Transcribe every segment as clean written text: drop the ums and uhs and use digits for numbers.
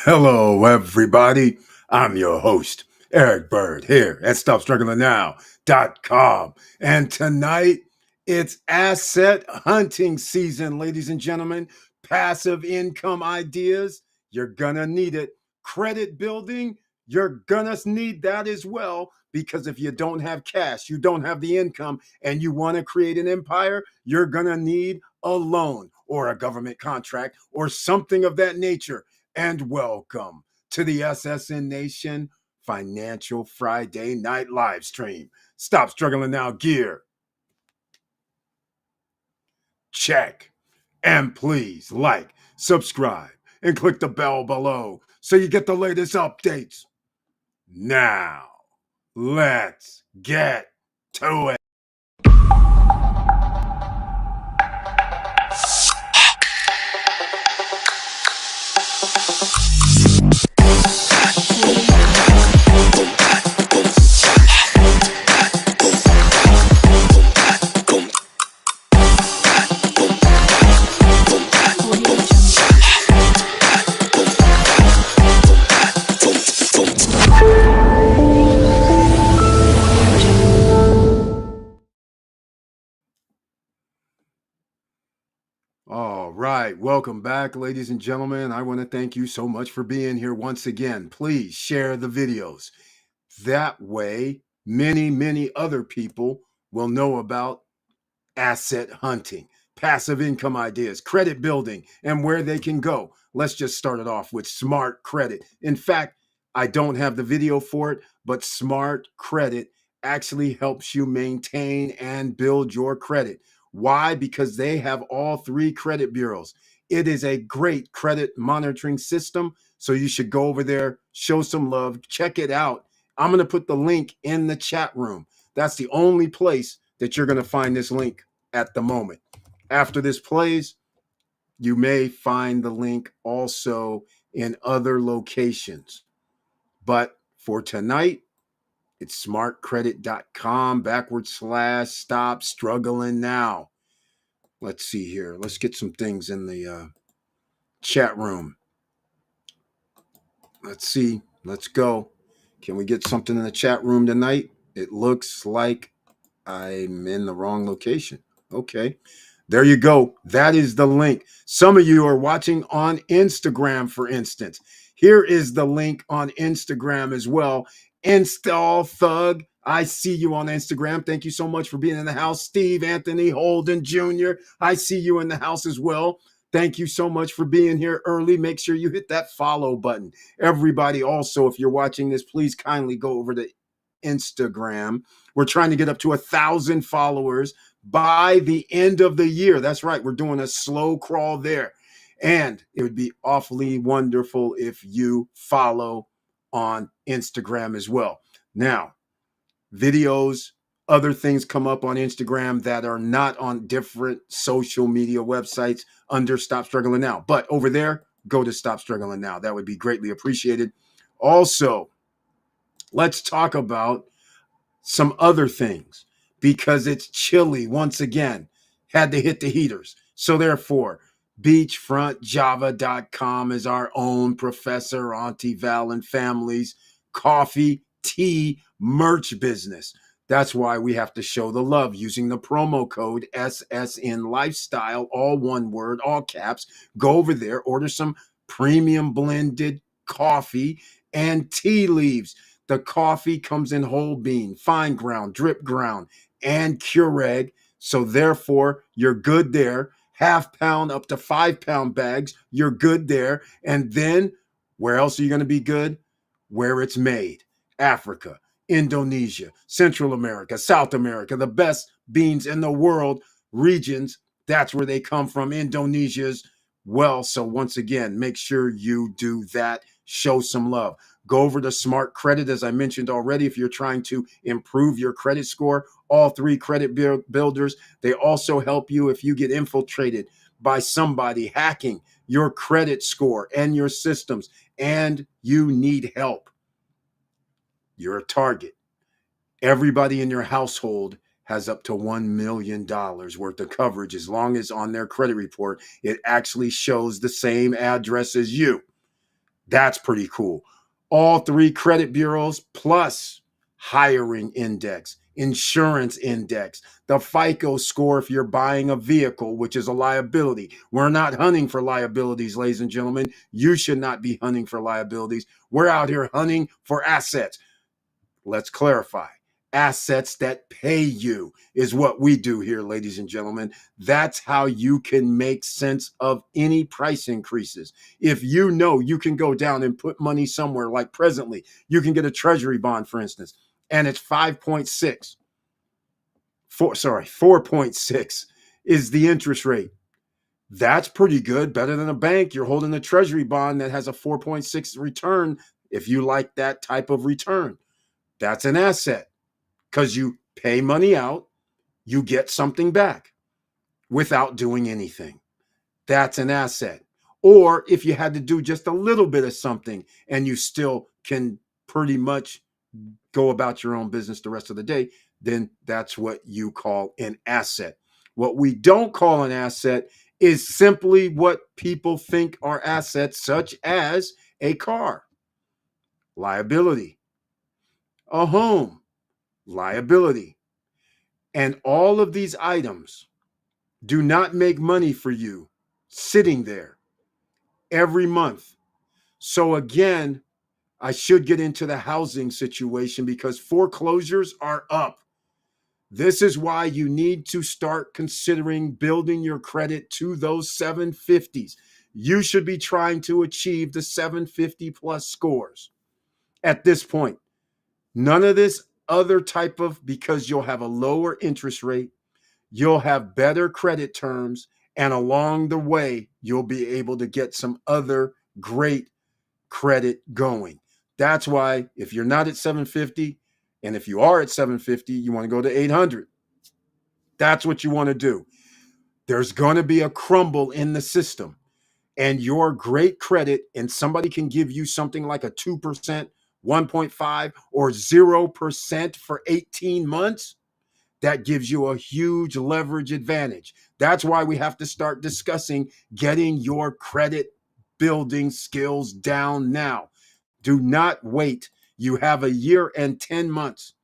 Hello, everybody. I'm your host, Eric Bird, here at StopStrugglingNow.com. And tonight, it's asset hunting season, ladies and gentlemen. Passive income ideas, you're gonna need it. Credit building, you're gonna need that as well. Because if you don't have cash, you don't have the income, and you wanna create an empire, you're gonna need a loan or a government contract or something of that nature. And welcome to the SSN Nation Financial Friday Night Live Stream. Stop struggling now, gear. Check. And please like, subscribe, and click the bell below so you get the latest updates. Now, let's get to it. All right, welcome back, ladies and gentlemen. I want to thank you so much for being here once again. Please share the videos. That way, many other people will know about asset hunting, passive income ideas, credit building, and where they can go. Let's just start it off with smart credit. In fact, I don't have the video for it, but smart credit actually helps you maintain and build your credit. Why? Because they have all three credit bureaus. It is a great credit monitoring system. So you should go over there, show some love, check it out. I'm going to put the link in the chat room. That's the only place that you're going to find this link at the moment. After this plays, you may find the link also in other locations. But for tonight, it's smartcredit.com /stop struggling now. Let's see here. Let's get some things in the chat room. Let's see. Let's go. Can we get something in the chat room tonight? It looks like I'm in the wrong location. Okay. There you go. That is the link. Some of you are watching on Instagram, for instance. Here is the link on Instagram as well. Install Thug. I see you on Instagram. Thank you so much for being in the house. Steve Anthony Holden Jr. I see you in the house as well. Thank you so much for being here early. Make sure you hit that follow button. Everybody, also, if you're watching this, please kindly go over to Instagram. We're trying to get up to 1,000 followers by the end of the year. That's right. We're doing a slow crawl there. And it would be awfully wonderful if you follow on Instagram as well. Now, videos, other things come up on Instagram that are not on different social media websites under Stop Struggling Now. But over there, go to Stop Struggling Now. That would be greatly appreciated. Also, let's talk about some other things because it's chilly once again. Had to hit the heaters. So therefore, beachfrontjava.com is our own Professor Auntie Val and family's coffee, tea, merch business. That's why we have to show the love using the promo code SSN Lifestyle, all one word, all caps. Go over there, order some premium blended coffee and tea leaves. The coffee comes in whole bean, fine ground, drip ground, and Keurig. So therefore, you're good there. Half pound up to 5 pound bags, you're good there. And then where else are you going to be good? Where it's made. Africa, Indonesia, Central America, South America, the best beans in the world regions. That's where they come from. Indonesia's well. So once again, make sure you do that. Show some love. Go over to Smart Credit, as I mentioned already, if you're trying to improve your credit score. All three credit builders, they also help you if you get infiltrated by somebody hacking your credit score and your systems, and you need help. You're a target. Everybody in your household has up to $1 million worth of coverage as long as on their credit report, it actually shows the same address as you. That's pretty cool. All three credit bureaus plus hiring index, insurance index, the FICO score if you're buying a vehicle, which is a liability. We're not hunting for liabilities, ladies and gentlemen. You should not be hunting for liabilities. We're out here hunting for assets. Let's clarify. Assets that pay you is what we do here, ladies and gentlemen. That's how you can make sense of any price increases. If you know you can go down and put money somewhere, like presently, you can get a treasury bond, for instance, and it's 5.6. 4.6 is the interest rate. That's pretty good, better than a bank. You're holding a treasury bond that has a 4.6 return if you like that type of return. That's an asset because you pay money out, you get something back without doing anything. That's an asset. Or if you had to do just a little bit of something and you still can pretty much go about your own business the rest of the day, then that's what you call an asset. What we don't call an asset is simply what people think are assets, such as a car, liability, a home, liability. And all of these items do not make money for you sitting there every month. So again, I should get into the housing situation because foreclosures are up. This is why you need to start considering building your credit to those 750s. You should be trying to achieve the 750 plus scores at this point. None of this other type of, because you'll have a lower interest rate, you'll have better credit terms, and along the way, you'll be able to get some other great credit going. That's why if you're not at 750, and if you are at 750, you want to go to 800. That's what you want to do. There's going to be a crumble in the system, and your great credit, and somebody can give you something like a 2%, 1.5, or 0% for 18 months. That gives you a huge leverage advantage. That's why we have to start discussing getting your credit building skills down now. Do not wait. You have a year and 10 months.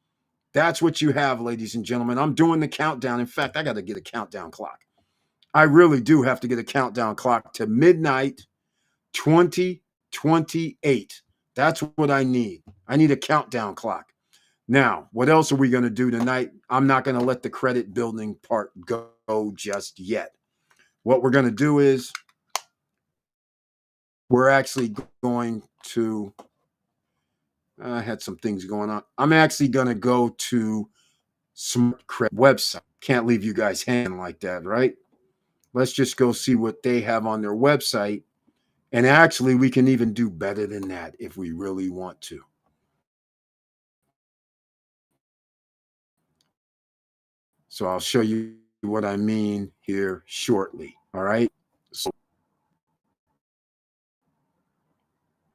That's what you have, ladies and gentlemen. I'm doing the countdown. In fact, I got to get a countdown clock. I really do have to get a countdown clock to midnight 2028. That's what I need. I need a countdown clock. Now, what else are we going to do tonight? I'm not going to let the credit building part go just yet. What we're going to do is we're actually going to, I had some things going on. I'm actually going to go to Smart Credit website. Can't leave you guys hanging like that, right? Let's just go see what they have on their website. And actually, we can even do better than that if we really want to. So I'll show you what I mean here shortly. All right. So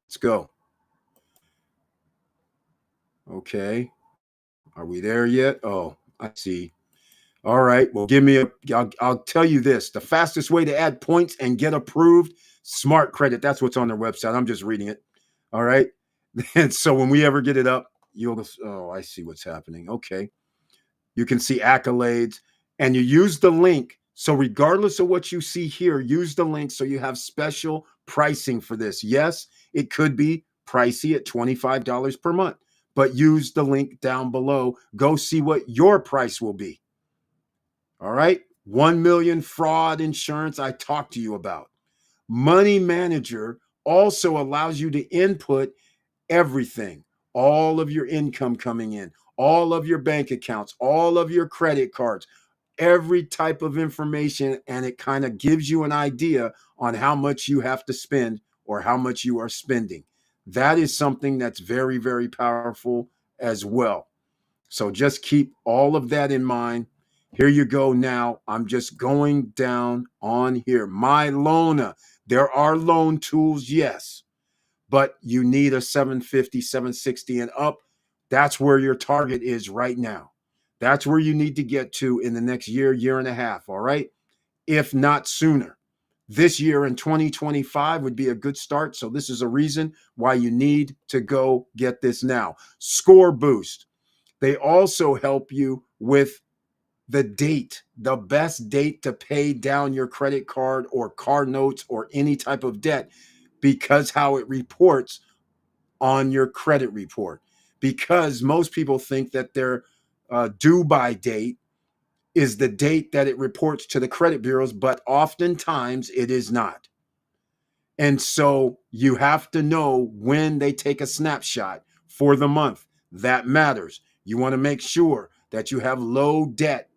let's go. Okay. Are we there yet? Oh, I see. All right. Well, I'll tell you this. The fastest way to add points and get approved, Smart Credit. That's what's on their website. I'm just reading it. All right. And so when we ever get it up, oh, I see what's happening. Okay. You can see accolades and you use the link. So regardless of what you see here, use the link so you have special pricing for this. Yes, it could be pricey at $25 per month, but use the link down below. Go see what your price will be. All right. 1 million fraud insurance I talked to you about. Money Manager also allows you to input everything, all of your income coming in, all of your bank accounts, all of your credit cards, every type of information. And it kind of gives you an idea on how much you have to spend or how much you are spending. That is something that's very, very powerful as well. So just keep all of that in mind. Here you go now. I'm just going down on here. My Loan. There are loan tools, yes, but you need a 750, 760 and up. That's where your target is right now. That's where you need to get to in the next year, year and a half, all right? If not sooner. this year in 2025 would be a good start. So this is a reason why you need to go get this now. Score Boost. They also help you with the date, the best date to pay down your credit card or car notes or any type of debt, because how it reports on your credit report. Because most people think that their due by date is the date that it reports to the credit bureaus, but oftentimes it is not. And so you have to know when they take a snapshot for the month. That matters. You want to make sure that you have low debt.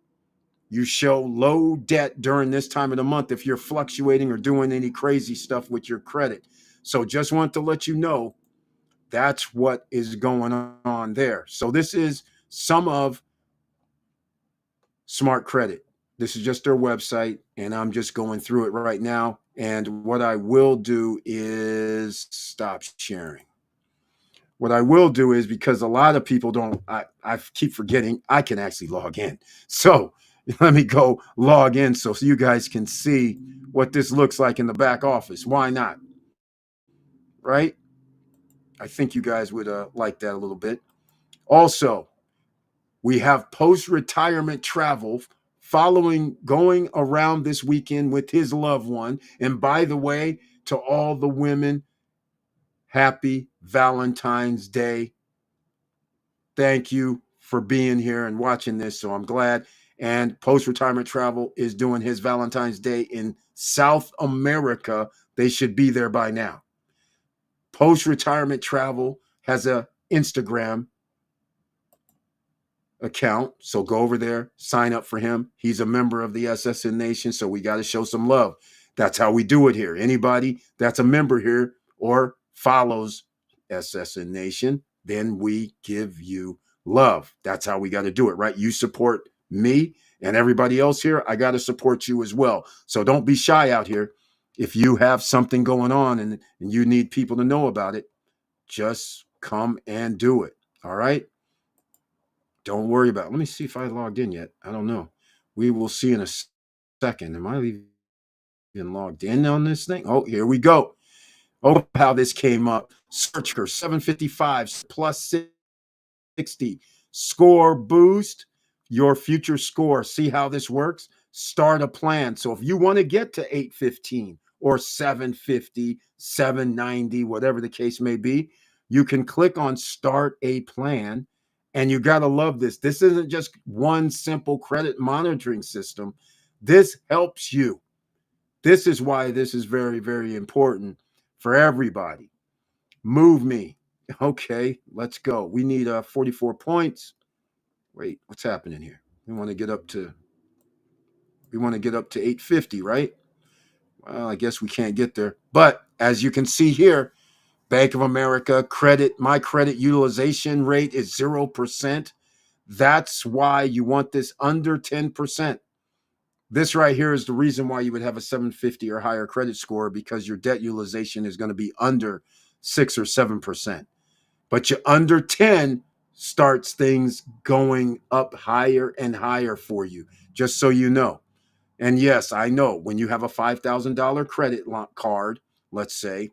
You show low debt during this time of the month if you're fluctuating or doing any crazy stuff with your credit. So just want to let you know that's what is going on there. So this is some of Smart Credit. This is just their website, and I'm just going through it right now. And what I will do is stop sharing. What I will do is, because a lot of people don't, I keep forgetting I can actually log in. So let me go log in so you guys can see what this looks like in the back office. Why not? Right? I think you guys would like that a little bit. Also, we have post-retirement travel going around this weekend with his loved one. And by the way, to all the women, happy Valentine's Day. Thank you for being here and watching this. So I'm glad. And post-retirement travel is doing his Valentine's Day in South America. They should be there by now. Post-retirement travel has a Instagram account. So go over there, sign up for him. He's a member of the SSN Nation, so we got to show some love. That's how we do it here. Anybody that's a member here or follows SSN Nation, then we give you love. That's how we got to do it, right? You support me and everybody else here. I got to support you as well. So don't be shy out here. If you have something going on and you need people to know about it, just come and do it. All right? Don't worry about it. Let me see if I logged in yet. I don't know. We will see in a second. Am I even logged in on this thing? Oh, here we go. Oh, how this came up. Search for 755 plus 60. Score Boost, your future score. See how this works? Start a plan. So if you want to get to 815 or 750, 790, whatever the case may be, you can click on Start a Plan. And you got to love this. This isn't just one simple credit monitoring system. This helps you. This is why this is very, very important for everybody. Move me. Okay, let's go. We need 44 points. Wait, what's happening here? We want to get up to 850, right? Well, I guess we can't get there. But as you can see here, Bank of America my credit utilization rate is 0%. That's why you want this under 10%. This right here is the reason why you would have a 750 or higher credit score, because your debt utilization is going to be under 6 or 7%. But your under 10 starts things going up higher and higher for you, just so you know. And yes, I know when you have a $5,000 credit card, let's say,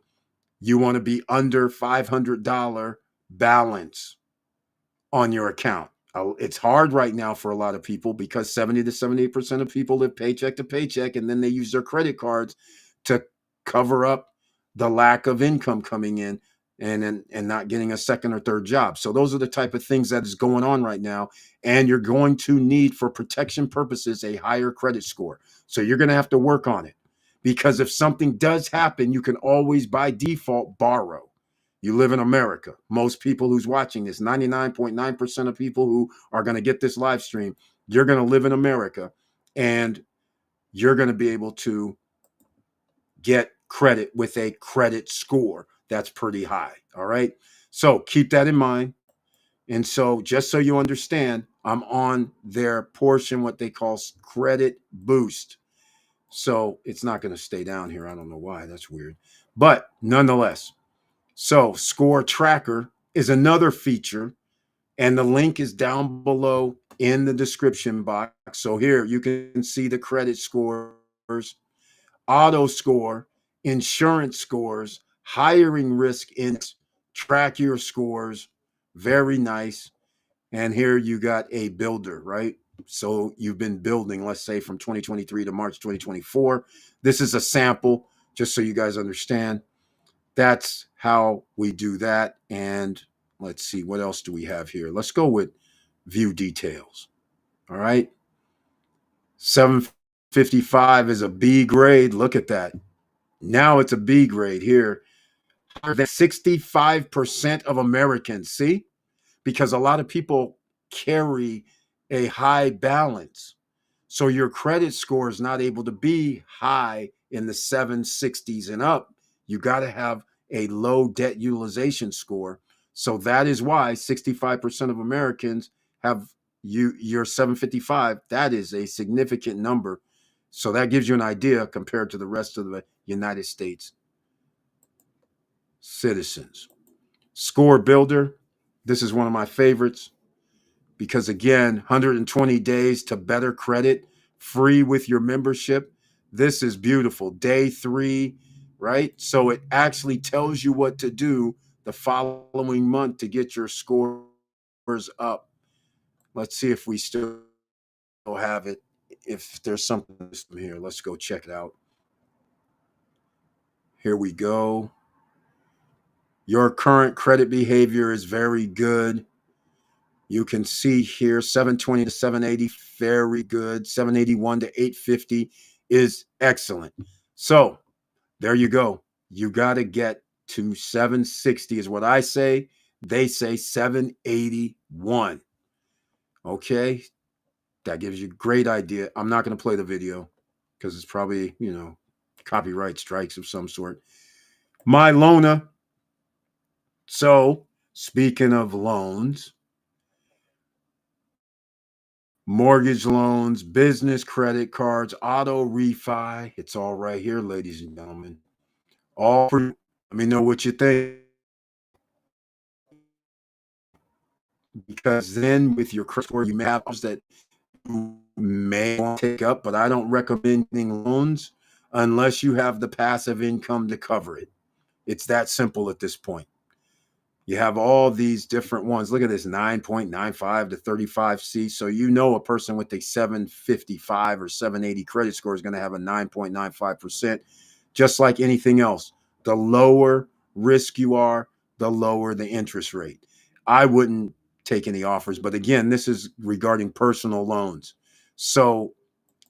you want to be under $500 balance on your account. It's hard right now for a lot of people because 70 to 78% of people live paycheck to paycheck, and then they use their credit cards to cover up the lack of income coming in and not getting a second or third job. So those are the type of things that is going on right now. And you're going to need, for protection purposes, a higher credit score. So you're going to have to work on it, because if something does happen, you can always by default borrow. You live in America. Most people who's watching this, 99.9% of people who are going to get this live stream, you're going to live in America, and you're going to be able to get credit with a credit score that's pretty high. All right. So keep that in mind. And so just so you understand, I'm on their portion, what they call Credit Boost. So it's not going to stay down here. I don't know why. That's weird. But nonetheless, so Score Tracker is another feature, and the link is down below in the description box. So here you can see the credit scores auto score, insurance scores, hiring risk in, track your scores. Very nice. And here you got a builder, right? So you've been building, let's say from 2023 to March 2024. This is a sample, just so you guys understand. That's how we do that. And let's see, what else do we have here? Let's go with view details. All right. 755 is a B grade. Look at that. Now it's a B grade here. 65% of Americans, see? Because a lot of people carry a high balance. So your credit score is not able to be high in the 760s and up. You got to have a low debt utilization score. So that is why 65% of Americans have your 755. That is a significant number. So that gives you an idea compared to the rest of the United States citizens. Score Builder. This is one of my favorites because, again, 120 days to better credit, free with your membership. This is beautiful. Day 3, right? So it actually tells you what to do the following month to get your scores up. Let's see if we still have it. If there's something here, let's go check it out. Here we go. Your current credit behavior is very good. You can see here 720 to 780, very good. 781 to 850 is excellent. So there you go. You got to get to 760 is what I say. They say 781. Okay. That gives you a great idea. I'm not going to play the video because it's probably, copyright strikes of some sort. My Lona. So speaking of loans, mortgage loans, business credit cards, auto refi. It's all right here, ladies and gentlemen. All for you. Let me know what you think. Because then with your credit score, you may have that you may want to take up, but I don't recommend getting loans unless you have the passive income to cover it. It's that simple at this point. You have all these different ones. Look at this 9.95 to 35C. So you know a person with a 755 or 780 credit score is going to have a 9.95%, just like anything else. The lower risk you are, the lower the interest rate. I wouldn't take any offers. But again, this is regarding personal loans. So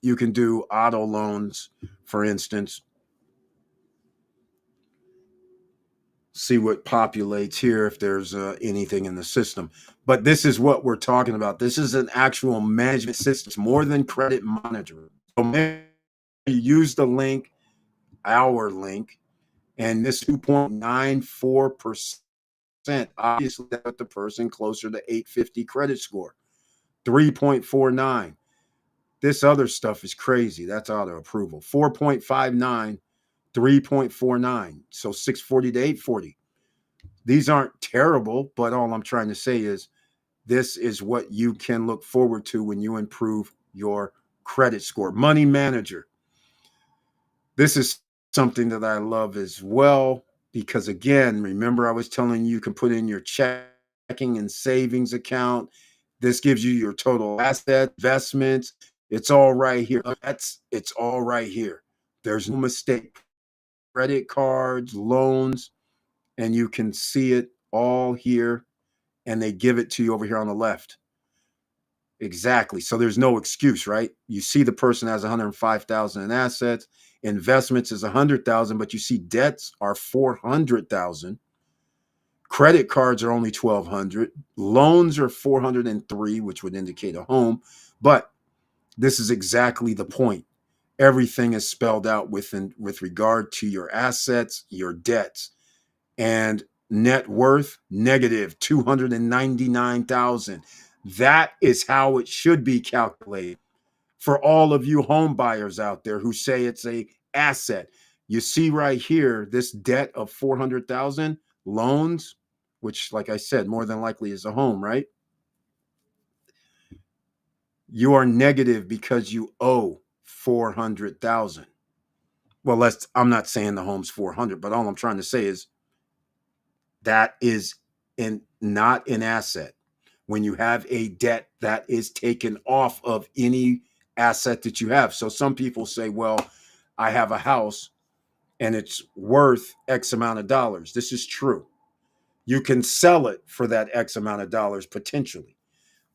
you can do auto loans, for instance. See what populates here if there's anything in the system. But this is what we're talking about. This is an actual management system. It's more than credit monitoring. So use the link, our link, and this 2.94%, obviously that the person closer to 850 credit score. 3.49. This other stuff is crazy. That's auto approval. 4.59, 3.49. So 640 to 840. These aren't terrible, but all I'm trying to say is this is what you can look forward to when you improve your credit score. Money Manager. This is something that I love as well because, again, remember I was telling you can put in your checking and savings account. This gives you your total asset, investments. It's all right here. It's all right here. There's no mistake. Credit cards, loans, and you can see it all here, and they give it to you over here on the left. Exactly. So there's no excuse, right? You see the person has 105,000 in assets, investments is 100,000, but you see debts are 400,000. Credit cards are only 1,200. Loans are 403, which would indicate a home. But this is exactly the point. Everything is spelled out with regard to your assets, your debts, and net worth negative 299,000. That is how it should be calculated. For all of you home buyers out there who say it's a asset, you see right here this debt of 400,000, loans, which, like I said, more than likely is a home, right? You are negative because you owe 400,000. well, I'm not saying the home's 400, but all I'm trying to say is that is not an asset. When you have a debt, that is taken off of any asset that you have. So some people say, well, I have a house and it's worth X amount of dollars. This is true. You can sell it for that X amount of dollars potentially.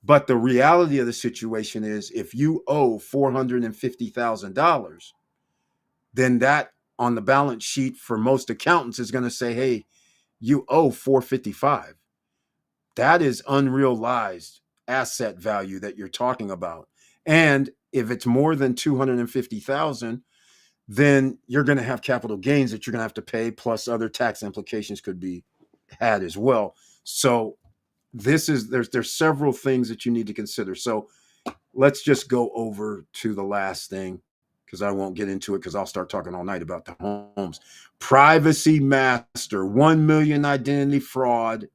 But the reality of the situation is if you owe $450,000, then that on the balance sheet for most accountants is going to say, hey, you owe 455. That is unrealized asset value that you're talking about. And if it's more than 250,000, then you're going to have capital gains that you're going to have to pay, plus other tax implications could be had as well. So there's several things that you need to consider. So let's just go over to the last thing, because I won't get into it because I'll start talking all night about the homes. Privacy Master, 1 million identity fraud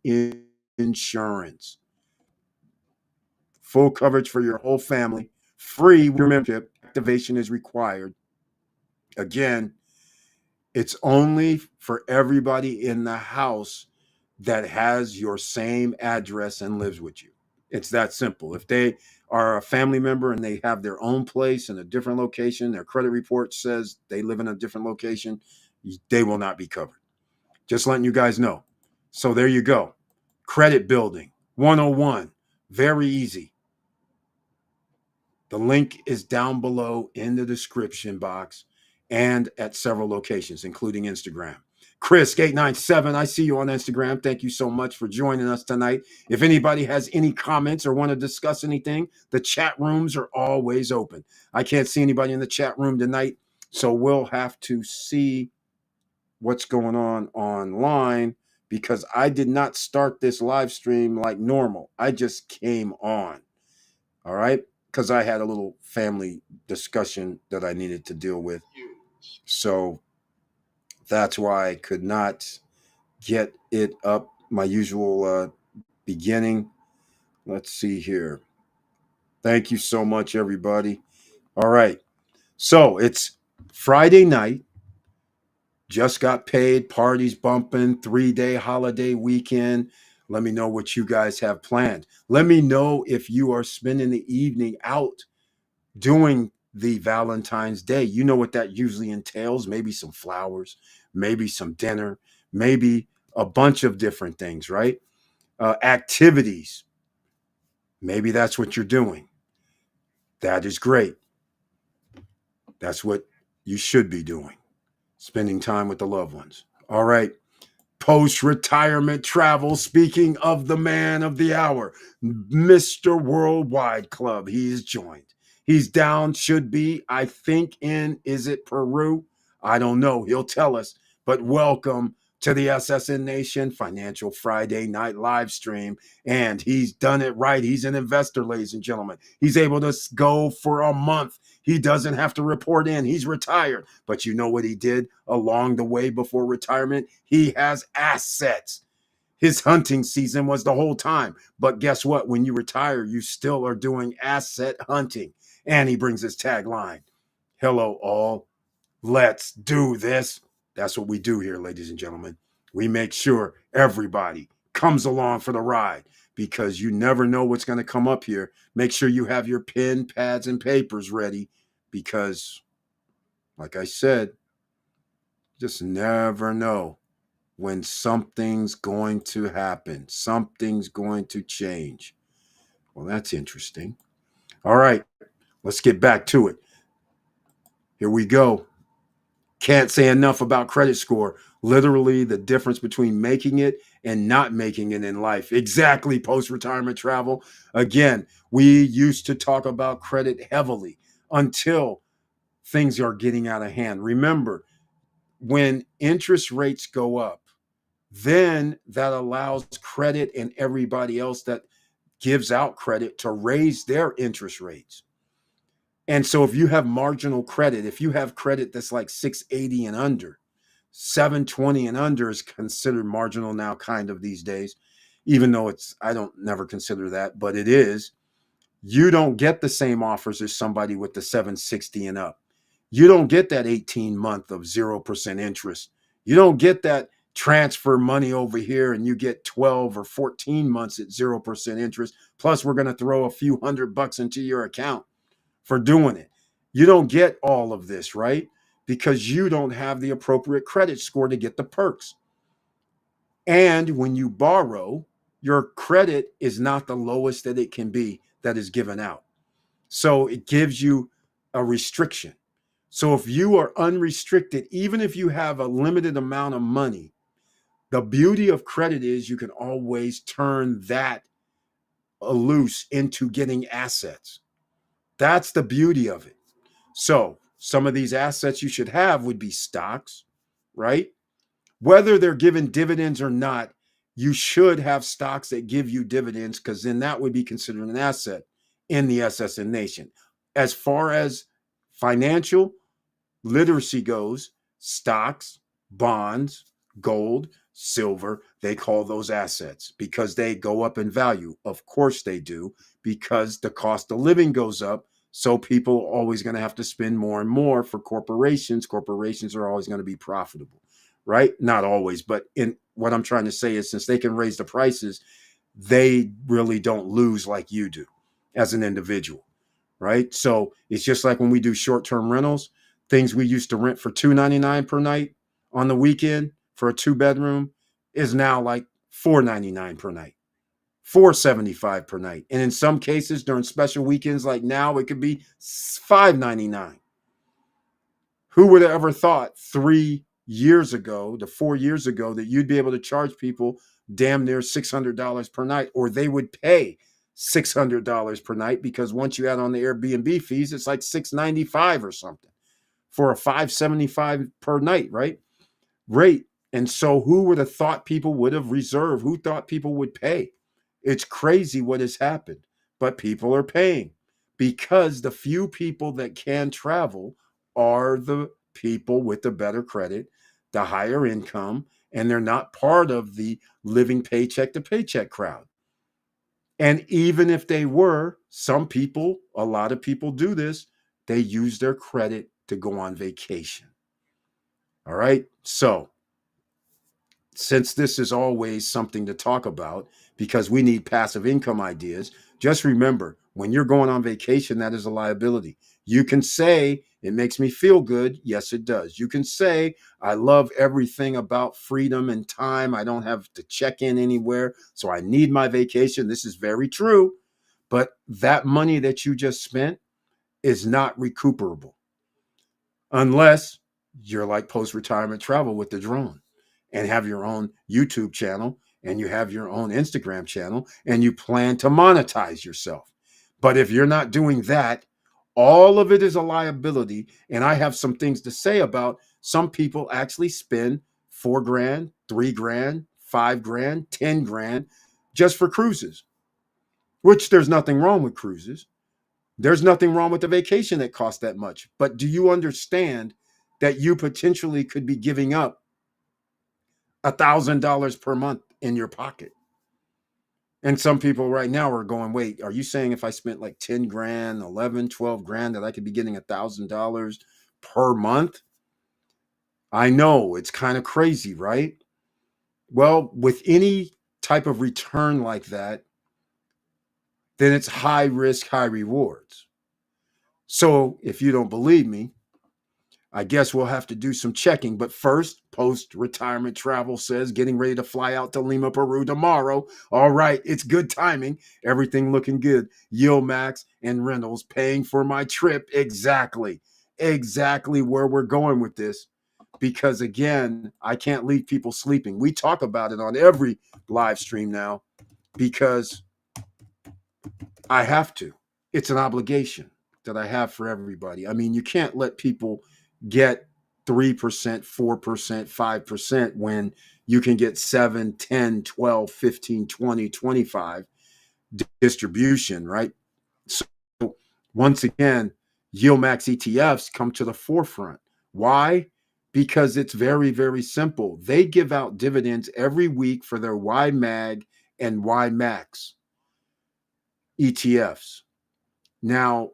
insurance. Full coverage for your whole family. Free membership. Activation is required. Again, it's only for everybody in the house that has your same address and lives with you. It's that simple. If they are a family member and they have their own place in a different location, their credit report says they live in a different location, they will not be covered. Just letting you guys know. So there you go. Credit building 101. Very easy. The link is down below in the description box and at several locations, including Instagram. Chris897, I see you on Instagram. Thank you so much for joining us tonight. If anybody has any comments or want to discuss anything, the chat rooms are always open. I can't see anybody in the chat room tonight, so we'll have to see what's going on online, because I did not start this live stream like normal. I just came on. All right. Because I had a little family discussion that I needed to deal with. So that's why I could not get it up my usual beginning. Let's see here. Thank you so much, everybody. All right. So it's Friday night. Just got paid, parties bumping, 3-day holiday weekend. Let me know what you guys have planned. Let me know if you are spending the evening out doing the Valentine's Day. You know what that usually entails. Maybe some flowers, maybe some dinner, maybe a bunch of different things, right? Activities. Maybe that's what you're doing. That is great. That's what you should be doing. Spending time with the loved ones. All right. Post-retirement travel. Speaking of the man of the hour, Mr. Worldwide Club. He's joined. He's down, should be, I think, is it Peru? I don't know. He'll tell us. But welcome to the SSN Nation Financial Friday night live stream. And he's done it right. He's an investor, ladies and gentlemen. He's able to go for a month. He doesn't have to report in. He's retired. But you know what he did along the way before retirement? He has assets. His hunting season was the whole time. But guess what? When you retire, you still are doing asset hunting. And he brings his tagline, hello all, let's do this. That's what we do here, ladies and gentlemen. We make sure everybody comes along for the ride, because you never know what's going to come up here. Make sure you have your pen, pads, and papers ready, because, like I said, just never know when something's going to happen. Something's going to change. Well, that's interesting. All right, let's get back to it. Here we go. Can't say enough about credit score. Literally the difference between making it and not making it in life. Exactly, post-retirement travel. Again, we used to talk about credit heavily until things are getting out of hand. Remember, when interest rates go up, then that allows credit and everybody else that gives out credit to raise their interest rates. And so if you have marginal credit, if you have credit that's like 680 and under, 720 and under is considered marginal now, kind of, these days, even though I don't never consider that, but it is. You don't get the same offers as somebody with the 760 and up. You don't get that 18 month of 0% interest. You don't get that transfer money over here and you get 12 or 14 months at 0% interest. Plus, we're going to throw a few $100 into your account for doing it. You don't get all of this, right? Because you don't have the appropriate credit score to get the perks. And when you borrow, your credit is not the lowest that it can be that is given out. So it gives you a restriction. So if you are unrestricted, even if you have a limited amount of money, the beauty of credit is you can always turn that loose into getting assets. That's the beauty of it. So some of these assets you should have would be stocks, right? Whether they're given dividends or not, you should have stocks that give you dividends because then that would be considered an asset in the SSN Nation. As far as financial literacy goes, stocks, bonds, gold, silver, they call those assets because they go up in value. Of course they do, because the cost of living goes up. So people are always going to have to spend more and more for corporations. Corporations are always going to be profitable, right? Not always, but in what I'm trying to say is since they can raise the prices, they really don't lose like you do as an individual, right? So it's just like when we do short-term rentals, things we used to rent for $2.99 per night on the weekend for a 2-bedroom is now like $4.99 per night, $4.75 per night. And in some cases during special weekends like now, it could be $5.99. Who would have ever thought 3 years ago to 4 years ago that you'd be able to charge people damn near $600 per night, or they would pay $600 per night, because once you add on the Airbnb fees, it's like $695 or something for a $575 per night, right? Rate. And so who would have thought people would have reserved? Who thought people would pay? It's crazy what has happened, but people are paying because the few people that can travel are the people with the better credit, the higher income, and they're not part of the living paycheck to paycheck crowd. And even if they were, some people, a lot of people do this, they use their credit to go on vacation. All right. So, since this is always something to talk about because we need passive income ideas, just remember when you're going on vacation, that is a liability. You can say it makes me feel good. Yes, it does. You can say I love everything about freedom and time. I don't have to check in anywhere, so I need my vacation. This is very true. But that money that you just spent is not recuperable unless you're like post-retirement travel with the drone and have your own YouTube channel and you have your own Instagram channel and you plan to monetize yourself. But if you're not doing that, all of it is a liability. And I have some things to say about some people actually spend $4 grand, $3 grand, $5 grand, $10 grand just for cruises, which there's nothing wrong with cruises. There's nothing wrong with the vacation that costs that much. But do you understand that you potentially could be giving up $1,000 per month in your pocket? And some people right now are going, wait, are you saying if I spent like 10 grand, 11, 12 grand that I could be getting $1,000 per month? I know it's kind of crazy, right? Well, with any type of return like that, then it's high risk, high rewards. So if you don't believe me, I guess we'll have to do some checking. But first, Post Retirement Travel says getting ready to fly out to Lima, Peru tomorrow. All right, it's good timing. Everything looking good. Yieldmax and Reynolds paying for my trip. Exactly where we're going with this. Because again, I can't leave people sleeping. We talk about it on every live stream now because I have to. It's an obligation that I have for everybody. I mean, you can't let people get 3%, 4%, 5% when you can get 7, 10, 12, 15, 20, 25 distribution, right? So once again, yield max ETFs come to the forefront. Why? Because it's very, very simple. They give out dividends every week for their YMAG and YMAX ETFs. Now,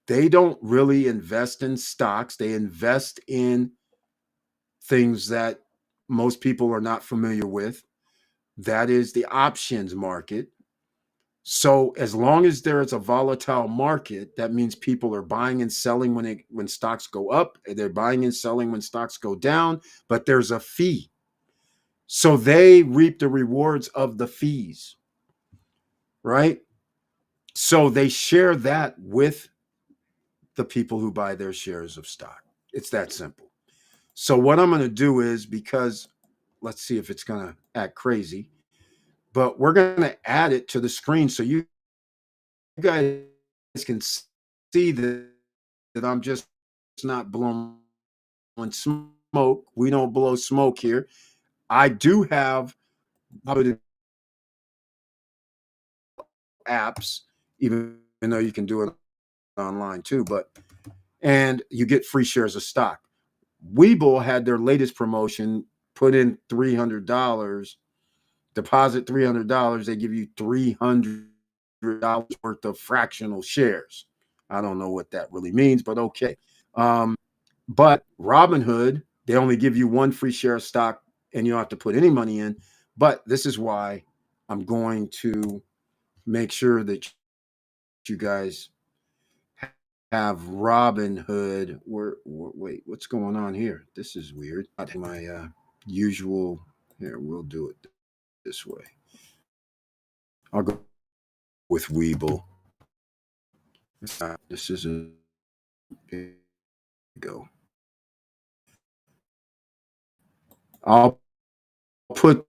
they don't really invest in stocks. They invest in things that most people are not familiar with. That is the options market. So as long as there is a volatile market, that means people are buying and selling when stocks go up, they're buying and selling when stocks go down, but there's a fee. So they reap the rewards of the fees, right? So they share that with the people who buy their shares of stock. It's that simple. So what I'm going to do is, because let's see if it's going to act crazy, but we're going to add it to the screen so you guys can see that I'm just not blowing smoke. We don't blow smoke here. I do have apps, even though you can do it online too, and you get free shares of stock. Webull had their latest promotion, put in $300, deposit $300, they give you $300 worth of fractional shares. I don't know what that really means, but okay. But Robinhood, they only give you one free share of stock and you don't have to put any money in. But this is why I'm going to make sure that you guys have Robinhood. Wait, what's going on here? This is weird. Not my usual. Here, we'll do it this way. I'll go with Webull. This isn't. Here we go. I'll put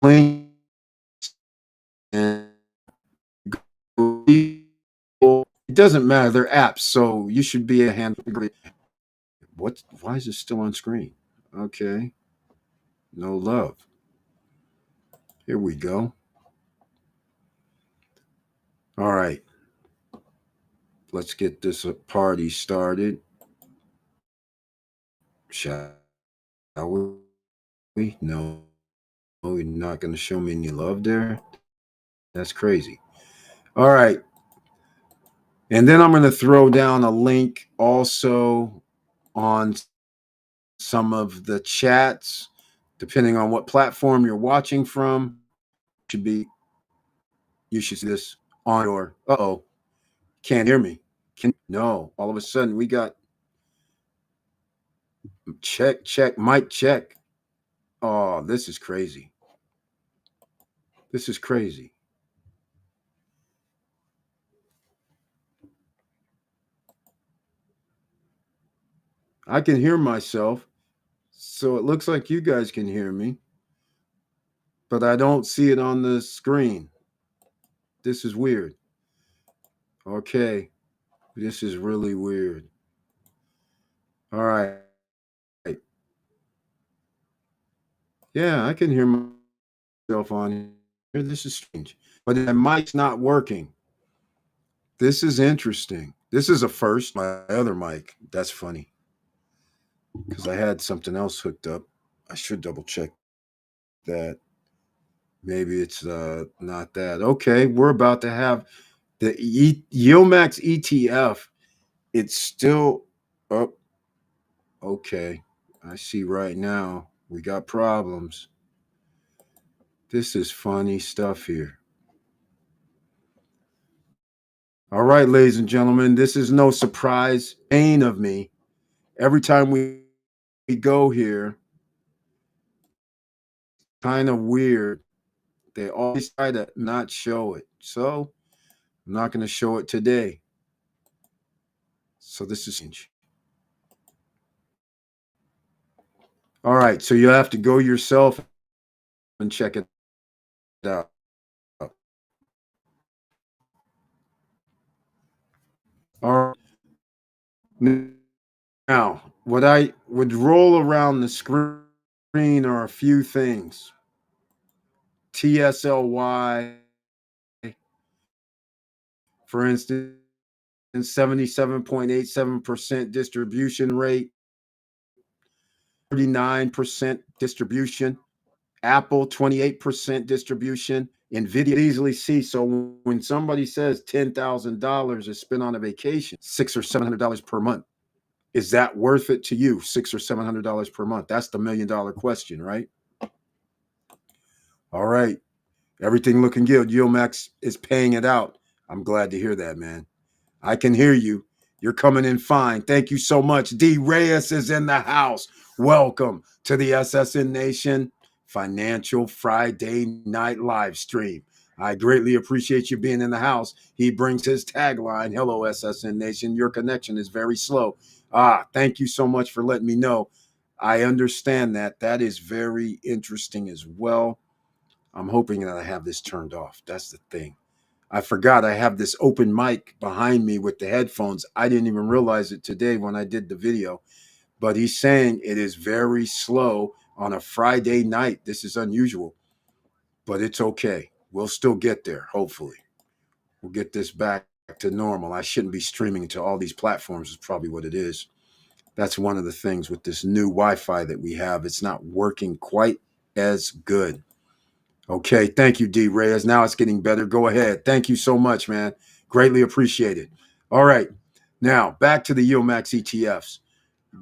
links and it doesn't matter. They're apps, so you should be a hand. What? Why is it still on screen? Okay, no love. Here we go. All right, let's get this party started. Shall we? No, you're not going to show me any love there. That's crazy. All right. And then I'm going to throw down a link also on some of the chats, depending on what platform you're watching from. You should see this on your. Uh-oh, can't hear me. No, all of a sudden we got check, mic check. Oh, this is crazy. This is crazy. I can hear myself, so it looks like you guys can hear me, but I don't see it on the screen. This is weird. Okay, this is really weird. All right. Yeah, I can hear myself on here. This is strange, but my mic's not working. This is interesting. This is a first. My other mic. That's funny because I had something else hooked up. I should double check that. Maybe it's not that. Okay, we're about to have the Yilmax ETF. It's still up. Okay, I see right now we got problems. This is funny stuff here. All right, ladies and gentlemen, this is no surprise. Pain of me. Every time we go here, kind of weird. They always try to not show it. So I'm not going to show it today. So this is strange. All right. So you have to go yourself and check it out. All right. Now, what I would roll around the screen are a few things. TSLY, for instance, 77.87% distribution rate, 39% distribution. Apple 28% distribution. Nvidia easily see. So when somebody says $10,000 is spent on a vacation, $600 or $700 per month, is that worth it to you? $600 or $700 per month? That's the $1 million question, right? All right. Everything looking good. Yilmax is paying it out. I'm glad to hear that, man. I can hear you. You're coming in fine. Thank you so much. D. Reyes is in the house. Welcome to the SSN Nation Financial Friday Night Live Stream. I greatly appreciate you being in the house. He brings his tagline, "Hello, SSN Nation. Your connection is very slow." Thank you so much for letting me know. I understand that. That is very interesting as well. I'm hoping that I have this turned off. That's the thing. I forgot I have this open mic behind me with the headphones. I didn't even realize it today when I did the video. But he's saying it is very slow on a Friday night. This is unusual, but it's okay. We'll still get there, hopefully. We'll get this back to normal. I shouldn't be streaming to all these platforms, is probably what it is. That's one of the things with this new Wi-Fi that we have. It's not working quite as good. Okay, thank you, D. Reyes. Now it's getting better. Go ahead. Thank you so much, man. Greatly appreciated. All right, now back to the Yilmax ETFs.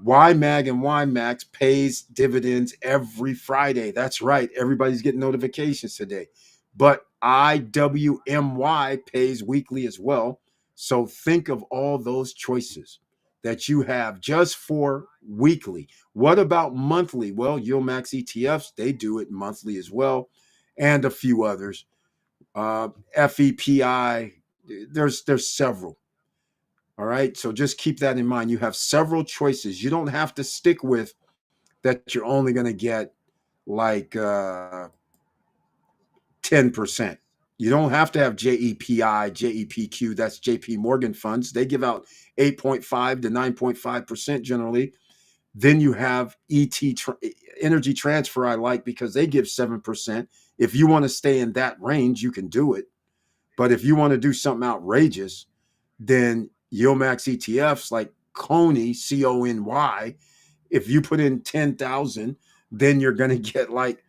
YMAG and YMAX pays dividends every Friday. That's right. Everybody's getting notifications today. But IWMY pays weekly as well. So think of all those choices that you have just for weekly. What about monthly? Well, Yilmax ETFs, they do it monthly as well, and a few others. FEPI, there's several. All right. So just keep that in mind. You have several choices. You don't have to stick with that you're only going to get like 10%. You don't have to have JEPI, JEPQ. That's JP Morgan funds. They give out 8.5 to 9.5% generally. Then you have Energy Transfer, I like because they give 7%. If you want to stay in that range, you can do it. But if you want to do something outrageous, then Yilmax ETFs like Coney, CONY, if you put in 10,000, then you're going to get like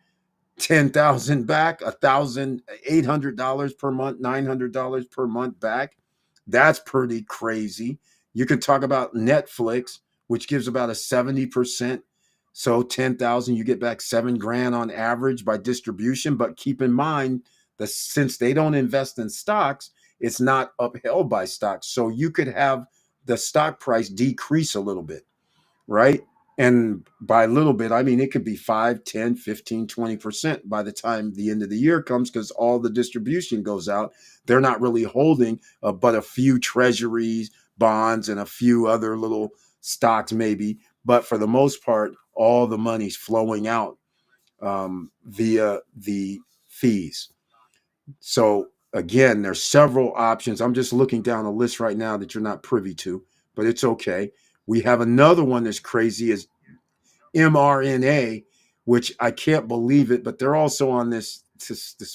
10,000 back, $1,800 per month, $900 per month back. That's pretty crazy. You can talk about Netflix, which gives about a 70%. So 10,000, you get back $7,000 on average by distribution. But keep in mind that since they don't invest in stocks, it's not upheld by stocks. So you could have the stock price decrease a little bit, right? And by a little bit, I mean, it could be 5, 10, 15, 20% by the time the end of the year comes because all the distribution goes out. They're not really holding but a few treasuries, bonds, and a few other little stocks maybe. But for the most part, all the money's flowing out via the fees. So again, there's several options. I'm just looking down a list right now that you're not privy to, but it's okay. We have another one that's crazy is mRNA, which I can't believe it, but they're also on this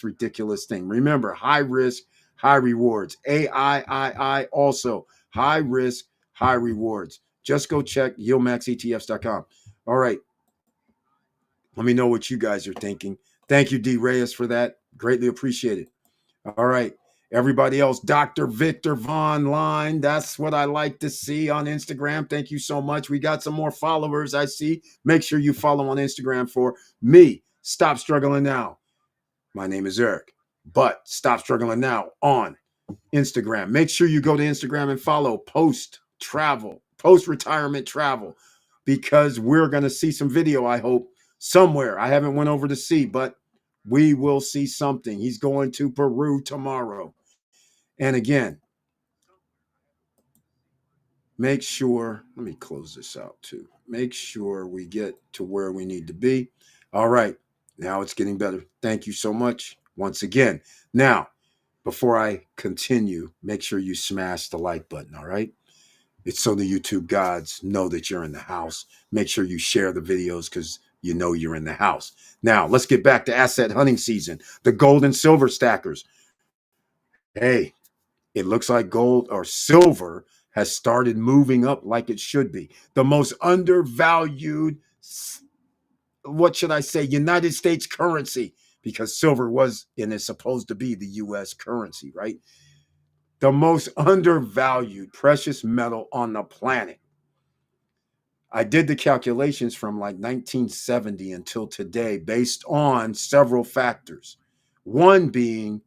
ridiculous thing. Remember, high risk, high rewards. AIII also high risk, high rewards. Just go check YilmaxETFs.com. All right. Let me know what you guys are thinking. Thank you, D. Reyes, for that. Greatly appreciate it. All right. Everybody else, Dr. Victor Von Line. That's what I like to see on Instagram. Thank you so much. We got some more followers, I see. Make sure you follow on Instagram for me. Stop Struggling Now. My name is Eric, but Stop Struggling Now on Instagram. Make sure you go to Instagram and follow Post Retirement Travel, because we're going to see some video, I hope, somewhere. I haven't went over to see, but we will see something. He's going to Peru tomorrow. And again, make sure, let me close this out too. Make sure we get to where we need to be. All right. Now it's getting better. Thank you so much once again. Now, before I continue, make sure you smash the like button. All right. It's so the YouTube gods know that you're in the house. Make sure you share the videos because you know you're in the house. Now, let's get back to asset hunting season. The gold and silver stackers. Hey, it looks like gold or silver has started moving up like it should be. The most undervalued what should I say, United States currency, because silver was and is supposed to be the US currency, right? The most undervalued precious metal on the planet. I did the calculations from like 1970 until today based on several factors. One being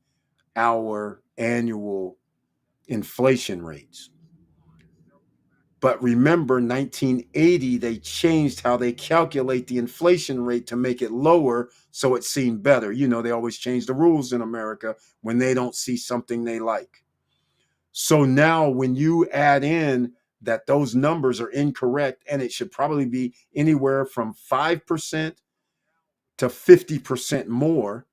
our annual inflation rates. But remember, 1980, they changed how they calculate the inflation rate to make it lower so it seemed better. You know, they always change the rules in America when they don't see something they like. So now, when you add in that those numbers are incorrect and it should probably be anywhere from 5% to 50% more,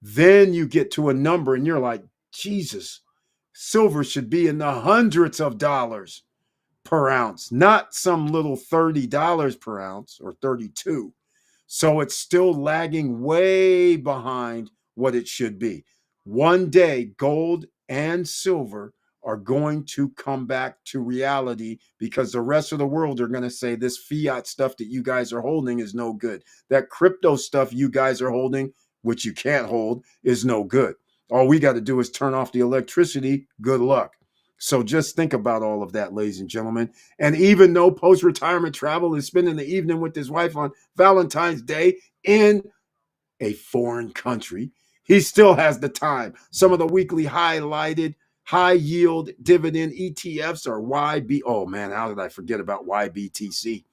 then you get to a number and you're like, Jesus, silver should be in the hundreds of dollars per ounce, not some little $30 per ounce or 32. So it's still lagging way behind what it should be. One day, gold and silver are going to come back to reality because the rest of the world are going to say this fiat stuff that you guys are holding is no good. That crypto stuff you guys are holding, which you can't hold, is no good. All we got to do is turn off the electricity. Good luck. So just think about all of that, ladies and gentlemen. And even though post-retirement travel is spending the evening with his wife on Valentine's Day in a foreign country, he still has the time. Some of the weekly highlighted high yield dividend ETFs are YB. Oh man, how did I forget about YBTC?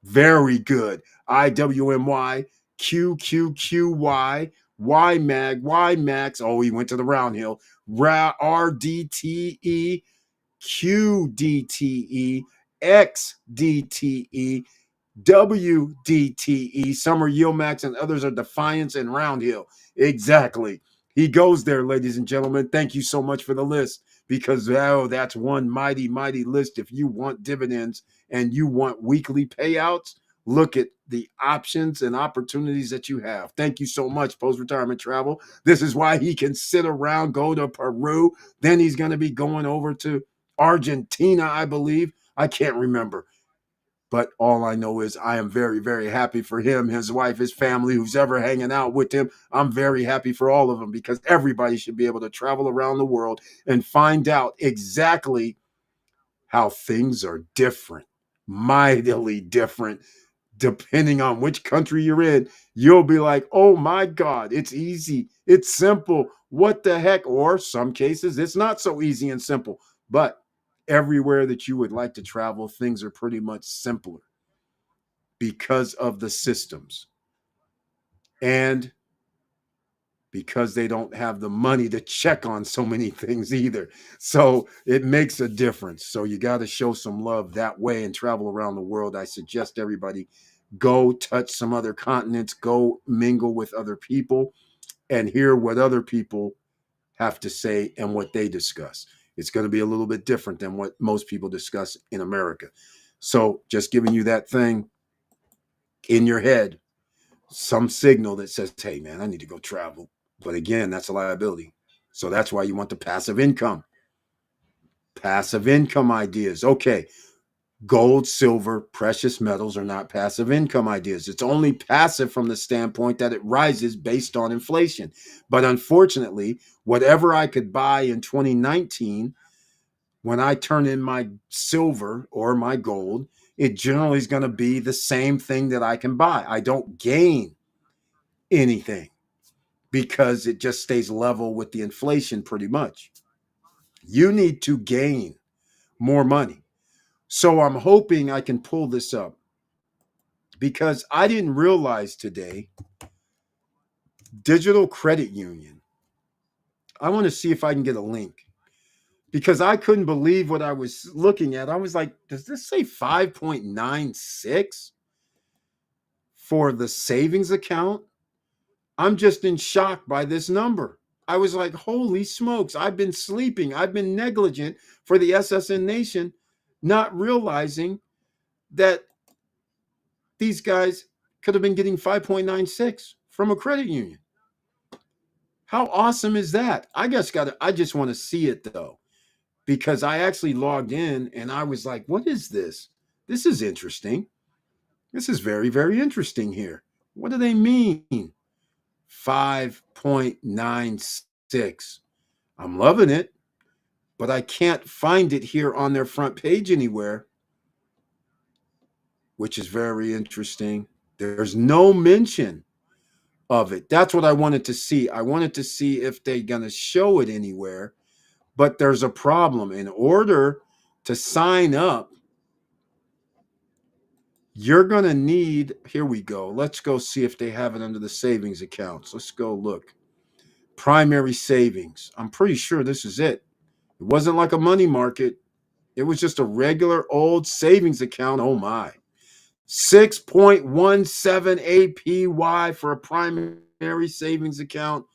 Very good. IWMY, QQQY, YMAG, YMAX. Oh, he went to the round hill. RDTE, QDTE, XDTE, WDTE. Some are Yield Max and others are Defiance and Round Hill. Exactly. He goes there, ladies and gentlemen. Thank you so much for the list because that's one mighty, mighty list. If you want dividends and you want weekly payouts, look at the options and opportunities that you have. Thank you so much, post-retirement travel. This is why he can sit around, go to Peru. Then he's going to be going over to Argentina, I believe. I can't remember. But all I know is I am very, very happy for him, his wife, his family, who's ever hanging out with him. I'm very happy for all of them because everybody should be able to travel around the world and find out exactly how things are different, mightily different, depending on which country you're in. You'll be like, oh my God, it's easy. It's simple. What the heck? Or some cases, it's not so easy and simple. But everywhere that you would like to travel, things are pretty much simpler because of the systems and because they don't have the money to check on so many things either. So it makes a difference. So you got to show some love that way and travel around the world. I suggest everybody go touch some other continents, go mingle with other people and hear what other people have to say and what they discuss. It's going to be a little bit different than what most people discuss in America. So just giving you that thing in your head, some signal that says, hey, man, I need to go travel. But again, that's a liability. So that's why you want the passive income. Passive income ideas. Okay. Gold, silver, precious metals are not passive income ideas. It's only passive from the standpoint that it rises based on inflation. But unfortunately, whatever I could buy in 2019, when I turn in my silver or my gold, it generally is going to be the same thing that I can buy. I don't gain anything because it just stays level with the inflation pretty much. You need to gain more money. So I'm hoping I can pull this up because I didn't realize today Digital Credit Union. I want to see if I can get a link because I couldn't believe what I was looking at. I was like, does this say 5.96 for the savings account? I'm just in shock by this number. I was like, holy smokes, I've been sleeping. I've been negligent for the SSN Nation, not realizing that these guys could have been getting 5.96 from a credit union. How awesome is that? I just want to see it though, because I actually logged in and I was like, what is this? This is interesting. This is very, very interesting here. What do they mean? 5.96. I'm loving it, but I can't find it here on their front page anywhere, which is very interesting. There's no mention of it. That's what I wanted to see. I wanted to see if they're going to show it anywhere, but there's a problem. In order to sign up, you're going to need, here we go. Let's go see if they have it under the savings accounts. Let's go look. Primary savings. I'm pretty sure this is it. It wasn't like a money market. It was just a regular old savings account. Oh my. 6.17 APY for a primary savings account.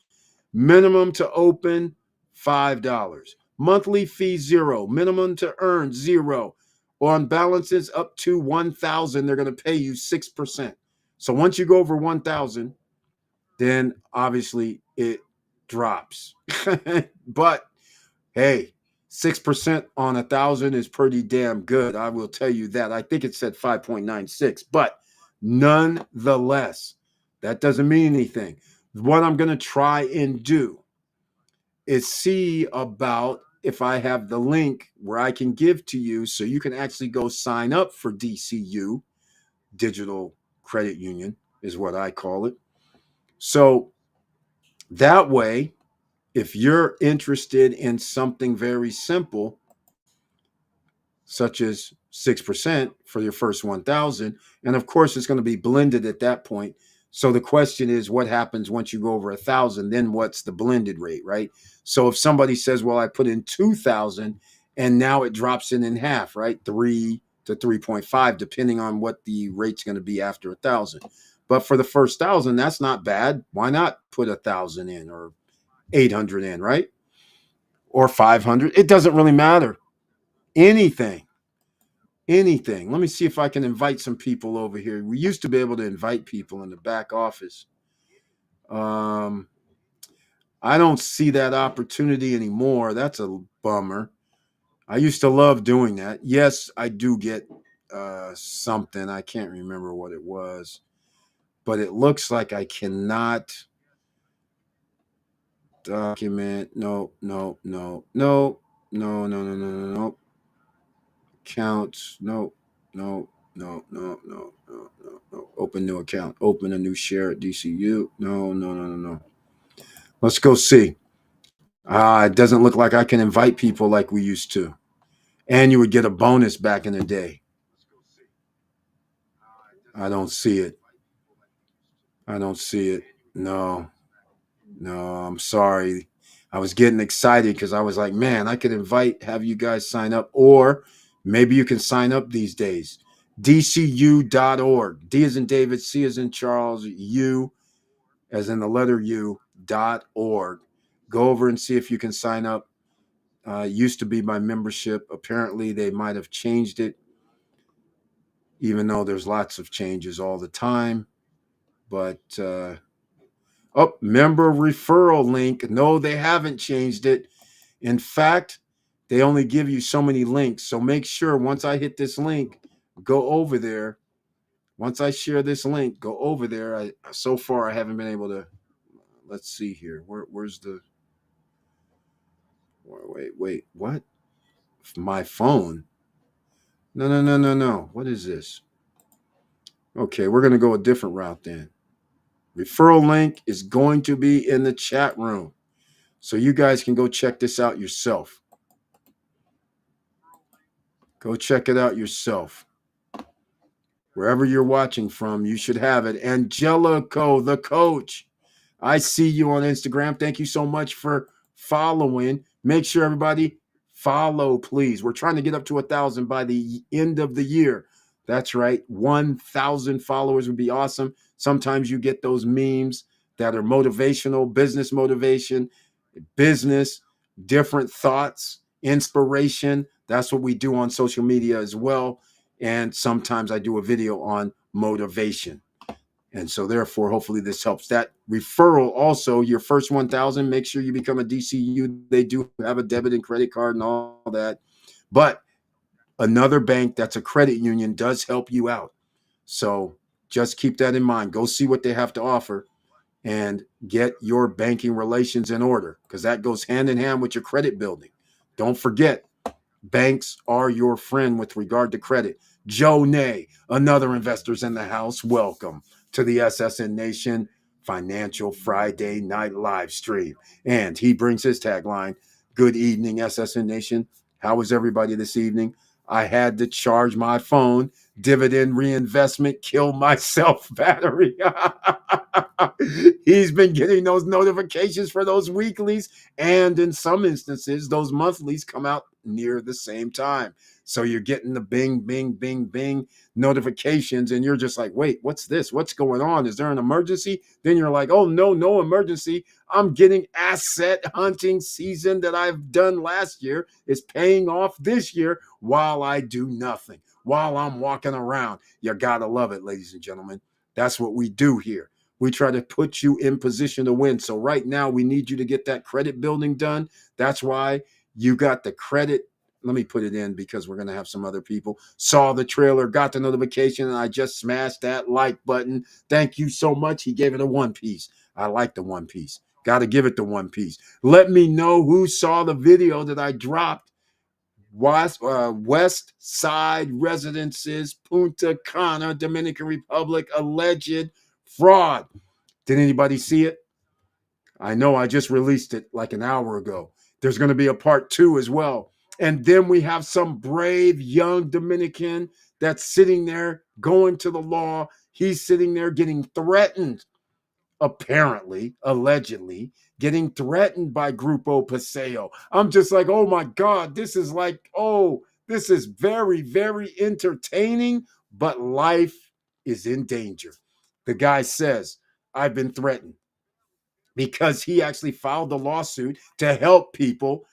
Minimum to open $5. Monthly fee zero. Minimum to earn zero. On balances up to 1,000, they're going to pay you 6%. So once you go over 1,000, then obviously it drops. But hey, 6% on 1,000 is pretty damn good. I will tell you that. I think it said 5.96, but nonetheless, that doesn't mean anything. What I'm going to try and do is see about if I have the link where I can give to you so you can actually go sign up for DCU, Digital Credit Union is what I call it. So that way, if you're interested in something very simple, such as 6% for your first 1,000, and of course, it's going to be blended at that point. So the question is, what happens once you go over 1,000? Then what's the blended rate, right? So if somebody says, well, I put in 2,000 and now it drops in half, right? 3 to 3.5, depending on what the rate's going to be after 1,000. But for the first 1,000, that's not bad. Why not put 1,000 in or 800 in, right? Or 500? It doesn't really matter. Anything. Anything. Let me see if I can invite some people over here. We used to be able to invite people in the back office. I don't see that opportunity anymore. That's a bummer. I used to love doing that. Yes, I do get something. I can't remember what it was, but it looks like I cannot document. No, no, no, no, no, no, no, no, no, no. Counts. No, no, no, no, no, no, no, no. Open new account. Open a new share at DCU. No, no, no, no, no. Let's go see. It doesn't look like I can invite people like we used to. And you would get a bonus back in the day. I don't see it. I don't see it. No, no, I'm sorry. I was getting excited because I was like, man, I could have you guys sign up, or maybe you can sign up these days. DCU.org. D as in David, C as in Charles, U as in the letter U.org. Go over and see if you can sign up. Used to be my membership. Apparently, they might have changed it, even though there's lots of changes all the time. But member referral link. No, they haven't changed it. In fact, they only give you so many links. So make sure once I hit this link, go over there. Once I share this link, go over there. So far I haven't been able to. Let's see here. Where's the? Wait. What? My phone. No, no, no, no, no. What is this? Okay, we're gonna go a different route then. Referral link is going to be in the chat room. So you guys can go check this out yourself. Go check it out yourself. Wherever you're watching from, you should have it. Angelico, the coach. I see you on Instagram. Thank you so much for following. Make sure everybody follow, please. We're trying to get up to 1,000 by the end of the year. That's right. 1,000 followers would be awesome. Sometimes you get those memes that are motivational, business motivation, business, different thoughts, inspiration. That's what we do on social media as well. And sometimes I do a video on motivation. And so therefore, hopefully this helps. That referral also, your first 1,000, make sure you become a DCU. They do have a debit and credit card and all that. But another bank that's a credit union does help you out. So just keep that in mind. Go see what they have to offer and get your banking relations in order, because that goes hand in hand with your credit building. Don't forget, banks are your friend with regard to credit. Joe Nay, another investor's in the house. Welcome to the SSN Nation Financial Friday Night Live Stream. And he brings his tagline, good evening, SSN Nation. How is everybody this evening? I had to charge my phone, dividend reinvestment, kill myself battery. He's been getting those notifications for those weeklies, and in some instances, those monthlies come out near the same time. So you're getting the bing, bing, bing, bing notifications, and you're just like, wait, what's this? What's going on? Is there an emergency? Then you're like, oh, no, no emergency. I'm getting asset hunting season that I've done last year is paying off this year while I do nothing, while I'm walking around. You got to love it, ladies and gentlemen. That's what we do here. We try to put you in position to win. So right now, we need you to get that credit building done. That's why you got the credit. Let me put it in because we're going to have some other people. Saw the trailer, got the notification, and I just smashed that like button. Thank you so much. He gave it a 1 piece. I like the 1 piece. Got to give it the 1 piece. Let me know who saw the video that I dropped. West Side Residences, Punta Cana, Dominican Republic, alleged fraud. Did anybody see it? I know I just released it like an hour ago. There's going to be a part 2 as well. And then we have some brave young Dominican that's sitting there going to the law. He's sitting there getting threatened, apparently, allegedly, getting threatened by Grupo Paseo. I'm just like, oh my God, this is like, oh, this is very, very entertaining, but life is in danger. The guy says, I've been threatened, because he actually filed the lawsuit to help people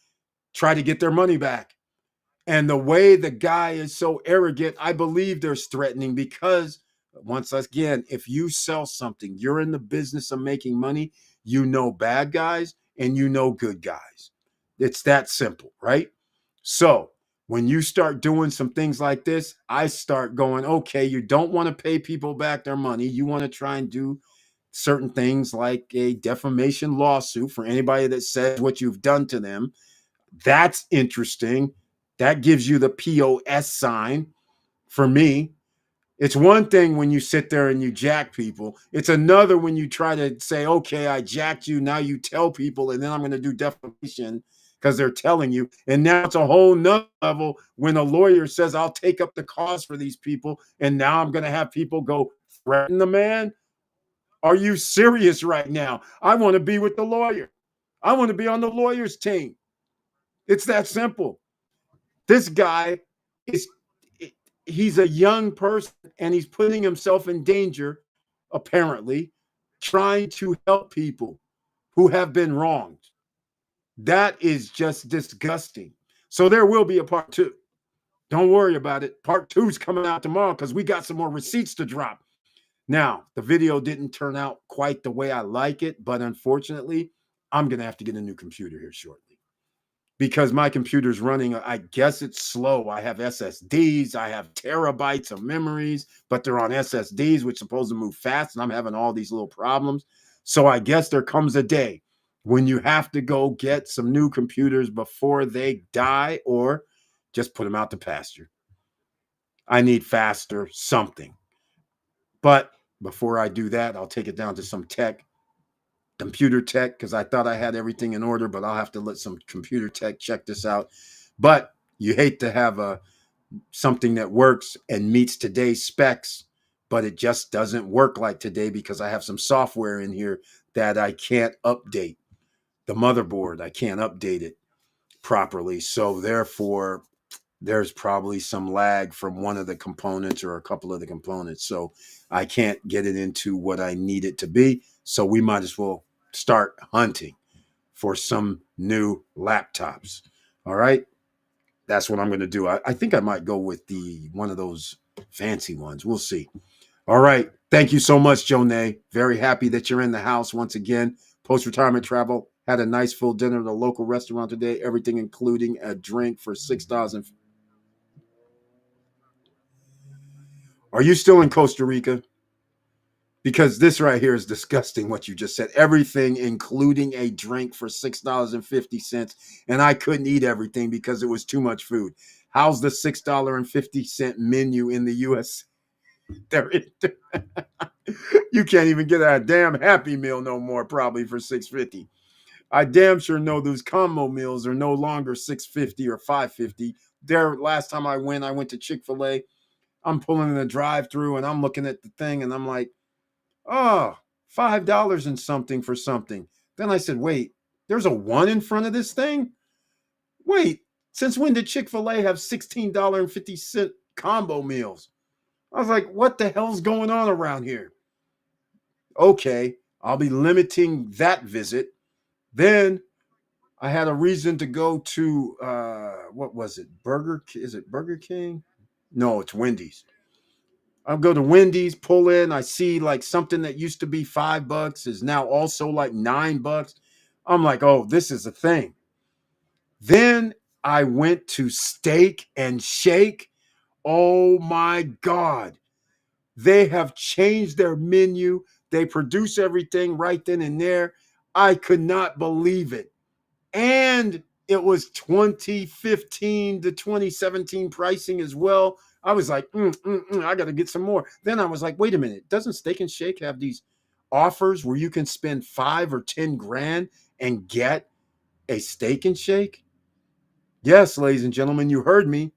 try to get their money back. And the way the guy is so arrogant, I believe there's threatening, because once again, if you sell something, you're in the business of making money, you know bad guys and you know good guys. It's that simple, right? So when you start doing some things like this, I start going, okay, you don't want to pay people back their money. You want to try and do certain things like a defamation lawsuit for anybody that says what you've done to them. That's interesting. That gives you the POS sign for me. It's one thing when you sit there and you jack people. It's another when you try to say, okay, I jacked you. Now you tell people, and then I'm going to do defamation because they're telling you. And now it's a whole nother level when a lawyer says, I'll take up the cause for these people. And now I'm going to have people go threaten the man. Are you serious right now? I want to be with the lawyer. I want to be on the lawyer's team. It's that simple. This guy is, he's a young person and he's putting himself in danger, apparently, trying to help people who have been wronged. That is just disgusting. So there will be a part 2. Don't worry about it. Part 2 is coming out tomorrow because we got some more receipts to drop. Now, the video didn't turn out quite the way I like it, but unfortunately, I'm going to have to get a new computer here shortly, because my computer's running. I guess it's slow. I have SSDs. I have terabytes of memories, but they're on SSDs, which are supposed to move fast, and I'm having all these little problems. So I guess there comes a day when you have to go get some new computers before they die, or just put them out to pasture. I need faster something. But before I do that, I'll take it down to some computer tech, because I thought I had everything in order, but I'll have to let some computer tech check this out. But you hate to have something that works and meets today's specs, but it just doesn't work like today because I have some software in here that I can't update. The motherboard, I can't update it properly. So therefore, there's probably some lag from one of the components or a couple of the components. So I can't get it into what I need it to be. So we might as well start hunting for some new laptops. All right. That's what I'm going to do. I think I might go with one of those fancy ones. We'll see. All right. Thank you so much, Jonay. Very happy that you're in the house once again. Post-retirement travel. Had a nice full dinner at a local restaurant today. Everything including a drink for $6. Are you still in Costa Rica? Because this right here is disgusting what you just said. Everything, including a drink for $6.50. And I couldn't eat everything because it was too much food. How's the $6.50 menu in the US? There you can't even get a damn Happy Meal no more, probably for $6.50. I damn sure know those combo meals are no longer $6.50 or $5.50. There, last time I went to Chick-fil-A. I'm pulling in the drive-through and I'm looking at the thing and I'm like, oh, $5 and something for something. Then I said, wait, there's a one in front of this thing? Wait, since when did Chick-fil-A have $16.50 combo meals? I was like, what the hell's going on around here? Okay, I'll be limiting that visit. Then I had a reason to go to what was it? Is it Burger King? No, it's Wendy's. I'll go to Wendy's, pull in, I see like something that used to be $5 is now also like $9. I'm like, oh, this is a thing. Then I went to Steak and Shake. Oh my God. They have changed their menu. They produce everything right then and there. I could not believe it. And it was 2015 to 2017 pricing as well. I was like, I got to get some more. Then I was like, wait a minute. Doesn't Steak and Shake have these offers where you can spend 5 or 10 grand and get a Steak and Shake? Yes, ladies and gentlemen, you heard me.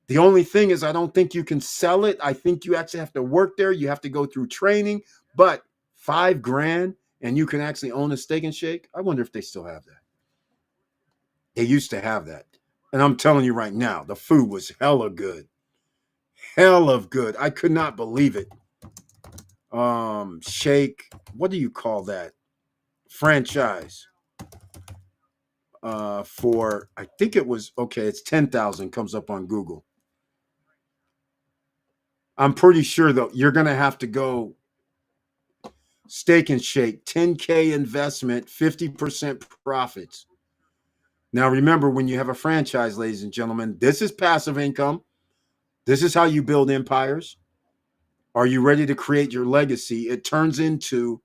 The only thing is, I don't think you can sell it. I think you actually have to work there. You have to go through training, but 5 grand and you can actually own a Steak and Shake. I wonder if they still have that. They used to have that. And I'm telling you right now, the food was hella good. Hell of good. I could not believe it. Shake, what do you call that? Franchise. For I think it was okay, it's 10,000 comes up on Google. I'm pretty sure though you're gonna have to go Steak and Shake, 10K investment, 50% profits. Now remember, when you have a franchise, ladies and gentlemen, this is passive income. This is how you build empires. Are you ready to create your legacy? It turns into,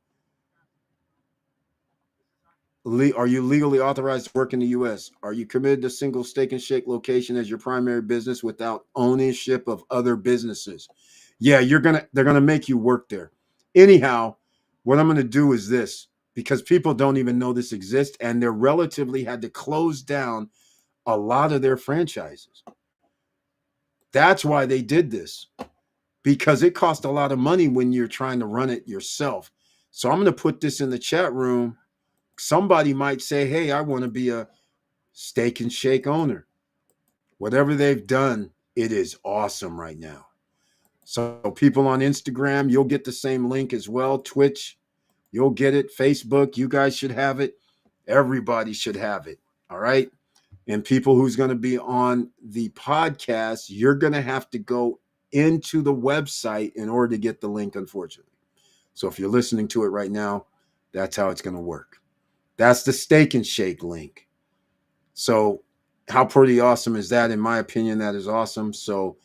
are you legally authorized to work in the U.S.? Are you committed to single Steak and Shake location as your primary business without ownership of other businesses? Yeah, they're gonna make you work there. Anyhow, what I'm gonna do is this, because people don't even know this exists, and they're relatively had to close down a lot of their franchises. That's why they did this, because it costs a lot of money when you're trying to run it yourself. So I'm going to put this in the chat room. Somebody might say, hey, I want to be a Steak and Shake owner. Whatever they've done, it is awesome right now. So people on Instagram, you'll get the same link as well. Twitch, you'll get it. Facebook, you guys should have it. Everybody should have it. All right. And people who's going to be on the podcast, you're going to have to go into the website in order to get the link, unfortunately. So if you're listening to it right now, that's how it's going to work. That's the Steak and Shake link. So how pretty awesome is that? In my opinion, that is awesome. So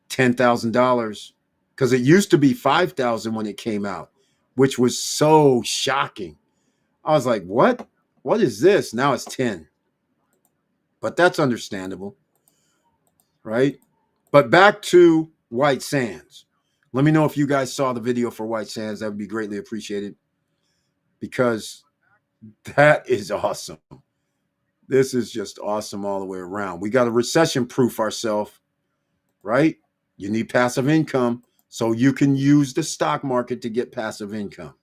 $10,000, because it used to be $5,000 when it came out, which was so shocking. I was like, what? What is this? Now it's 10. But that's understandable, right? But back to White Sands. Let me know if you guys saw the video for White Sands. That would be greatly appreciated, because that is awesome. This is just awesome all the way around. We got to recession proof ourselves, right? You need passive income, so you can use the stock market to get passive income.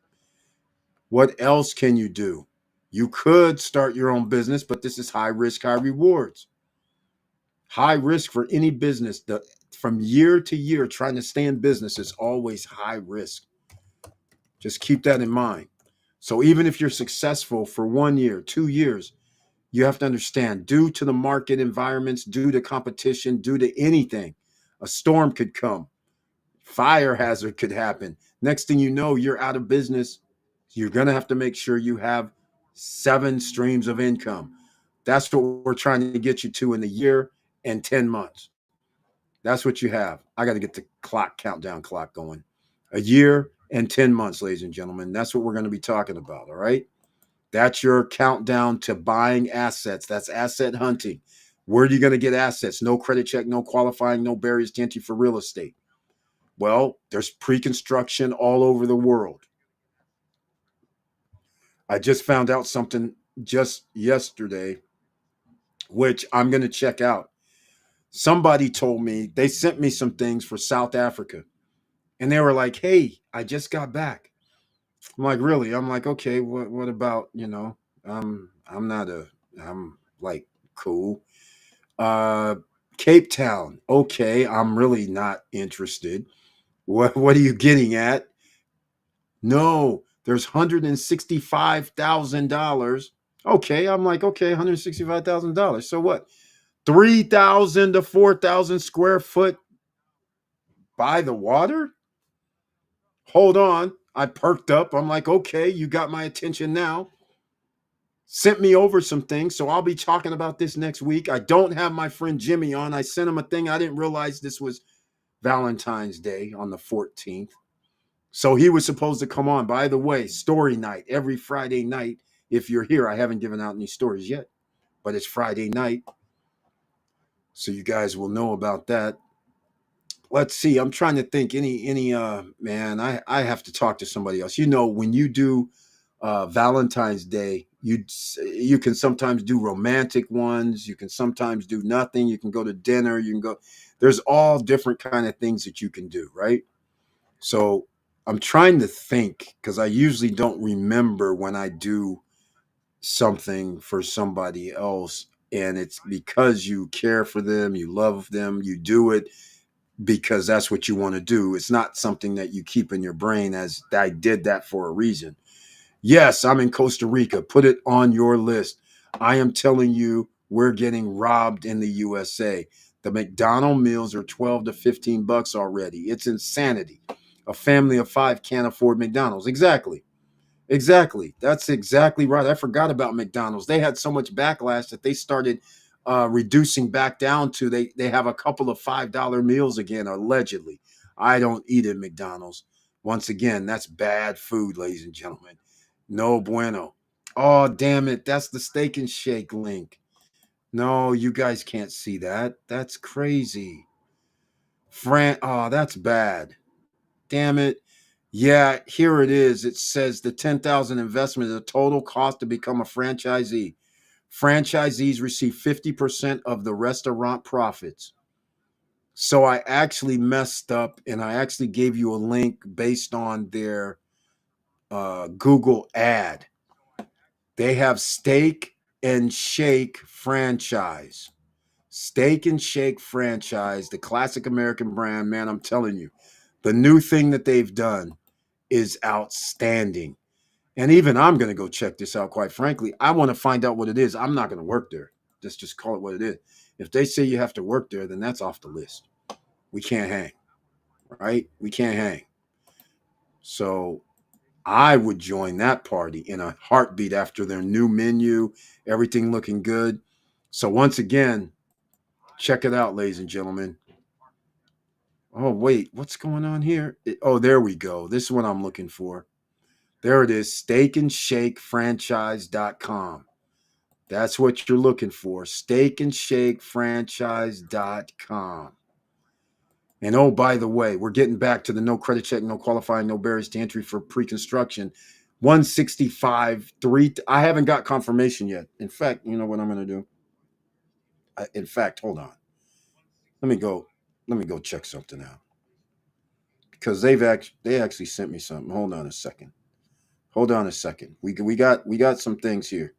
What else can you do? You could start your own business, but this is high risk, high rewards. High risk for any business. From year to year, trying to stay in business is always high risk. Just keep that in mind. So even if you're successful for 1 year, 2 years, you have to understand, due to the market environments, due to competition, due to anything, a storm could come. Fire hazard could happen. Next thing you know, you're out of business. You're going to have to make sure you have 7 streams of income. That's what we're trying to get you to in a year and 10 months. That's what you have. I got to get the countdown clock going. A year and 10 months, ladies and gentlemen. That's what we're going to be talking about. All right. That's your countdown to buying assets. That's asset hunting. Where are you going to get assets? No credit check, no qualifying, no barriers to entry for real estate. Well, there's pre-construction all over the world. I just found out something just yesterday, which I'm going to check out. Somebody told me, they sent me some things for South Africa, and they were like, "Hey, I just got back." I'm like, "Really?" I'm like, "Okay, what about, I'm not a I'm like cool. Uh Cape Town. Okay, I'm really not interested. What are you getting at?" No, there's $165,000. Okay, I'm like, okay, $165,000. So what? 3,000 to 4,000 square foot by the water? Hold on. I perked up. I'm like, okay, you got my attention now. Sent me over some things. So I'll be talking about this next week. I don't have my friend Jimmy on. I sent him a thing. I didn't realize this was Valentine's Day on the 14th. So he was supposed to come on. By the way, story night every Friday night. If you're here, I haven't given out any stories yet, but it's Friday night. So you guys will know about that. Let's see. I'm trying to think any man, I have to talk to somebody else. When you do Valentine's Day, you can sometimes do romantic ones, you can sometimes do nothing, you can go to dinner, you can go, there's all different kind of things that you can do, right? So I'm trying to think because I usually don't remember when I do something for somebody else. And it's because you care for them, you love them, you do it because that's what you want to do. It's not something that you keep in your brain as I did that for a reason. Yes, I'm in Costa Rica. Put it on your list. I am telling you, we're getting robbed in the USA. The McDonald meals are 12 to 15 bucks already. It's insanity. A family of 5 can't afford McDonald's. Exactly. Exactly. That's exactly right. I forgot about McDonald's. They had so much backlash that they started reducing back down to they have a couple of $5 meals again, allegedly. I don't eat at McDonald's. Once again, that's bad food, ladies and gentlemen. No bueno. Oh, damn it. That's the Steak and Shake link. No, you guys can't see that. That's crazy. Oh, that's bad. Damn it. Yeah, here it is. It says the 10,000 investment is the total cost to become a franchisee. Franchisees receive 50% of the restaurant profits. So I actually messed up and I actually gave you a link based on their Google ad. They have Steak and Shake franchise. Steak and Shake franchise, the classic American brand. Man, I'm telling you, the new thing that they've done is outstanding. And even I'm going to go check this out, quite frankly. I want to find out what it is. I'm not going to work there. Just call it what it is. If they say you have to work there, then that's off the list. We can't hang, right? We can't hang. So I would join that party in a heartbeat after their new menu, everything looking good. So once again, check it out, ladies and gentlemen. Oh, wait, what's going on here? Oh, there we go. This is what I'm looking for. There it is, steakandshakefranchise.com. That's what you're looking for, steakandshakefranchise.com. And oh, by the way, we're getting back to the no credit check, no qualifying, no barriers to entry for pre-construction. 165, 3. I haven't got confirmation yet. In fact, you know what I'm going to do? In fact, hold on. Let me go. Let me go check something out because they actually sent me something. Hold on a second. Hold on a second. We got some things here.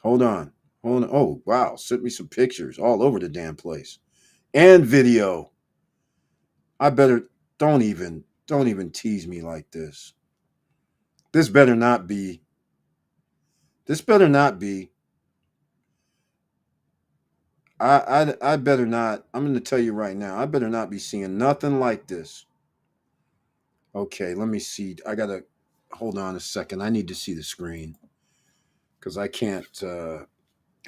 Hold on. Hold on. Oh, wow. Sent me some pictures all over the damn place. And video. I better don't even tease me like this. This better not be. This better not be. I better not. I'm going to tell you right now. I better not be seeing nothing like this. Okay, let me see. I got to hold on a second. I need to see the screen cuz I can't I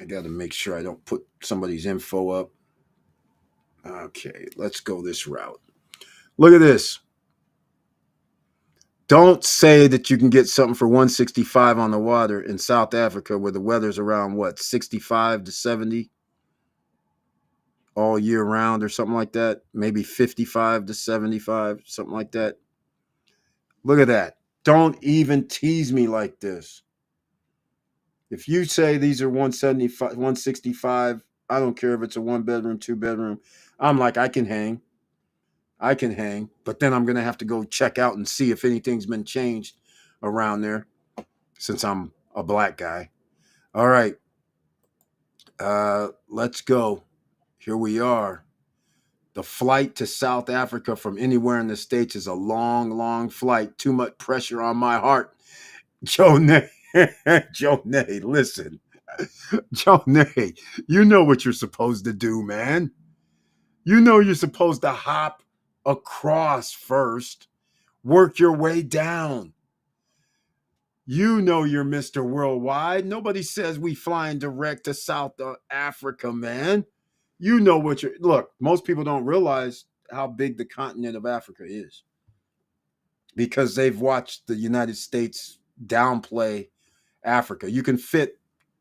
got to make sure I don't put somebody's info up. Okay, let's go this route. Look at this. Don't say that you can get something for 165 on the water in South Africa where the weather's around what, 65 to 70 all year round or something like that. Maybe 55 to 75, something like that. Look at that. Don't even tease me like this. If you say these are 175, 165, I don't care if it's a one bedroom, two bedroom. I'm like, I can hang. I can hang. But then I'm going to have to go check out and see if anything's been changed around there since I'm a black guy. All right. Let's go. Here we are. The flight to South Africa from anywhere in the States is a long, long flight. Too much pressure on my heart. Joe Nay. Joe Nay, listen. Joe Nay, you know what you're supposed to do, man. You know you're supposed to hop across first, work your way down. You know you're Mr. Worldwide. Nobody says we flying direct to South Africa, man. You know what you're. Look, most people don't realize how big the continent of Africa is because they've watched the United States downplay Africa. You can fit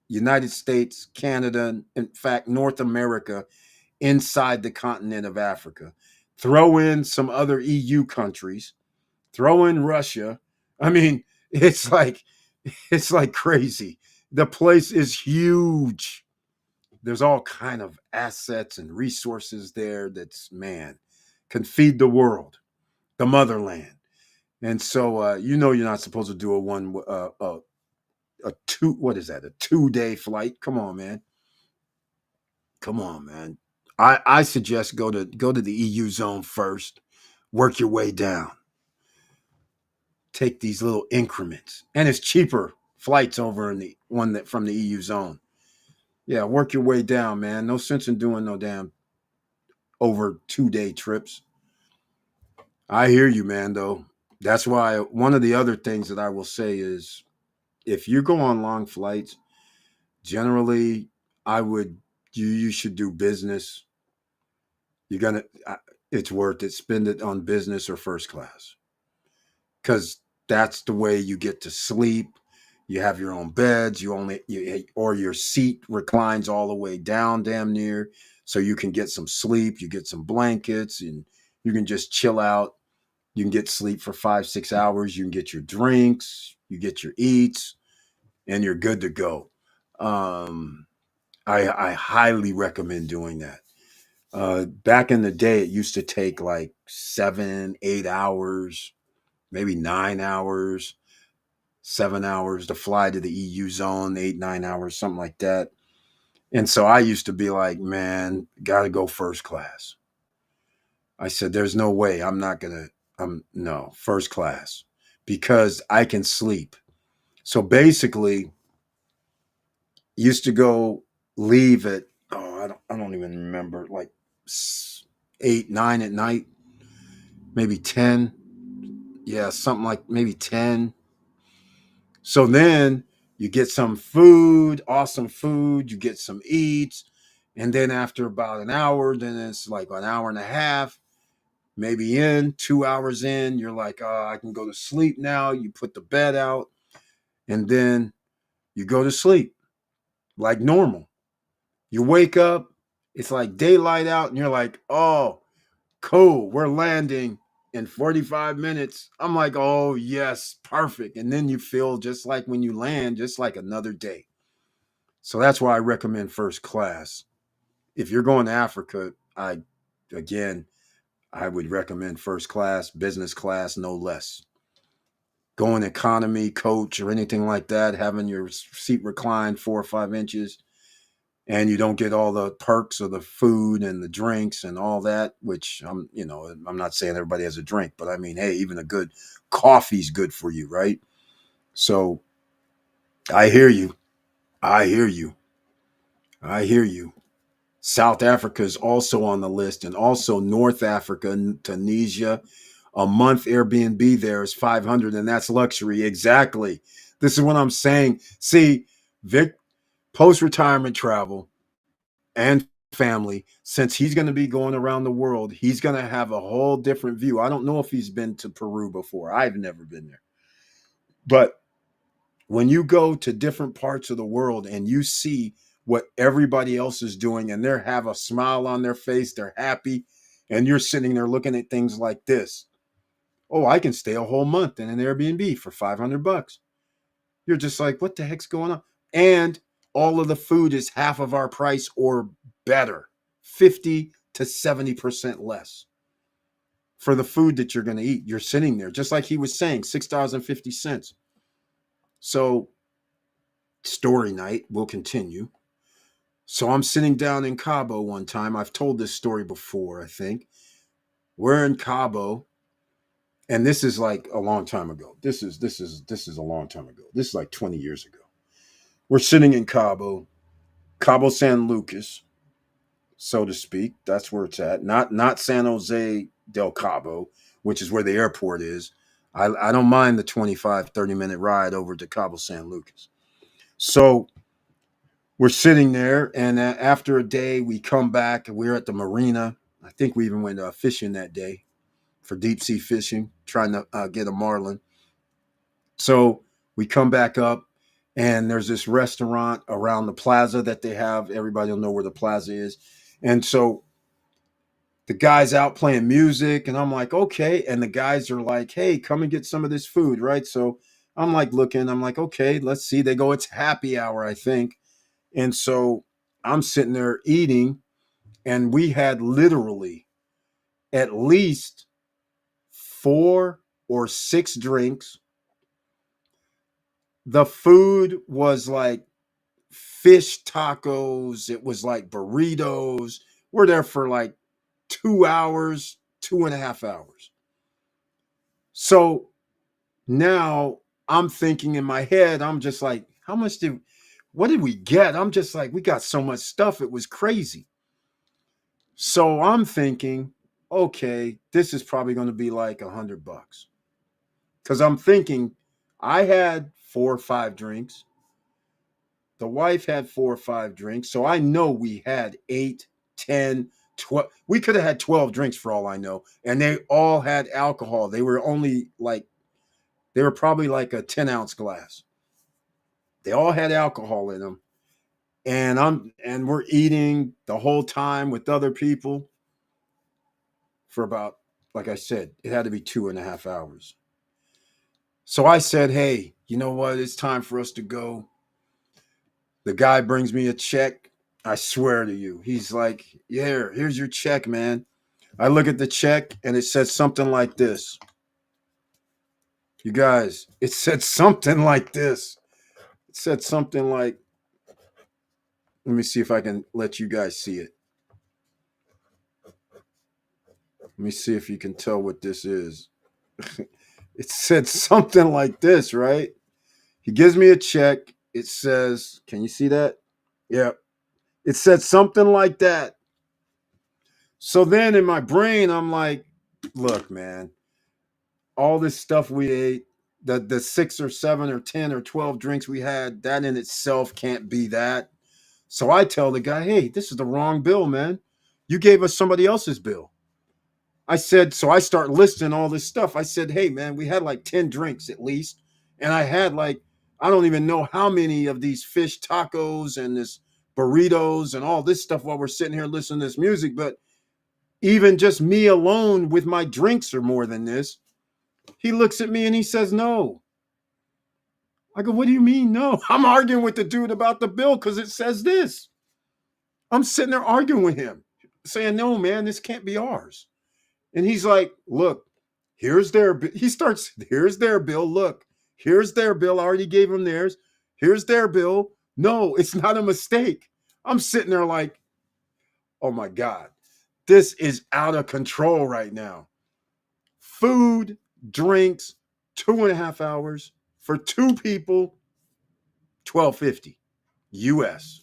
United States, Canada, in fact, North America inside the continent of Africa. Throw in some other EU countries, throw in Russia. I mean, it's like crazy. The place is huge. There's all kind of assets and resources there that's, man, can feed the world, the motherland. And so you know you're not supposed to do a two, what is that, a 2 day flight. Come on, man. Come on, man. I suggest go to the EU zone first, work your way down, take these little increments, and it's cheaper flights over in the one that from the EU zone. Yeah, work your way down, man. No sense in doing no damn over 2 day trips. I hear you, man. Though that's why one of the other things that I will say is if you go on long flights, generally I would you should do business. You're gonna it's worth it. Spend it on business or first class because that's the way you get to sleep. You have your own beds. Or your seat reclines all the way down, damn near, so you can get some sleep. You get some blankets, and you can just chill out. You can get sleep for 5, 6 hours. You can get your drinks. You get your eats, and you're good to go. Um, I highly recommend doing that. Back in the day, it used to take like 7, 8 hours, maybe 9 hours, 7 hours to fly to the EU zone, 8, 9 hours, something like that. And so I used to be like, man, got to go first class. I said, there's no way I'm not going to, no, first class because I can sleep. So basically, used to go leave at, I don't even remember, like 8, 9 at night, maybe 10. Yeah, something like maybe 10. So then you get some food, awesome food, you get some eats. And then after about an hour, then it's like an hour and a half, maybe 2 hours in, you're like, oh, I can go to sleep now. You put the bed out and then you go to sleep like normal. You wake up, it's like daylight out, and you're like, oh, cool, we're landing in 45 minutes. I'm like, oh, yes, perfect. And then you feel just like when you land, just like another day. So that's why I recommend first class. If you're going to Africa, again, I would recommend first class, business class, no less. Going economy, coach, or anything like that, having your seat reclined 4 or 5 inches, and you don't get all the perks of the food and the drinks and all that, which I'm not saying everybody has a drink, but I mean, hey, even a good coffee's good for you, right? So I hear you. I hear you. I hear you. South Africa is also on the list, and also North Africa, Tunisia. A month Airbnb there is 500, and that's luxury. Exactly. This is what I'm saying. See, Vic, post retirement travel and family, since he's going to be going around the world, he's going to have a whole different view. I don't know if he's been to Peru before. I've never been there. But when you go to different parts of the world and you see what everybody else is doing and they have a smile on their face, they're happy, and you're sitting there looking at things like this. Oh, I can stay a whole month in an Airbnb for $500. You're just like, what the heck's going on? And all of the food is half of our price or better, 50 to 70% less for the food that you're going to eat. You're sitting there, just like he was saying, $6.50. So, story night will continue. So, I'm sitting down in Cabo one time. I've told this story before, I think. We're in Cabo, and this is like a long time ago. This is a long time ago. This is like 20 years ago. We're sitting in Cabo San Lucas, so to speak. That's where it's at. Not San Jose del Cabo, which is where the airport is. I don't mind the 25, 30-minute ride over to Cabo San Lucas. So we're sitting there, and after a day, we come back, and we're at the marina. I think we even went fishing that day for deep sea fishing, trying to get a marlin. So we come back up, and there's this restaurant around the plaza that they have. Everybody will know where the plaza is. And so the guy's out playing music, and I'm like, okay. And the guys are like, hey, come and get some of this food, right? So I'm like looking, I'm like, okay, let's see. They go, it's happy hour, I think. And so I'm sitting there eating, and we had literally at least 4 or 6 drinks. The food was like fish tacos. It was like burritos. We're there for like 2 hours, 2.5 hours. So now I'm thinking in my head, I'm just like, what did we get? I'm just like, we got so much stuff. It was crazy. So I'm thinking, okay, this is probably going to be like $100. Because I'm thinking I had 4 or 5 drinks. The wife had 4 or 5 drinks. So I know we had 8, 10, 12. We could have had 12 drinks for all I know. And they all had alcohol. They were probably like a 10-ounce glass. They all had alcohol in them. And we're eating the whole time with other people for about, like I said, it had to be 2.5 hours. So I said, hey, you know what? It's time for us to go. The guy brings me a check. I swear to you. He's like, yeah, here's your check, man. I look at the check and it says something like this. You guys, it said something like this. It said something like, let me see if I can let you guys see it. Let me see if you can tell what this is. It said something like this, right? He gives me a check. It says, can you see that? Yeah. It said something like that. So then in my brain, I'm like, look, man, all this stuff we ate, the 6 or 7 or 10 or 12 drinks we had, that in itself can't be that. So I tell the guy, hey, this is the wrong bill, man. You gave us somebody else's bill. I said, so I start listing all this stuff. I said, hey, man, we had like 10 drinks at least. And I had like, I don't even know how many of these fish tacos and this burritos and all this stuff while we're sitting here listening to this music. But even just me alone with my drinks are more than this. He looks at me and he says, no. I go, what do you mean, no? I'm arguing with the dude about the bill because it says this. I'm sitting there arguing with him, saying, no, man, this can't be ours. And he's like, look, here's their, here's their bill. Look, here's their bill. I already gave them theirs. Here's their bill. No, it's not a mistake. I'm sitting there like, oh my God, this is out of control right now. Food, drinks, 2.5 hours for 2 people, $12.50 US.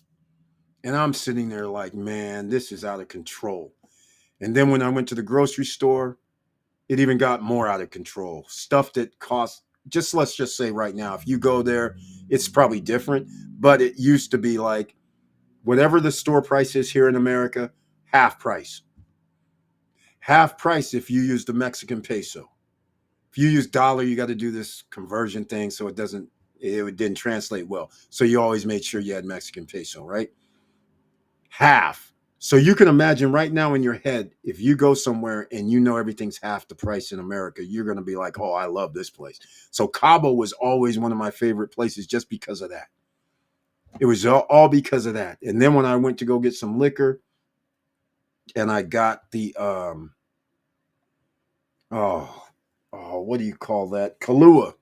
And I'm sitting there like, man, this is out of control. And then when I went to the grocery store, it even got more out of control. Stuff that costs, let's just say right now, if you go there, it's probably different. But it used to be like whatever the store price is here in America, half price. Half price if you use the Mexican peso. If you use dollar, you got to do this conversion thing, so it didn't translate well. So you always made sure you had Mexican peso, right? Half. So you can imagine right now in your head, if you go somewhere and you know everything's half the price in America, you're going to be like, oh, I love this place. So Cabo was always one of my favorite places just because of that. It was all because of that. And then when I went to go get some liquor and I got the, what do you call that? Kahlua.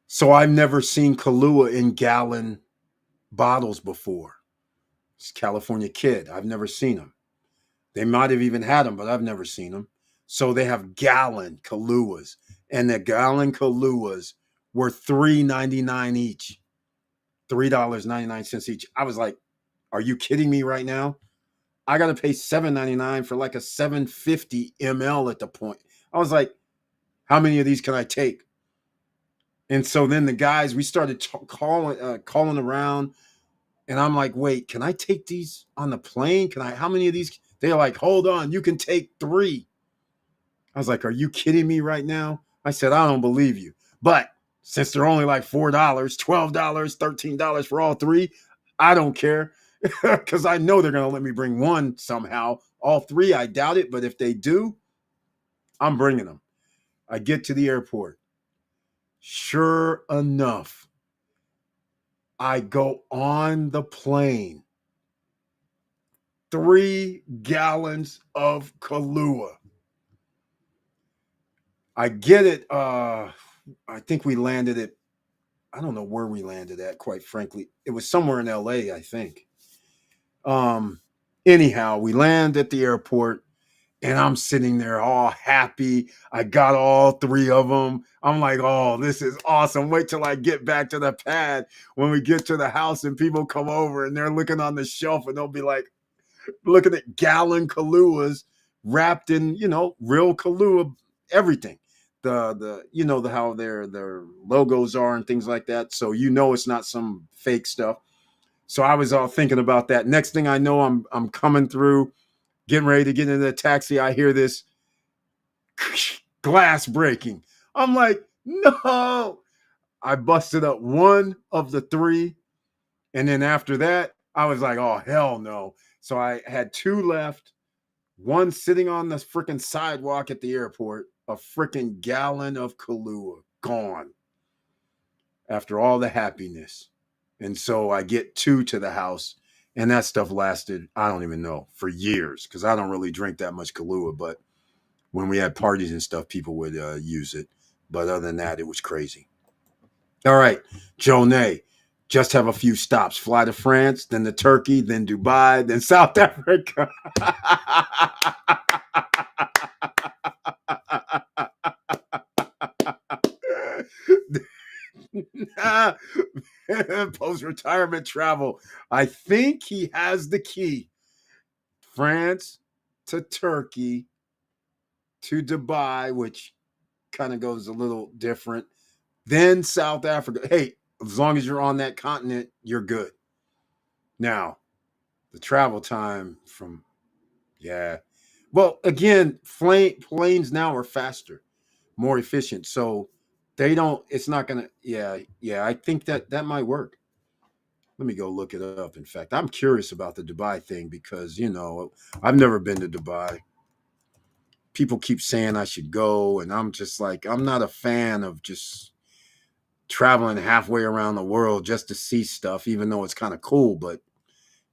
So I've never seen Kahlua in gallon bottles before. It's California Kid. I've never seen them. They might have even had them, but I've never seen them. So they have gallon Kahluas, and the gallon Kahluas were $3.99 each, $3.99 each. I was like, "Are you kidding me right now? I got to pay $7.99 for like a 750 ml at the point." I was like, "How many of these can I take?" And so then the guys, we started calling around. And I'm like, wait, can I take these on the plane? How many of these? They're like, hold on, you can take 3. I was like, are you kidding me right now? I said, I don't believe you. But since they're only like $4, $12, $13 for all 3, I don't care because I know they're going to let me bring one somehow. All 3, I doubt it. But if they do, I'm bringing them. I get to the airport. Sure enough, I go on the plane. 3 gallons of Kahlua. I get it. I think we landed at, I don't know where we landed at, quite frankly. It was somewhere in LA, I think. Anyhow, we land at the airport and I'm sitting there all happy. I got all 3 of them. I'm like, oh, this is awesome. Wait till I get back to the pad. When we get to the house and people come over and they're looking on the shelf and they'll be like, looking at gallon Kahluas wrapped in, real Kahlua, everything. The how their logos are and things like that. So it's not some fake stuff. So I was all thinking about that. Next thing I know, I'm coming through, getting ready to get into the taxi. I hear this glass breaking. I'm like, no. I busted up one of the 3. And then after that, I was like, oh, hell no. So I had 2 left, one sitting on the freaking sidewalk at the airport, a freaking gallon of Kahlua gone after all the happiness. And so I get 2 to the house, and that stuff lasted, I don't even know, for years because I don't really drink that much Kahlua. But when we had parties and stuff, people would use it. But other than that, it was crazy. All right, Jonay. Just have a few stops. Fly to France, then to Turkey, then Dubai, then South Africa. Post-retirement travel. I think he has the key. France to Turkey to Dubai, which kind of goes a little different. Then South Africa. Hey, as long as you're on that continent, you're good. Now, the travel time from, yeah. Well, again, planes now are faster, more efficient. So it's not going to, yeah, I think that might work. Let me go look it up. In fact, I'm curious about the Dubai thing because, I've never been to Dubai. People keep saying I should go, and I'm just like, I'm not a fan of just traveling halfway around the world just to see stuff, even though it's kind of cool. But,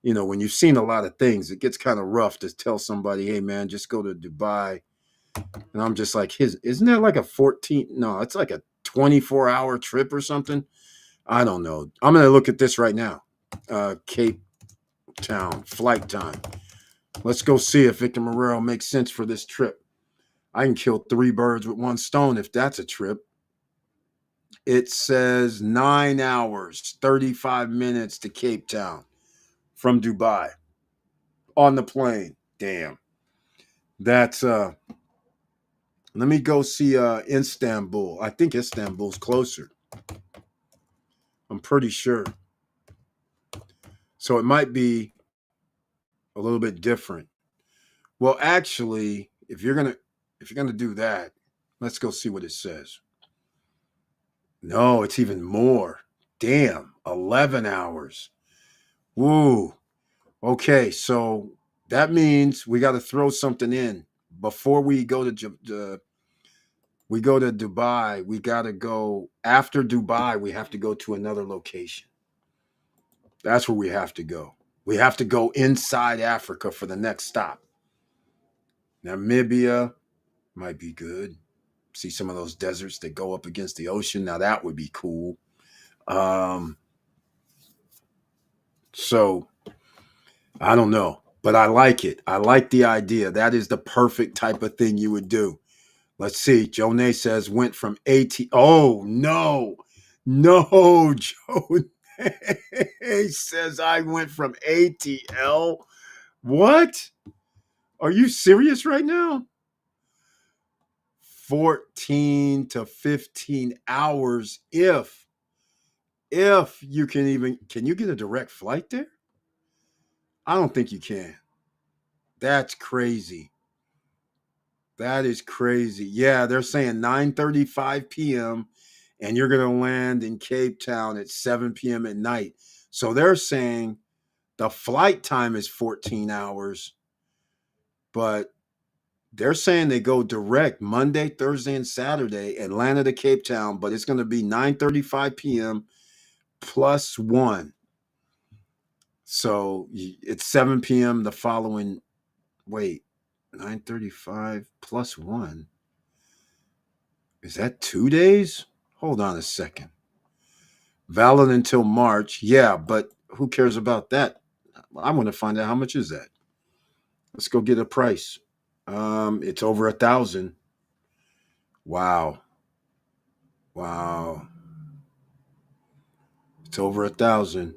when you've seen a lot of things, it gets kind of rough to tell somebody, hey, man, just go to Dubai. And I'm just like, isn't that like a 14? No, it's like a 24-hour trip or something. I don't know. I'm going to look at this right now. Cape Town flight time. Let's go see if Victor Marrero makes sense for this trip. I can kill 3 birds with 1 stone if that's a trip. It says 9 hours, 35 minutes to Cape Town from Dubai on the plane. Damn. That's let me go see Istanbul. I think Istanbul's closer. I'm pretty sure. So it might be a little bit different. Well, actually, if you're gonna do that, let's go see what it says. No, it's even more. Damn, 11 hours. Woo. Okay, so that means we got to throw something in before we go to we go to Dubai. We got to go after Dubai. We have to go to another location. That's where we have to go. We have to go inside Africa for the next stop. Namibia might be good. See some of those deserts that go up against the ocean. Now that would be cool. Um, so I don't know, but I like it. I like the idea. That is the perfect type of thing you would do. Let's see. Jonay says went from AT. Oh no, no. Jonay says I went from ATL. What? Are you serious right now? 14 to 15 hours if you can you get a direct flight there? I don't think you can. That's crazy. That is crazy. Yeah, they're saying 9:35 p.m. and you're going to land in Cape Town at 7 p.m. at night. So they're saying the flight time is 14 hours, but they're saying they go direct Monday, Thursday, and Saturday, Atlanta to Cape Town, but it's going to be 9:35 p.m. plus 1. So it's 7 p.m. the following wait, 9:35 plus 1. Is that 2 days? Hold on a second. Valid until March. Yeah, but who cares about that? I want to find out how much is that. Let's go get a price. It's over 1,000. Wow. Wow. It's over 1,000.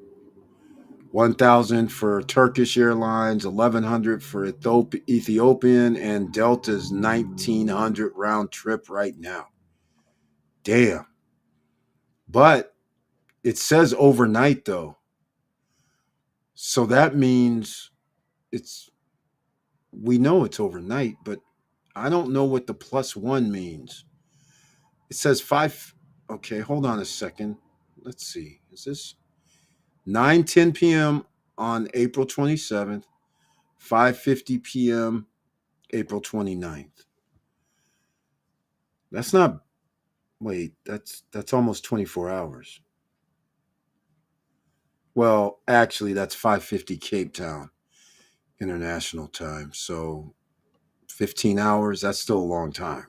1,000 for Turkish Airlines, 1,100 for Ethiopian, and Delta's 1,900 round trip right now. Damn. But it says overnight though. So that means it's we know it's overnight, but I don't know what the plus 1 means. It says 5. Okay, hold on a second. Let's see. Is this 9:10 p.m. on April 27th, 5:50 p.m. April 29th? That's not wait, that's almost 24 hours. Well, actually that's 5:50 Cape Town International Time. So 15 hours, that's still a long time.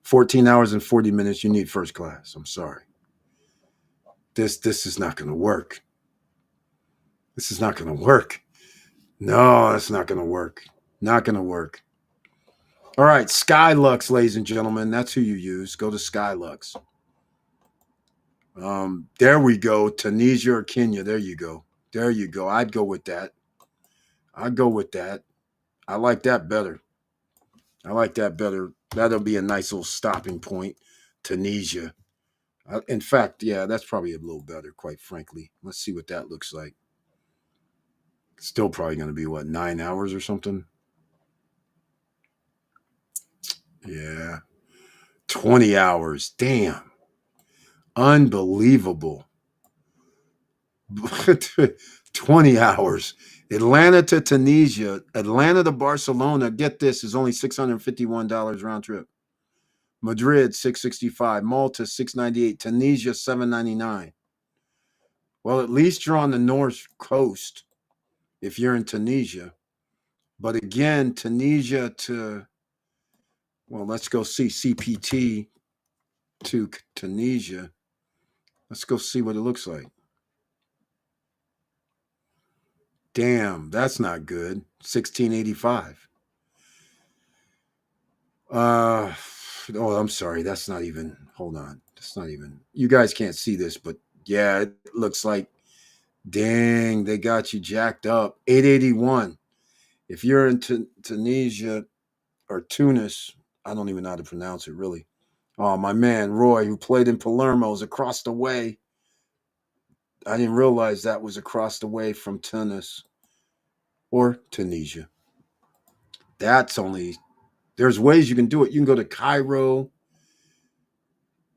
14 hours and 40 minutes, you need first class. I'm sorry. This is not going to work. This is not going to work. No, that's not going to work. Not going to work. All right, Skylux, ladies and gentlemen, that's who you use. Go to Skylux. There we go. Tunisia or Kenya. There you go. There you go. I'd go with that. I'd go with that. I like that better. I like that better. That'll be a nice little stopping point. Tunisia. In fact, yeah, that's probably a little better, quite frankly. Let's see what that looks like. Still probably going to be, what, 9 hours or something? Yeah. 20 hours. Damn. Unbelievable. 20 hours. Atlanta to Tunisia, Atlanta to Barcelona, get this, is only $651 round trip. Madrid, 665. Malta, 698. Tunisia, 799. Well, at least you're on the north coast if you're in Tunisia. But again, Tunisia to, well, let's go see CPT to Tunisia. Let's go see what it looks like. Damn, that's not good. 1685. Oh, I'm sorry. That's not even. Hold on. That's not even. You guys can't see this, but yeah, it looks like. Dang, they got you jacked up. 881. If you're in Tunisia or Tunis, I don't even know how to pronounce it really. Oh, my man Roy, who played in Palermo, is across the way. I didn't realize that was across the way from Tunis or Tunisia. That's only, there's ways you can do it. You can go to Cairo,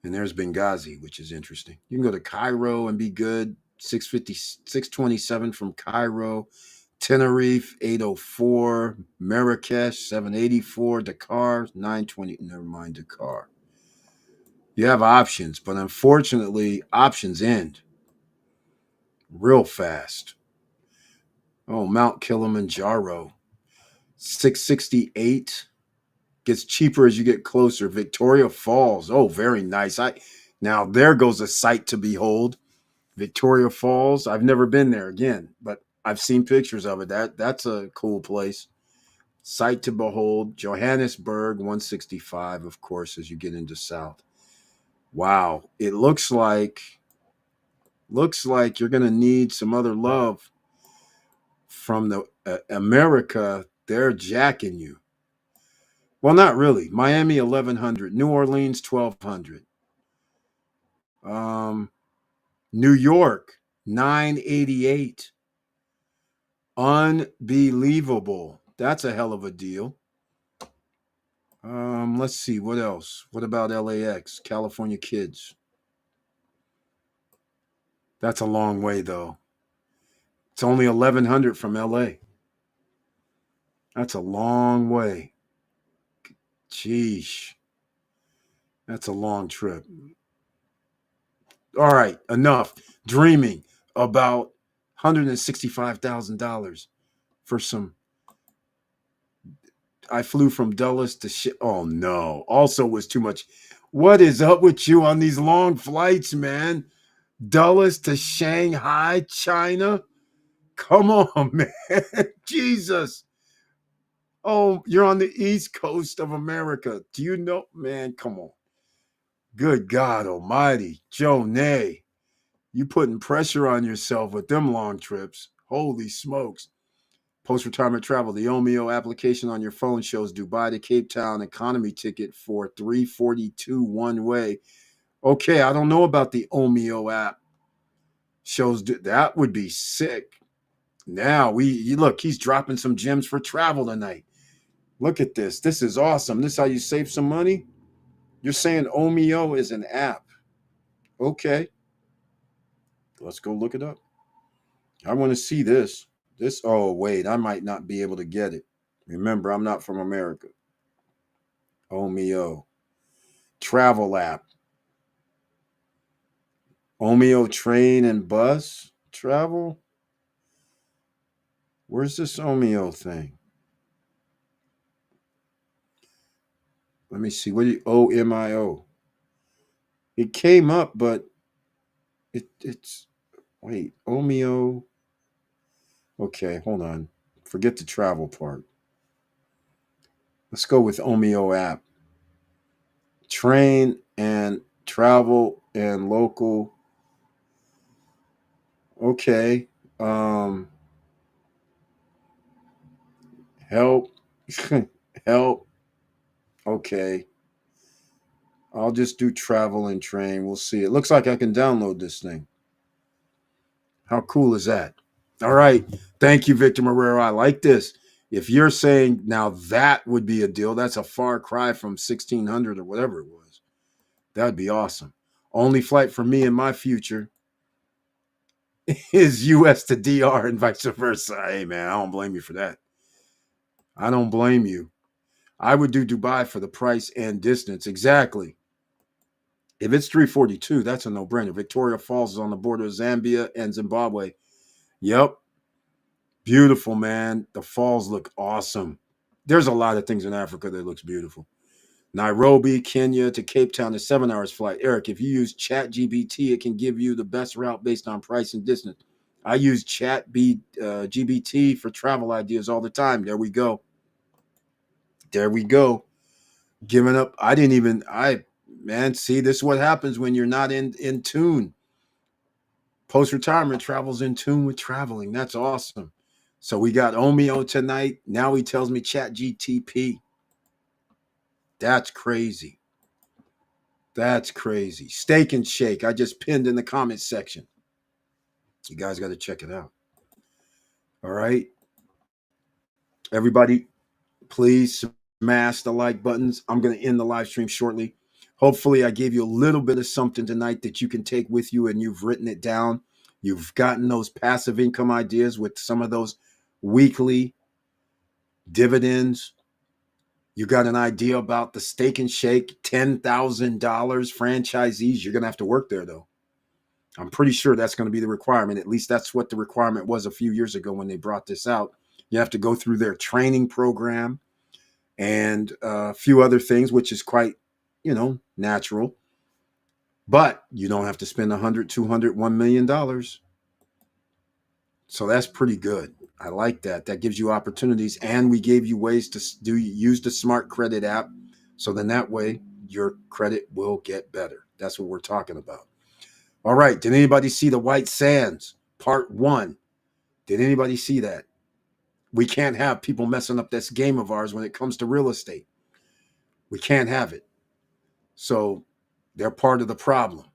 and there's Benghazi, which is interesting. You can go to Cairo and be good. 650, 627 from Cairo. Tenerife, 804. Marrakesh, 784. Dakar, 920. Never mind Dakar. You have options, but unfortunately, options end real fast. Oh, Mount Kilimanjaro, 668. Gets cheaper as you get closer. Victoria Falls. Oh, very nice. I now there goes a sight to behold. Victoria Falls. I've never been there again, but I've seen pictures of it. That's a cool place. Sight to behold. Johannesburg, 165, of course, as you get into South. Wow. It looks like you're gonna need some other love from the America. They're jacking you. Well, not really. Miami 1100, New Orleans 1200, um, New York 988. Unbelievable. That's a hell of a deal. Let's see what else. What about LAX, California Kids? That's a long way though. It's only 1100 from LA. That's a long way. Sheesh. That's a long trip. All right, enough dreaming about $165,000 for some. I flew from Dulles to shit. Oh no! Also, was too much. What is up with you on these long flights, man? Dulles to Shanghai, China. Come on, man. Jesus. Oh, you're on the East Coast of America. Do you know, man? Come on. Good God Almighty, Joe Nay. You putting pressure on yourself with them long trips. Holy smokes. Post retirement travel. The Omeo application on your phone shows Dubai to Cape Town economy ticket for 342 one way. Okay, I don't know about the Omeo app. Shows that would be sick. Now you look, he's dropping some gems for travel tonight. Look at this. This is awesome. This is how you save some money. You're saying Omeo is an app. Okay, let's go look it up. I want to see this. This, oh, wait, I might not be able to get it. Remember, I'm not from America. Omeo. Travel app. Omeo train and bus travel. Where's this Omeo thing? Let me see. What do you OMIO? It came up, but it's wait, Omeo. Okay, hold on. Forget the travel part. Let's go with Omeo app. Train and travel and local. Okay. Um help. Help. Okay. I'll just do travel and train. We'll see. It looks like I can download this thing. How cool is that? All right. Thank you, Victor Marrero. I like this. If you're saying now that would be a deal, that's a far cry from 1600 or whatever it was. That would be awesome. Only flight for me in my future is US to DR and vice versa. Hey, man, I don't blame you for that. I don't blame you. I would do Dubai for the price and distance. Exactly. If it's 342, that's a no brainer. Victoria Falls is on the border of Zambia and Zimbabwe. Yep. Beautiful, man. The falls look awesome. There's a lot of things in Africa that looks beautiful. Nairobi, Kenya to Cape Town is 7 hours flight. Eric, if you use ChatGPT, it can give you the best route based on price and distance. I use GBT for travel ideas all the time. There we go. There we go. Giving up. Man, see, this is what happens when you're not in tune. Post retirement travels in tune with traveling. That's awesome. So we got Omeo tonight. Now he tells me Chat GTP. That's crazy. That's crazy. Steak and Shake. I just pinned in the comments section. You guys got to check it out. All right. Everybody, please smash the like buttons. I'm going to end the live stream shortly. Hopefully, I gave you a little bit of something tonight that you can take with you and you've written it down. You've gotten those passive income ideas with some of those weekly dividends. You got an idea about the Steak and Shake, $10,000 franchisees. You're going to have to work there, though. I'm pretty sure that's going to be the requirement. At least that's what the requirement was a few years ago when they brought this out. You have to go through their training program and a few other things, which is quite, natural. But you don't have to spend $100, $200, $1 million. So that's pretty good. I like that. That gives you opportunities. And we gave you ways to use the Smart Credit app. So then that way your credit will get better. That's what we're talking about. All right. Did anybody see the White Sands Part 1? Did anybody see that? We can't have people messing up this game of ours when it comes to real estate. We can't have it. So they're part of the problem.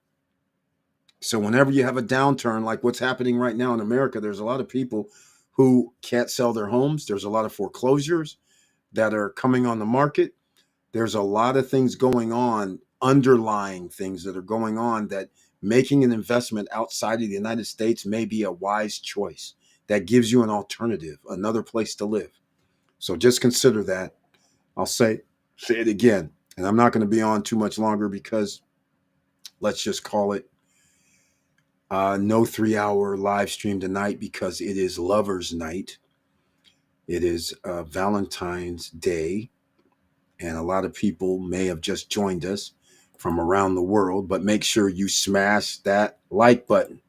So whenever you have a downturn like what's happening right now in America, there's a lot of people who can't sell their homes. There's a lot of foreclosures that are coming on the market. There's a lot of things going on, underlying things that are going on, that making an investment outside of the United States may be a wise choice. That gives you an alternative, another place to live. So just consider that. I'll say it again, and I'm not going to be on too much longer because let's just call it no 3-hour live stream tonight because it is Lover's Night. It is Valentine's Day, and a lot of people may have just joined us from around the world, but make sure you smash that like button.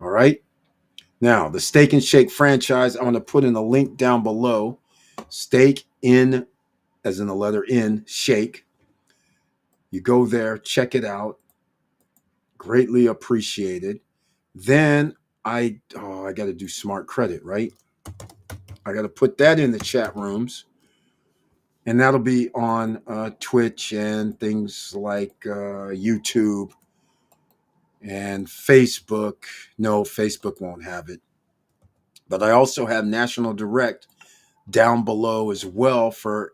All right. Now, the Steak and Shake franchise, I'm going to put in a link down below. Steak in, as in the letter N, Shake. You go there, check it out. Greatly appreciated. Then I got to do Smart Credit, right? I got to put that in the chat rooms. And that'll be on Twitch and things like YouTube and Facebook. No, Facebook won't have it. But I also have National Direct down below as well for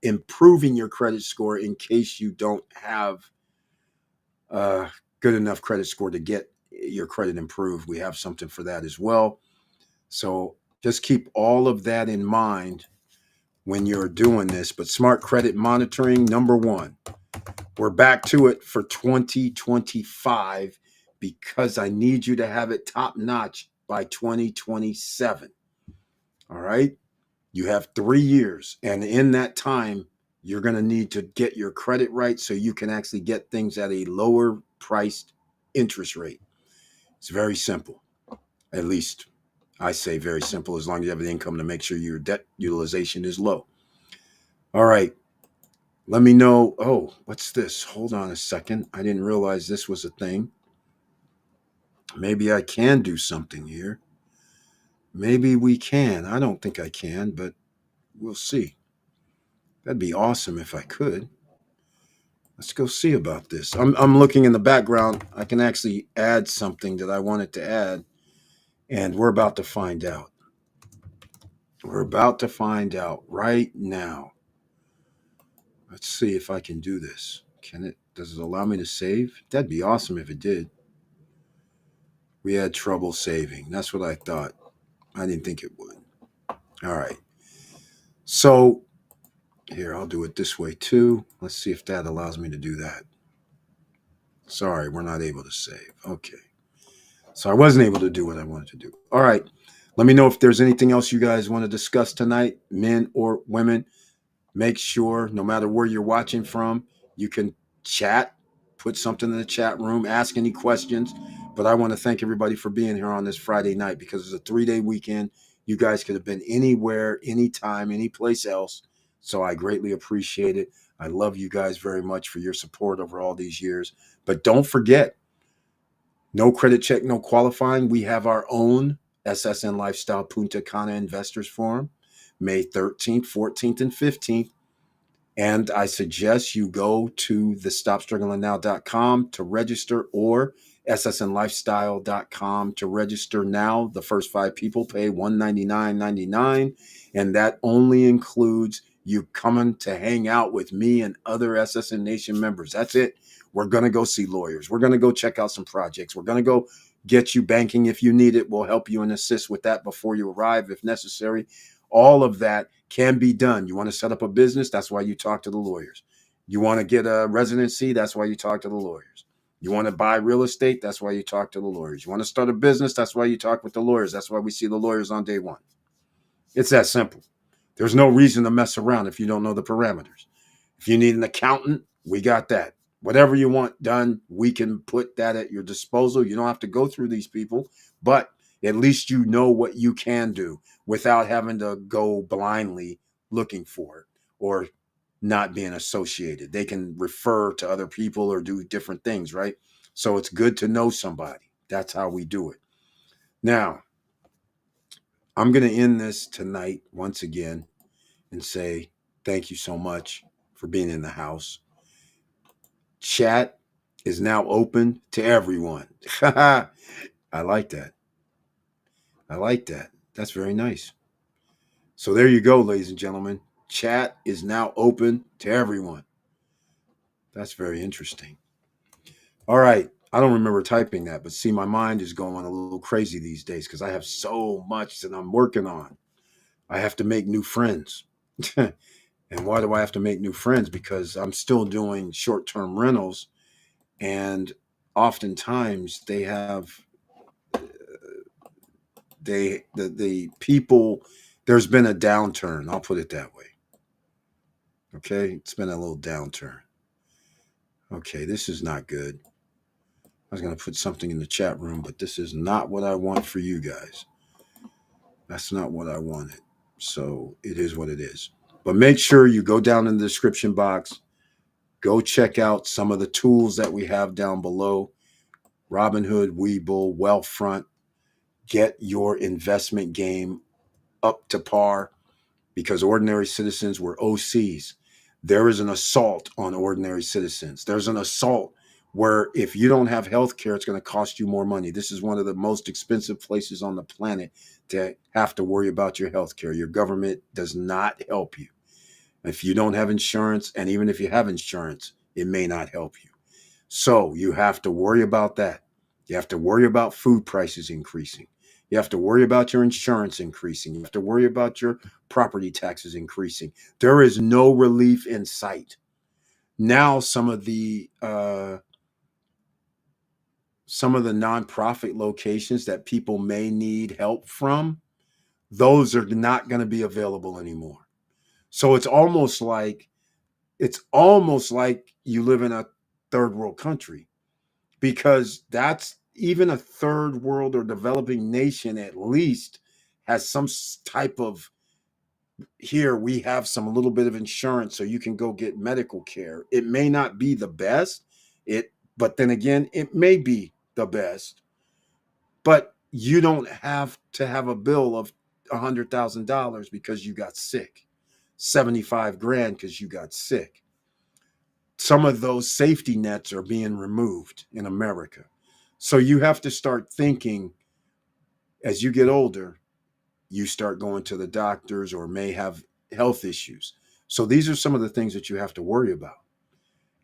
improving your credit score in case you don't have a good enough credit score to get your credit improved. We have something for that as well. So just keep all of that in mind when you're doing this. But Smart Credit Monitoring, number one. We're back to it for 2025 because I need you to have it top notch by 2027. All right. You have 3 years. And in that time, you're going to need to get your credit right so you can actually get things at a lower priced interest rate. It's very simple. At least I say very simple, as long as you have the income to make sure your debt utilization is low. All right. Let me know. Oh, what's this? Hold on a second. I didn't realize this was a thing. Maybe I can do something here. Maybe we can. I don't think I can, but we'll see. That'd be awesome if I could. Let's go see about this. I'm looking in the background. I can actually add something that I wanted to add, and we're about to find out. We're about to find out right now. Let's see if I can do this. Can it? Does it allow me to save? That'd be awesome if it did. We had trouble saving. That's what I thought. I didn't think it would. All right. So here, I'll do it this way too. Let's see if that allows me to do that. Sorry, we're not able to save. Okay. So I wasn't able to do what I wanted to do. All right. Let me know if there's anything else you guys want to discuss tonight, men or women. Make sure, no matter where you're watching from, you can chat, put something in the chat room, ask any questions. But I want to thank everybody for being here on this Friday night because it's a 3-day weekend. You guys could have been anywhere, anytime, any place else. So I greatly appreciate it. I love you guys very much for your support over all these years. But don't forget, no credit check, no qualifying. We have our own SSN Lifestyle Punta Cana Investors Forum, May 13th, 14th, and 15th. And I suggest you go to the stopstrugglingnow.com to register, or ssnlifestyle.com to register now. The first 5 people pay $199.99, and that only includes you coming to hang out with me and other SSN Nation members. That's it. We're going to go see lawyers. We're going to go check out some projects. We're going to go get you banking if you need it. We'll help you and assist with that before you arrive if necessary. All of that can be done. You want to set up a business? That's why you talk to the lawyers. You want to get a residency? That's why you talk to the lawyers. You want to buy real estate? That's why you talk to the lawyers. You want to start a business? That's why you talk with the lawyers. That's why we see the lawyers on day one. It's that simple. There's no reason to mess around if you don't know the parameters. If you need an accountant, we got that. Whatever you want done, we can put that at your disposal. You don't have to go through these people, but at least you know what you can do without having to go blindly looking for it or not being associated. They can refer to other people or do different things, right? So it's good to know somebody. That's how we do it. Now, I'm going to end this tonight once again and say thank you so much for being in the house. Chat is now open to everyone. I like that. I like that. That's very nice. So there you go, ladies and gentlemen. Chat is now open to everyone. That's very interesting. All right. I don't remember typing that, but see, my mind is going a little crazy these days because I have so much that I'm working on. I have to make new friends. And why do I have to make new friends? Because I'm still doing short-term rentals, and oftentimes they have the people. There's been a downturn. I'll put it that way. Okay, it's been a little downturn. Okay, this is not good. I was going to put something in the chat room, but this is not what I want for you guys. That's not what I wanted. So it is what it is. But make sure you go down in the description box. Go check out some of the tools that we have down below. Robinhood, Webull, Wealthfront. Get your investment game up to par because ordinary citizens were OCs. There is an assault on ordinary citizens. There's an assault where if you don't have health care, it's going to cost you more money. This is one of the most expensive places on the planet to have to worry about your health care. Your government does not help you. If you don't have insurance, and even if you have insurance, it may not help you. So you have to worry about that. You have to worry about food prices increasing. You have to worry about your insurance increasing. You have to worry about your property taxes increasing. There is no relief in sight. Now some of the nonprofit locations that people may need help from, those are not going to be available anymore. So it's almost like you live in a third world country, because that's even a third world or developing nation at least has some type of, here we have some little bit of insurance so you can go get medical care. It may not be the best, but then again, it may be the best. But you don't have to have a bill of $100,000 because you got sick, 75 grand because you got sick. Some of those safety nets are being removed in America. So you have to start thinking, as you get older, you start going to the doctors or may have health issues. So these are some of the things that you have to worry about.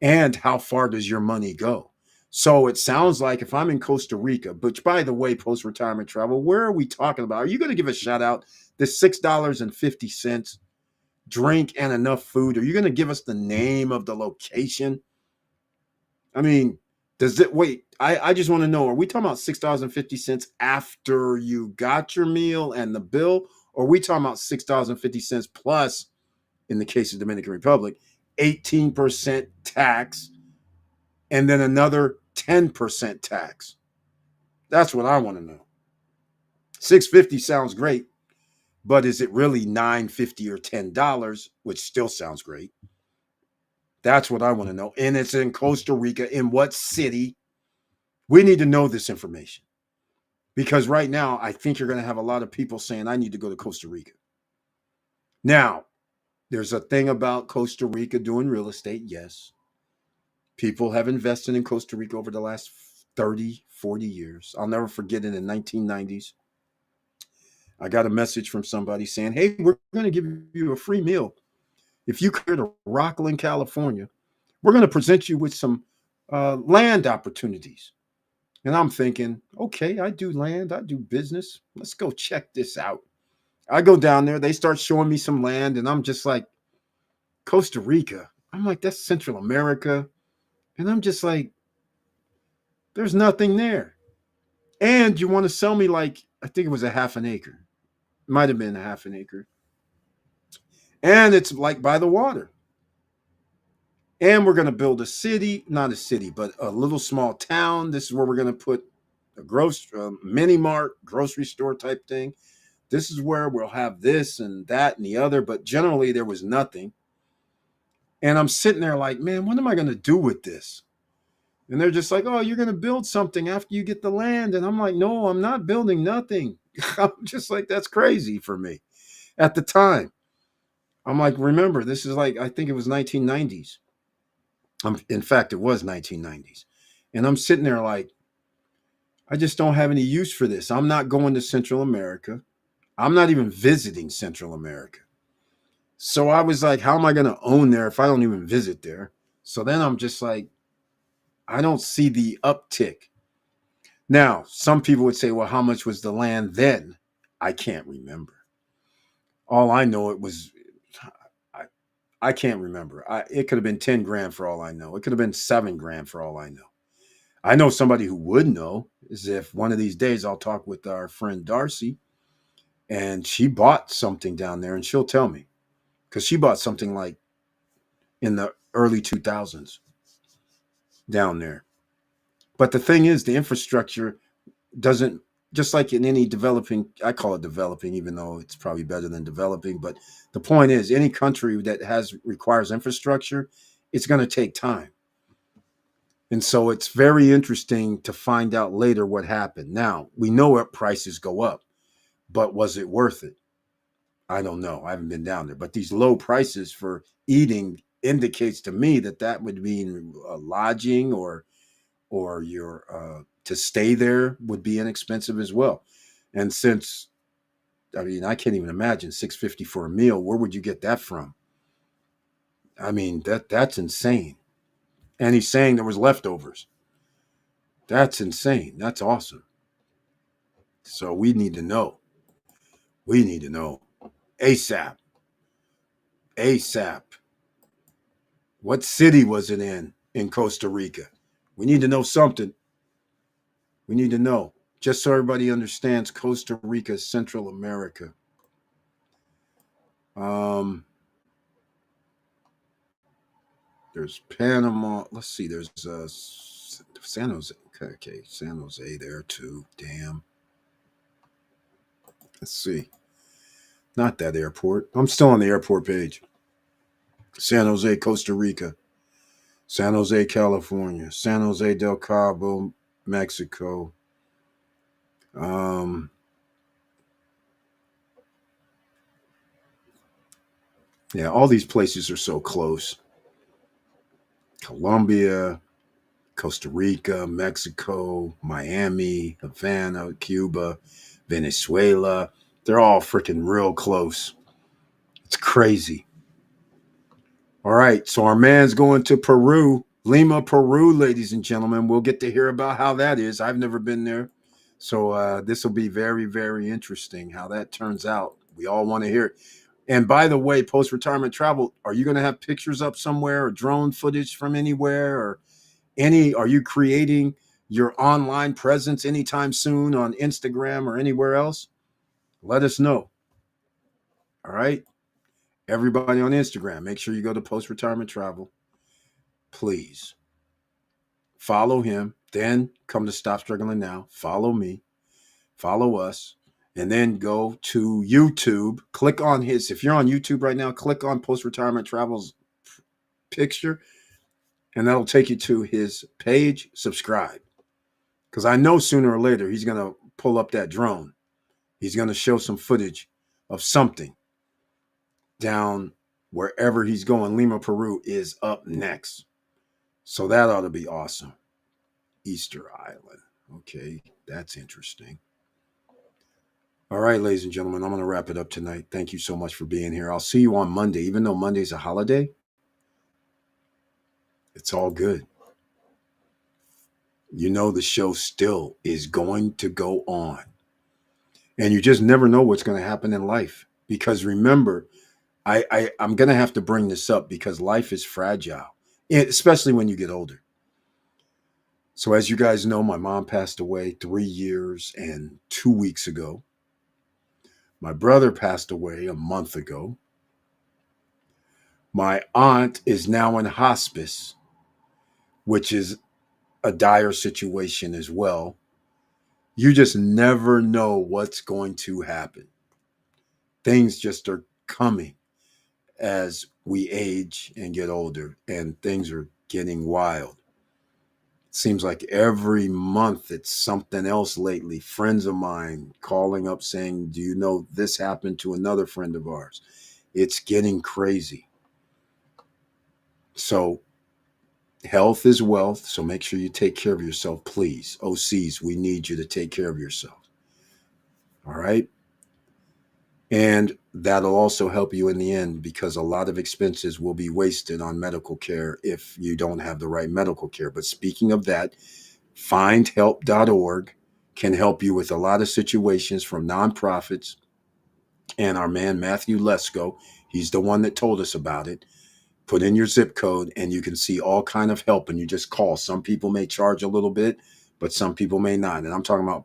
And how far does your money go? So it sounds like if I'm in Costa Rica, which by the way, post-retirement travel, where are we talking about? Are you going to give a shout out? The $6.50 drink and enough food. Are you going to give us the name of the location? I mean, I just want to know, are we talking about $6.50 after you got your meal and the bill? Or are we talking about $6.50 plus, in the case of Dominican Republic, 18% tax and then another 10% tax? That's what I want to know. $6.50 sounds great, but is it really $9.50 or $10, which still sounds great? That's what I want to know. And it's in Costa Rica. In what city? We need to know this information, because right now I think you're going to have a lot of people saying, I need to go to Costa Rica. Now, there's a thing about Costa Rica doing real estate. Yes. People have invested in Costa Rica over the last 30, 40 years. I'll never forget it. In 1990s, I got a message from somebody saying, hey, we're going to give you a free meal. If you come to Rockland, California, we're going to present you with some land opportunities. And I'm thinking, okay, I do land, I do business. Let's go check this out. I go down there, they start showing me some land, and I'm just like, Costa Rica. I'm like, that's Central America. And I'm just like, there's nothing there. And you want to sell me like, I think it was a half an acre. Might have been a half an acre. And it's like by the water. And we're going to build a city, not a city, but a little small town. This is where we're going to put a mini mart, grocery store type thing. This is where we'll have this and that and the other. But generally, there was nothing. And I'm sitting there like, man, what am I going to do with this? And they're just like, oh, you're going to build something after you get the land. And I'm like, no, I'm not building nothing. I'm just like, that's crazy for me at the time. I'm like, remember, this is like, I think it was 1990s. In fact, it was 1990s. And I'm sitting there like, I just don't have any use for this. I'm not going to Central America. I'm not even visiting Central America. So I was like, how am I going to own there if I don't even visit there? So then I'm just like, I don't see the uptick. Now, some people would say, well, how much was the land then? I can't remember. All I know I, I can't remember. It could have been 10 grand for all I know. It could have been 7 grand for all I know. I know somebody who would know is if one of these days I'll talk with our friend Darcy, and she bought something down there, and she'll tell me because she bought something like in the early 2000s down there. But the thing is, the infrastructure doesn't, just like in any developing, I call it developing, even though it's probably better than developing. But the point is, any country that requires infrastructure, it's going to take time. And so it's very interesting to find out later what happened. Now, we know what prices go up, but was it worth it? I don't know. I haven't been down there. But these low prices for eating indicates to me that that would mean lodging or your to stay there would be inexpensive as well. And since, I mean, I can't even imagine 650 for a meal. Where would you get that from? I mean, that's insane. And he's saying there was leftovers. That's insane. That's awesome. So we need to know. We need to know ASAP. ASAP. What city was it in Costa Rica? We need to know something. We need to know. Just so everybody understands, Costa Rica is Central America. There's Panama. Let's see. There's San Jose. Okay, San Jose there too. Damn. Let's see. Not that airport. I'm still on the airport page. San Jose, Costa Rica. San Jose, California. San Jose del Cabo, Mexico. Yeah, all these places are so close. Colombia, Costa Rica, Mexico, Miami, Havana, Cuba, Venezuela. They're all freaking real close. It's crazy. All right, so our man's going to Peru, Lima, Peru, ladies and gentlemen. We'll get to hear about how that is. I've never been there. So this will be very, very interesting how that turns out. We all want to hear it. And by the way, post-retirement travel, are you going to have pictures up somewhere or drone footage from anywhere or are you creating your online presence anytime soon on Instagram or anywhere else? Let us know. All right. Everybody on Instagram, make sure you go to post-retirement travel. Please follow him. Then come to Stop Struggling Now. Follow me. Follow us. And then go to YouTube. Click on his, if you're on YouTube right now, click on Post-Retirement Travel's picture. And that'll take you to his page. Subscribe. Because I know sooner or later he's going to pull up that drone. He's going to show some footage of something down wherever he's going. Lima, Peru is up next. So that ought to be awesome. Easter Island. Okay, that's interesting. All right, ladies and gentlemen, I'm going to wrap it up tonight. Thank you so much for being here. I'll see you on Monday. Even though Monday's a holiday, it's all good. You know, the show still is going to go on. And you just never know what's going to happen in life. Because remember, I'm going to have to bring this up because life is fragile, especially when you get older. So, as you guys know, my mom passed away 3 years and 2 weeks ago. My brother passed away a month ago. My aunt is now in hospice, which is a dire situation as well. You just never know what's going to happen. Things just are coming as we age and get older, and things are getting wild. It seems like every month it's something else lately. Friends of mine calling up saying, do you know this happened to another friend of ours? It's getting crazy. So health is wealth. So make sure you take care of yourself, please. OCs, we need you to take care of yourself. All right. And that'll also help you in the end because a lot of expenses will be wasted on medical care if you don't have the right medical care. But speaking of that, findhelp.org can help you with a lot of situations from nonprofits. And our man, Matthew Lesko, he's the one that told us about it. Put in your zip code and you can see all kind of help and you just call. Some people may charge a little bit, but some people may not. And I'm talking about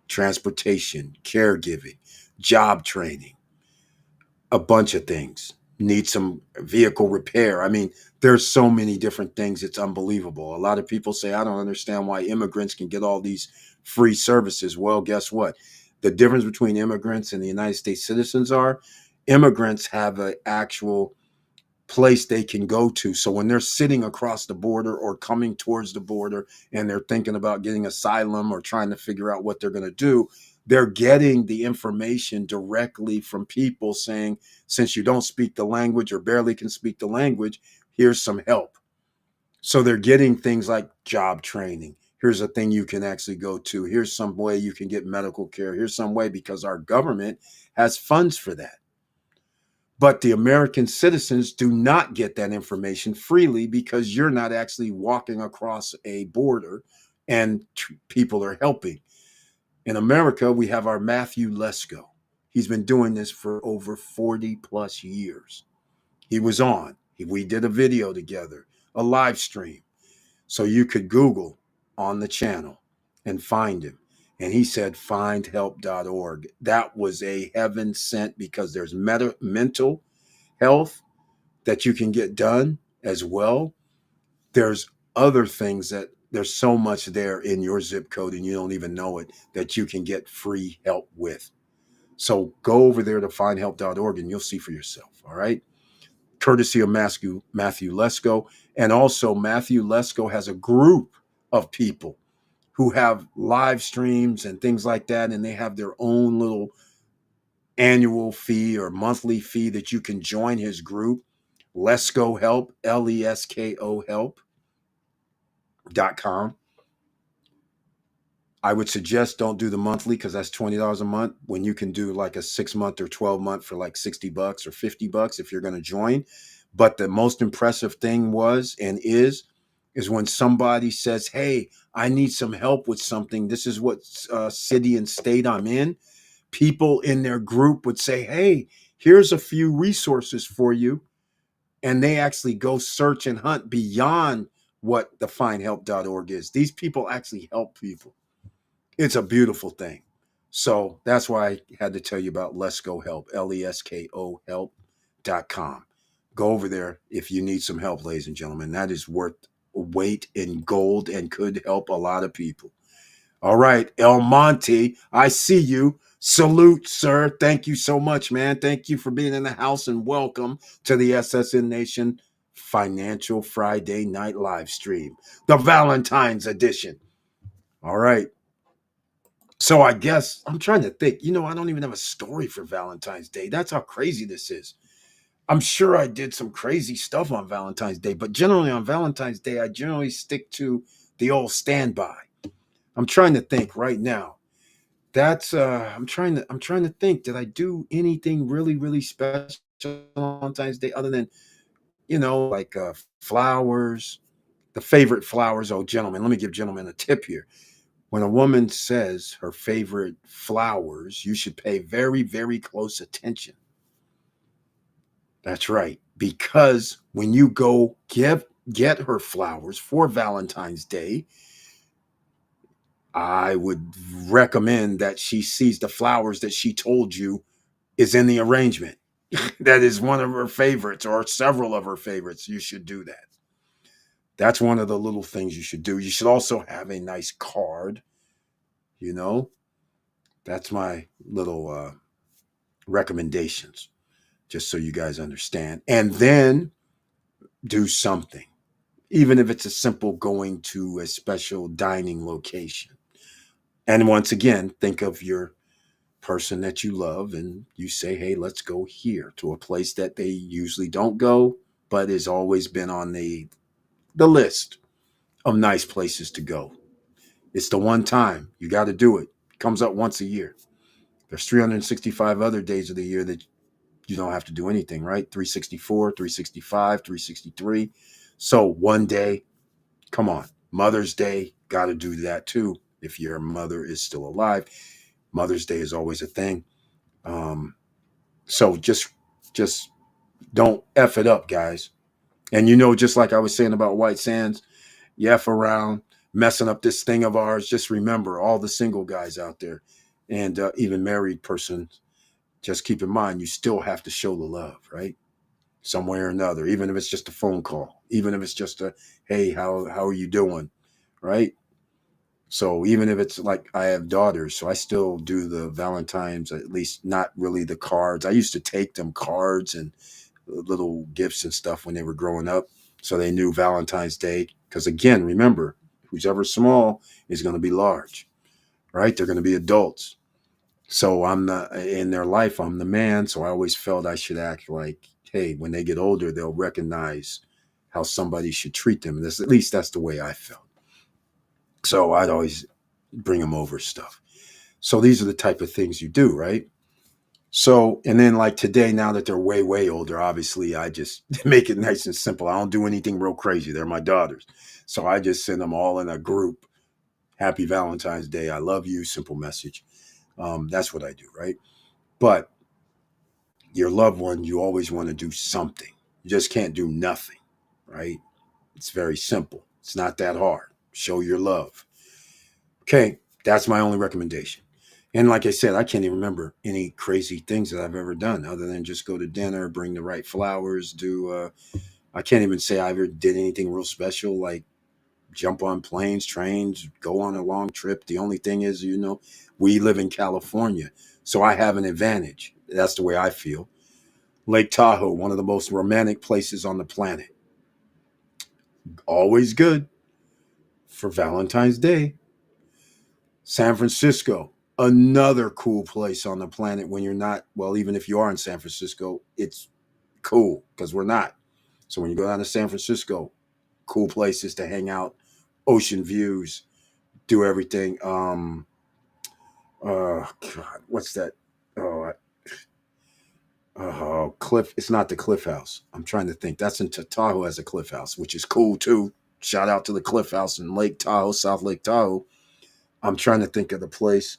transportation, caregiving, job training, a bunch of things. Need some vehicle repair. I mean, there's so many different things. It's unbelievable. A lot of people say, I don't understand why immigrants can get all these free services. Well, guess what? The difference between immigrants and the United States citizens are immigrants have an actual place they can go to. So when they're sitting across the border or coming towards the border and they're thinking about getting asylum or trying to figure out what they're going to do, they're getting the information directly from people saying, since you don't speak the language or barely can speak the language, here's some help. So they're getting things like job training. Here's a thing you can actually go to. Here's some way you can get medical care. Here's some way because our government has funds for that. But the American citizens do not get that information freely because you're not actually walking across a border and people are helping. In America, we have our Matthew Lesko. He's been doing this for over 40 plus years. He was on. We did a video together, a live stream. So you could Google on the channel and find him. And he said, findhelp.org. That was a heaven sent because there's mental health that you can get done as well. There's other things that there's so much there in your zip code and you don't even know it that you can get free help with. So go over there to findhelp.org and you'll see for yourself. All right. Courtesy of Matthew Lesko. And also Matthew Lesko has a group of people who have live streams and things like that. And they have their own little annual fee or monthly fee that you can join his group. Lesko Help, Lesko help.com. I would suggest don't do the monthly because that's $20 a month when you can do like a 6-month or 12-month for like $60 or $50 if you're going to join. But the most impressive thing was and is when somebody says, hey, I need some help with something. This is what city and state I'm in. People in their group would say, hey, here's a few resources for you. And they actually go search and hunt beyond what the findhelp.org is. These people actually help people. It's a beautiful thing. So that's why I had to tell you about Lesko Help, Lesko help.com. Go over there if you need some help, ladies and gentlemen. That is worth weight in gold and could help a lot of people. All right, El Monte, I see you. Salute, sir. Thank you so much, man. Thank you for being in the house and welcome to the SSN Nation Financial Friday Night Live Stream, the Valentine's edition. All right. So I guess I'm trying to think, I don't even have a story for Valentine's Day. That's how crazy this is. I'm sure I did some crazy stuff on Valentine's Day, but generally on Valentine's Day, I generally stick to the old standby. I'm trying to think right now. That's I'm trying to think. Did I do anything really, really special on Valentine's Day other than, like flowers, the favorite flowers? Oh, gentlemen, let me give gentlemen a tip here. When a woman says her favorite flowers, you should pay very, very close attention. That's right. Because when you go get her flowers for Valentine's Day, I would recommend that she sees the flowers that she told you is in the arrangement. That is one of her favorites or several of her favorites. You should do that. That's one of the little things you should do. You should also have a nice card, you know. That's my little recommendations, just so you guys understand. And then do something, even if it's a simple going to a special dining location. And once again, think of your person that you love and you say, hey, let's go here to a place that they usually don't go, but has always been on the list of nice places to go. It's the one time you got to do it. It comes up once a year. There's 365 other days of the year that you don't have to do anything, right? 364, 365, 363. So one day, come on. Mother's Day, got to do that too. If your mother is still alive, Mother's Day is always a thing. Um, so just don't F it up, guys. And just like I was saying about White Sands, you F around, messing up this thing of ours. Just remember all the single guys out there and even married persons. Just keep in mind, you still have to show the love, right? Some way or another, even if it's just a phone call, even if it's just a, hey, how are you doing? Right. So even if it's like I have daughters, so I still do the Valentine's, at least not really the cards. I used to take them cards and little gifts and stuff when they were growing up. So they knew Valentine's Day. Because again, remember, who's ever small is going to be large, right? They're going to be adults. So I'm the in their life, I'm the man. So I always felt I should act like, hey, when they get older, they'll recognize how somebody should treat them. And at least that's the way I felt. So I'd always bring them over stuff. So these are the type of things you do, right? So, and then like today, now that they're way, way older, obviously I just make it nice and simple. I don't do anything real crazy. They're my daughters. So I just send them all in a group. Happy Valentine's Day. I love you. Simple message. That's what I do, right? But your loved one, you always want to do something. You just can't do nothing, right? It's very simple. It's not that hard. Show your love. Okay, that's my only recommendation. And like I said, I can't even remember any crazy things that I've ever done other than just go to dinner, bring the right flowers, I can't even say I ever did anything real special like jump on planes, trains, go on a long trip. The only thing is, we live in California, so I have an advantage. That's the way I feel. Lake Tahoe, one of the most romantic places on the planet. Always good for Valentine's Day. San Francisco, another cool place on the planet when you're not, well, even if you are in San Francisco, it's cool because we're not. So when you go down to San Francisco, cool places to hang out, ocean views, do everything. God, what's that? Oh, Cliff. It's not the Cliff House. I'm trying to think. That's in Tahoe as a Cliff House, which is cool too. Shout out to the Cliff House in Lake Tahoe, South Lake Tahoe. I'm trying to think of the place,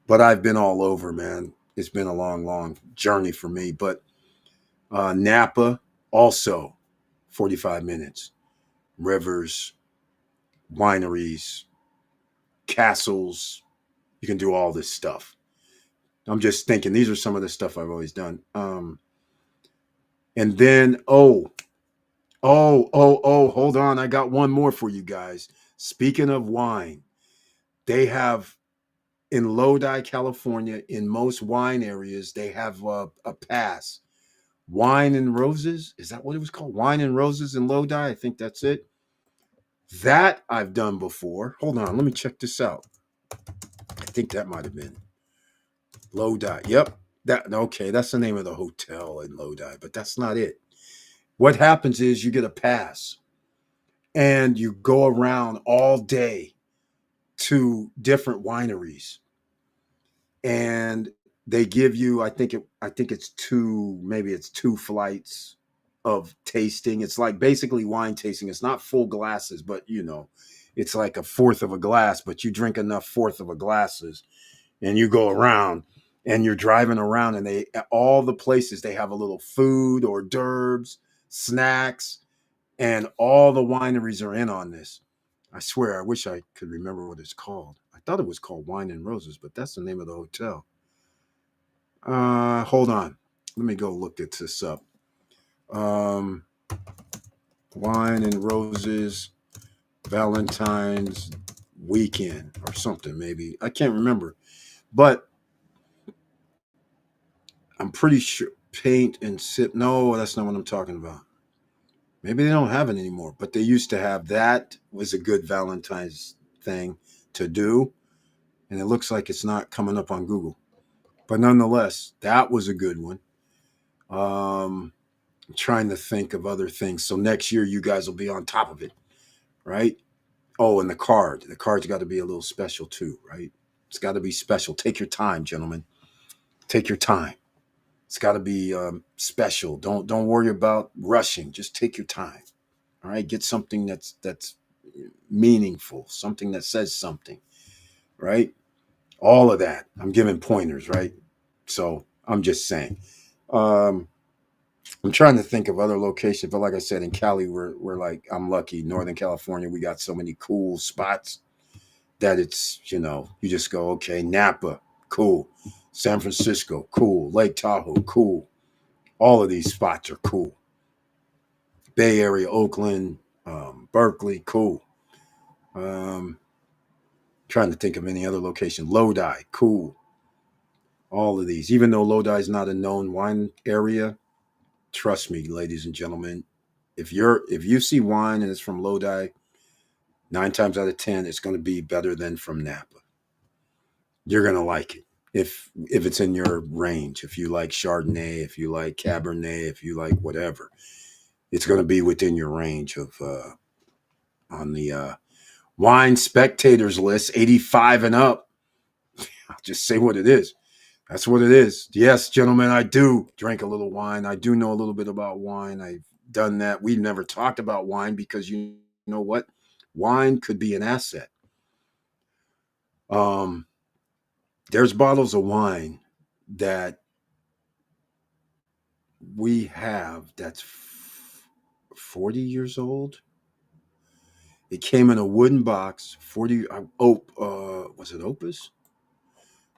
but I've been all over, man. It's been a long, long journey for me. But Napa, also 45 minutes. Rivers, wineries, castles. You can do all this stuff. I'm just thinking these are some of the stuff I've always done. And then, hold on. I got one more for you guys. Speaking of wine, they have in Lodi, California, in most wine areas, they have a pass. Wine and Roses. Is that what it was called? Wine and Roses in Lodi. I think that's it. That I've done before. Hold on. Let me check this out. I think that might have been Lodi. Yep. Okay. That's the name of the hotel in Lodi, but that's not it. What happens is you get a pass. and you go around all day to different wineries, and they give you, I think it's two, maybe it's two flights of tasting. It's like basically wine tasting. It's not full glasses, but it's like a fourth of a glass, but you drink enough fourth of a glasses, and you go around and you're driving around, and they, all the places, they have a little food, hors d'oeuvres, snacks, and all the wineries are in on this. I swear, I wish I could remember what it's called. I thought it was called Wine and Roses, but that's the name of the hotel. Hold on. Let me go look this up. Um, Wine and Roses Valentine's weekend or something, maybe. I can't remember. But I'm pretty sure paint and sip. No, that's not what I'm talking about. Maybe they don't have it anymore, but they used to have that. Was a good Valentine's thing to do. And it looks like it's not coming up on Google. But nonetheless, that was a good one. I'm trying to think of other things. So next year, you guys will be on top of it, right? Oh, and the card. The card's got to be a little special too, right? It's got to be special. Take your time, gentlemen. Take your time. It's got to be special. Don't worry about rushing. Just take your time. All right. Get something that's meaningful. Something that says something, right? All of that. I'm giving pointers, right? So I'm just saying. Um, I'm trying to think of other locations, but like I said, in Cali, we're like, I'm lucky. Northern California, we got so many cool spots that it's, you just go, okay, Napa, cool. San Francisco, cool. Lake Tahoe, cool. All of these spots are cool. Bay Area, Oakland, Berkeley, cool. Um, Trying to think of any other location. Lodi, cool. All of these, even though Lodi is not a known wine area, trust me, ladies and gentlemen, if you see wine and it's from Lodi, 9 times out of 10, it's going to be better than from Napa. You're going to like it if it's in your range. If you like Chardonnay, if you like Cabernet, if you like whatever, it's going to be within your range of on the wine spectators list, 85 and up. I'll just say what it is. That's what it is. Yes, gentlemen, I do drink a little wine. I do know a little bit about wine. I've done that. We've never talked about wine because you know what? Wine could be an asset. Um, there's bottles of wine that we have that's 40 years old. It came in a wooden box, 40. Was it Opus?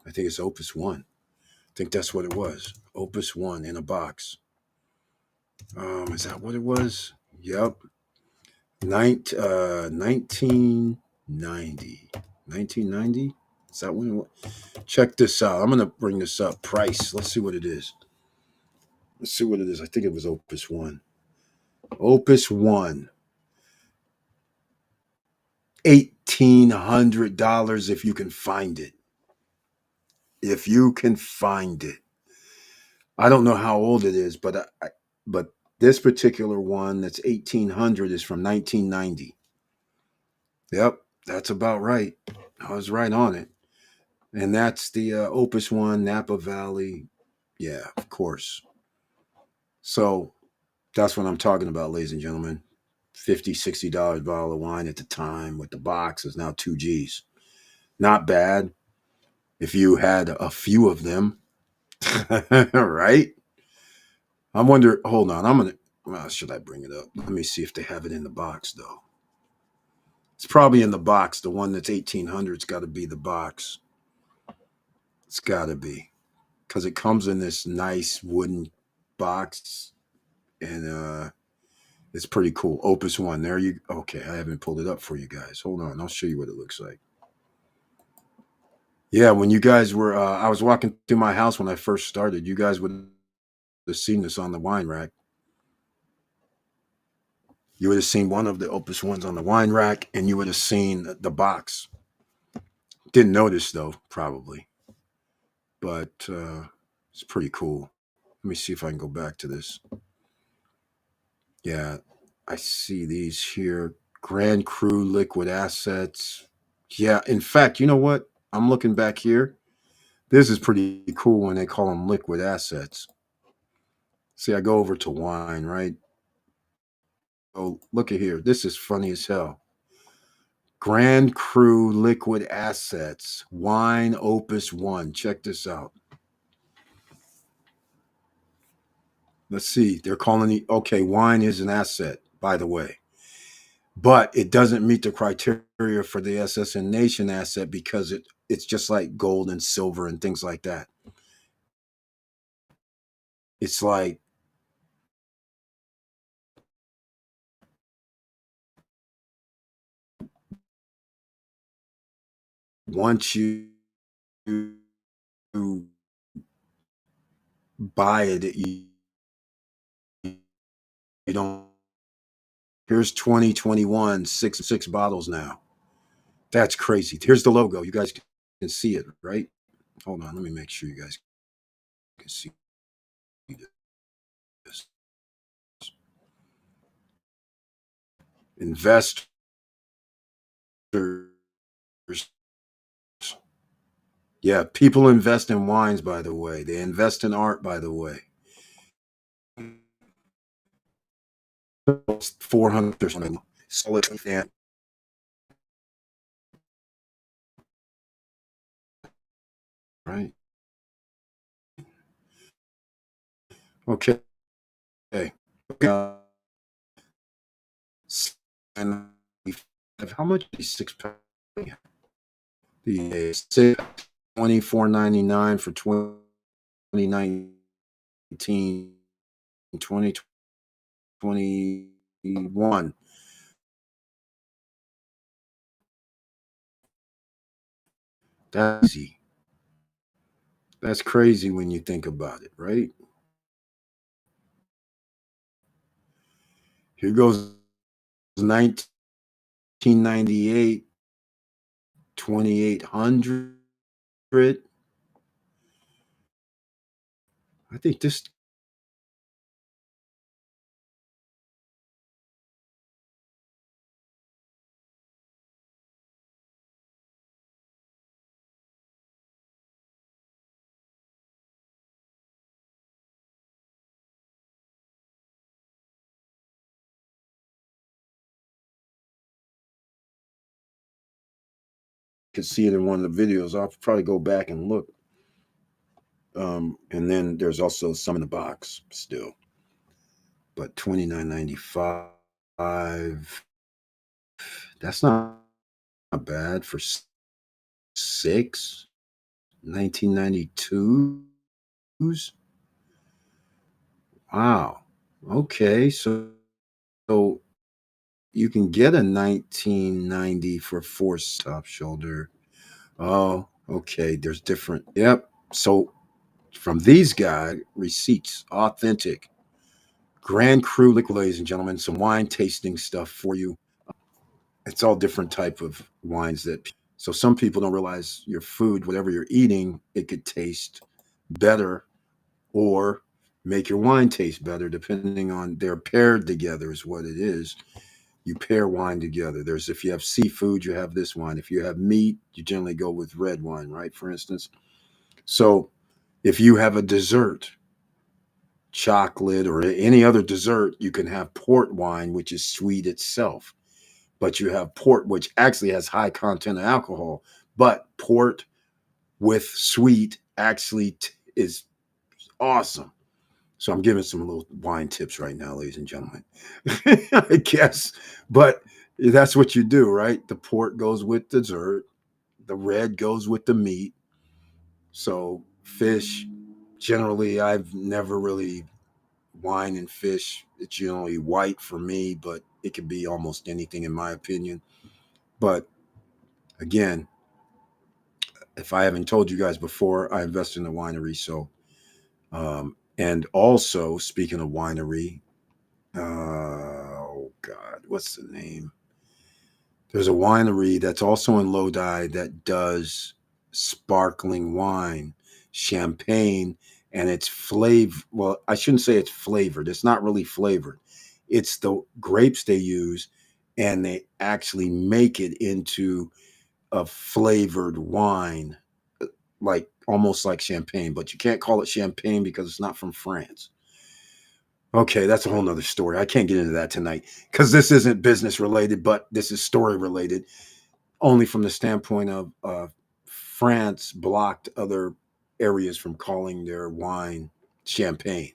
I think it's Opus 1. I think that's what it was. Opus 1 in a box. Is that what it was? Yep. 1990. 1990? Is that when it was? Check this out. I'm going to bring this up. Price. Let's see what it is. Let's see what it is. I think it was Opus 1. Opus 1. $1,800 if you can find it. If you can find it. I don't know how old it is, but this particular one that's 1800 is from 1990. Yep, that's about right. I was right on it. And that's the Opus 1 Napa Valley. Yeah, of course. So that's what I'm talking about, ladies and gentlemen. $50, $60 bottle of wine at the time with the box is now 2 Gs. Not bad if you had a few of them. Right? I'm wondering, hold on. Well, should I bring it up? Let me see if they have it in the box, though. It's probably in the box. The one that's 1800's got to be the box. It's got to be. Because it comes in this nice wooden box. And it's pretty cool. Opus 1. There you Okay, I haven't pulled it up for you guys. Hold on. I'll show you what it looks like. Yeah, when you guys were, I was walking through my house when I first started. You guys would have seen this on the wine rack. You would have seen one of the Opus 1s on the wine rack, and you would have seen the box. Didn't notice, though, probably. But it's pretty cool. Let me see if I can go back to this. Yeah, I see these here. Grand Cru Liquid Assets. Yeah, in fact, you know what? I'm looking back here. This is pretty cool when they call them liquid assets. See, I go over to wine, right? Oh, look at here. This is funny as hell. Grand Cru Liquid Assets, Wine Opus 1. Check this out. Let's see. They're calling it, okay, wine is an asset, by the way, but it doesn't meet the criteria for the SSN Nation asset because it's just like gold and silver and things like that. It's like once you buy it, you don't. Here's 2021, six bottles now. That's crazy. Here's the logo. You guys can see it, right? Hold on. Let me make sure you guys can see this. Investors. Yeah, people invest in wines, by the way. They invest in art, by the way. 400 solid, right? Okay. And how much is 6 pack? The 24.99 for 2019, 2021. That's easy. That's crazy when you think about it, right? Here goes 1998, 2800. I think this could see it in one of the videos. I'll probably go back and look. And then there's also some in the box still. But 29.95. That's not bad for six 1992s. Wow. Okay. So you can get a 1990 for four top shoulder. Oh, okay. There's different. Yep. So from these guys, receipts, authentic, Grand Cru liquid, ladies and gentlemen, some wine tasting stuff for you. It's all different type of wines that. So some people don't realize your food, whatever you're eating, it could taste better or make your wine taste better, depending on they're paired together is what it is. You pair wine together. There's if you have seafood, you have this wine. If you have meat, you generally go with red wine, right? For instance. So if you have a dessert, chocolate or any other dessert, you can have port wine, which is sweet itself. But you have port, which actually has high content of alcohol. But port with sweet actually is awesome. So I'm giving some little wine tips right now, ladies and gentlemen. I guess, but that's what you do, right? The port goes with dessert, the red goes with the meat. So fish, generally, I've never really wine and fish. It's generally white for me, but it could be almost anything in my opinion. But again, if I haven't told you guys before, I invest in the winery. So, and also speaking of winery, oh God, what's the name? There's a winery that's also in Lodi that does sparkling wine, champagne, and it's flavor. Well, I shouldn't say it's flavored. It's not really flavored. It's the grapes they use. and they actually make it into a flavored wine, like almost like champagne, but you can't call it champagne because it's not from France. Okay, that's a whole nother story. I can't get into that tonight because this isn't business related, but this is story related, only from the standpoint of France blocked other areas from calling their wine champagne.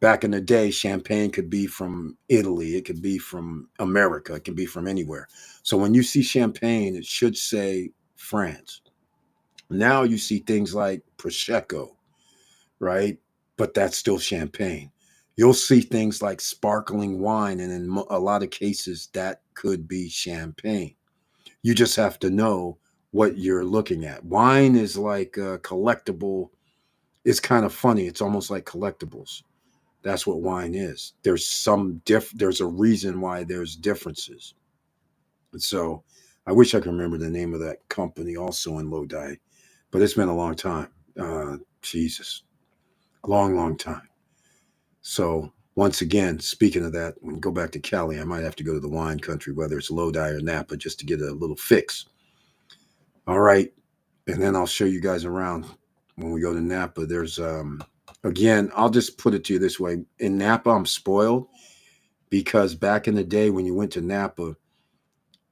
Back in the day, champagne could be from Italy, it could be from America, it can be from anywhere. So when you see champagne, it should say France. Now you see things like Prosecco, right? But that's still champagne. You'll see things like sparkling wine, and in a lot of cases, that could be champagne. You just have to know what you're looking at. Wine is like a collectible. It's kind of funny. It's almost like collectibles. That's what wine is. There's a reason why there's differences. And so I wish I could remember the name of that company also in Lodi, but it's been a long time. Jesus, long, long time. So once again, speaking of that, when you go back to Cali, I might have to go to the wine country, whether it's Lodi or Napa, just to get a little fix. All right. And then I'll show you guys around when we go to Napa. There's again, I'll just put it to you this way. In Napa, I'm spoiled because back in the day when you went to Napa,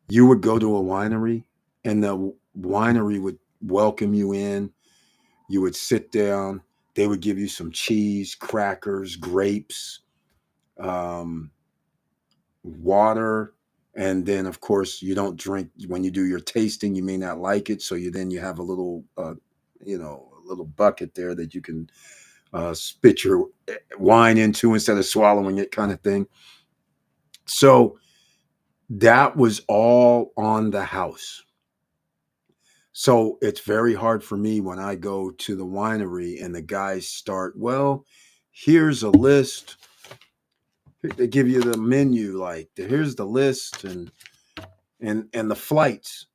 you would go to a winery and the winery would welcome you in. You would sit down. They would give you some cheese, crackers, grapes, um, water, and then of course you don't drink when you do your tasting. You may not like it, so you have a little, a little bucket there that you can spit your wine into instead of swallowing it, kind of thing. So that was all on the house. So it's very hard for me when I go to the winery and the guys start, well, here's a list. They give you the menu, like here's the list and the flights.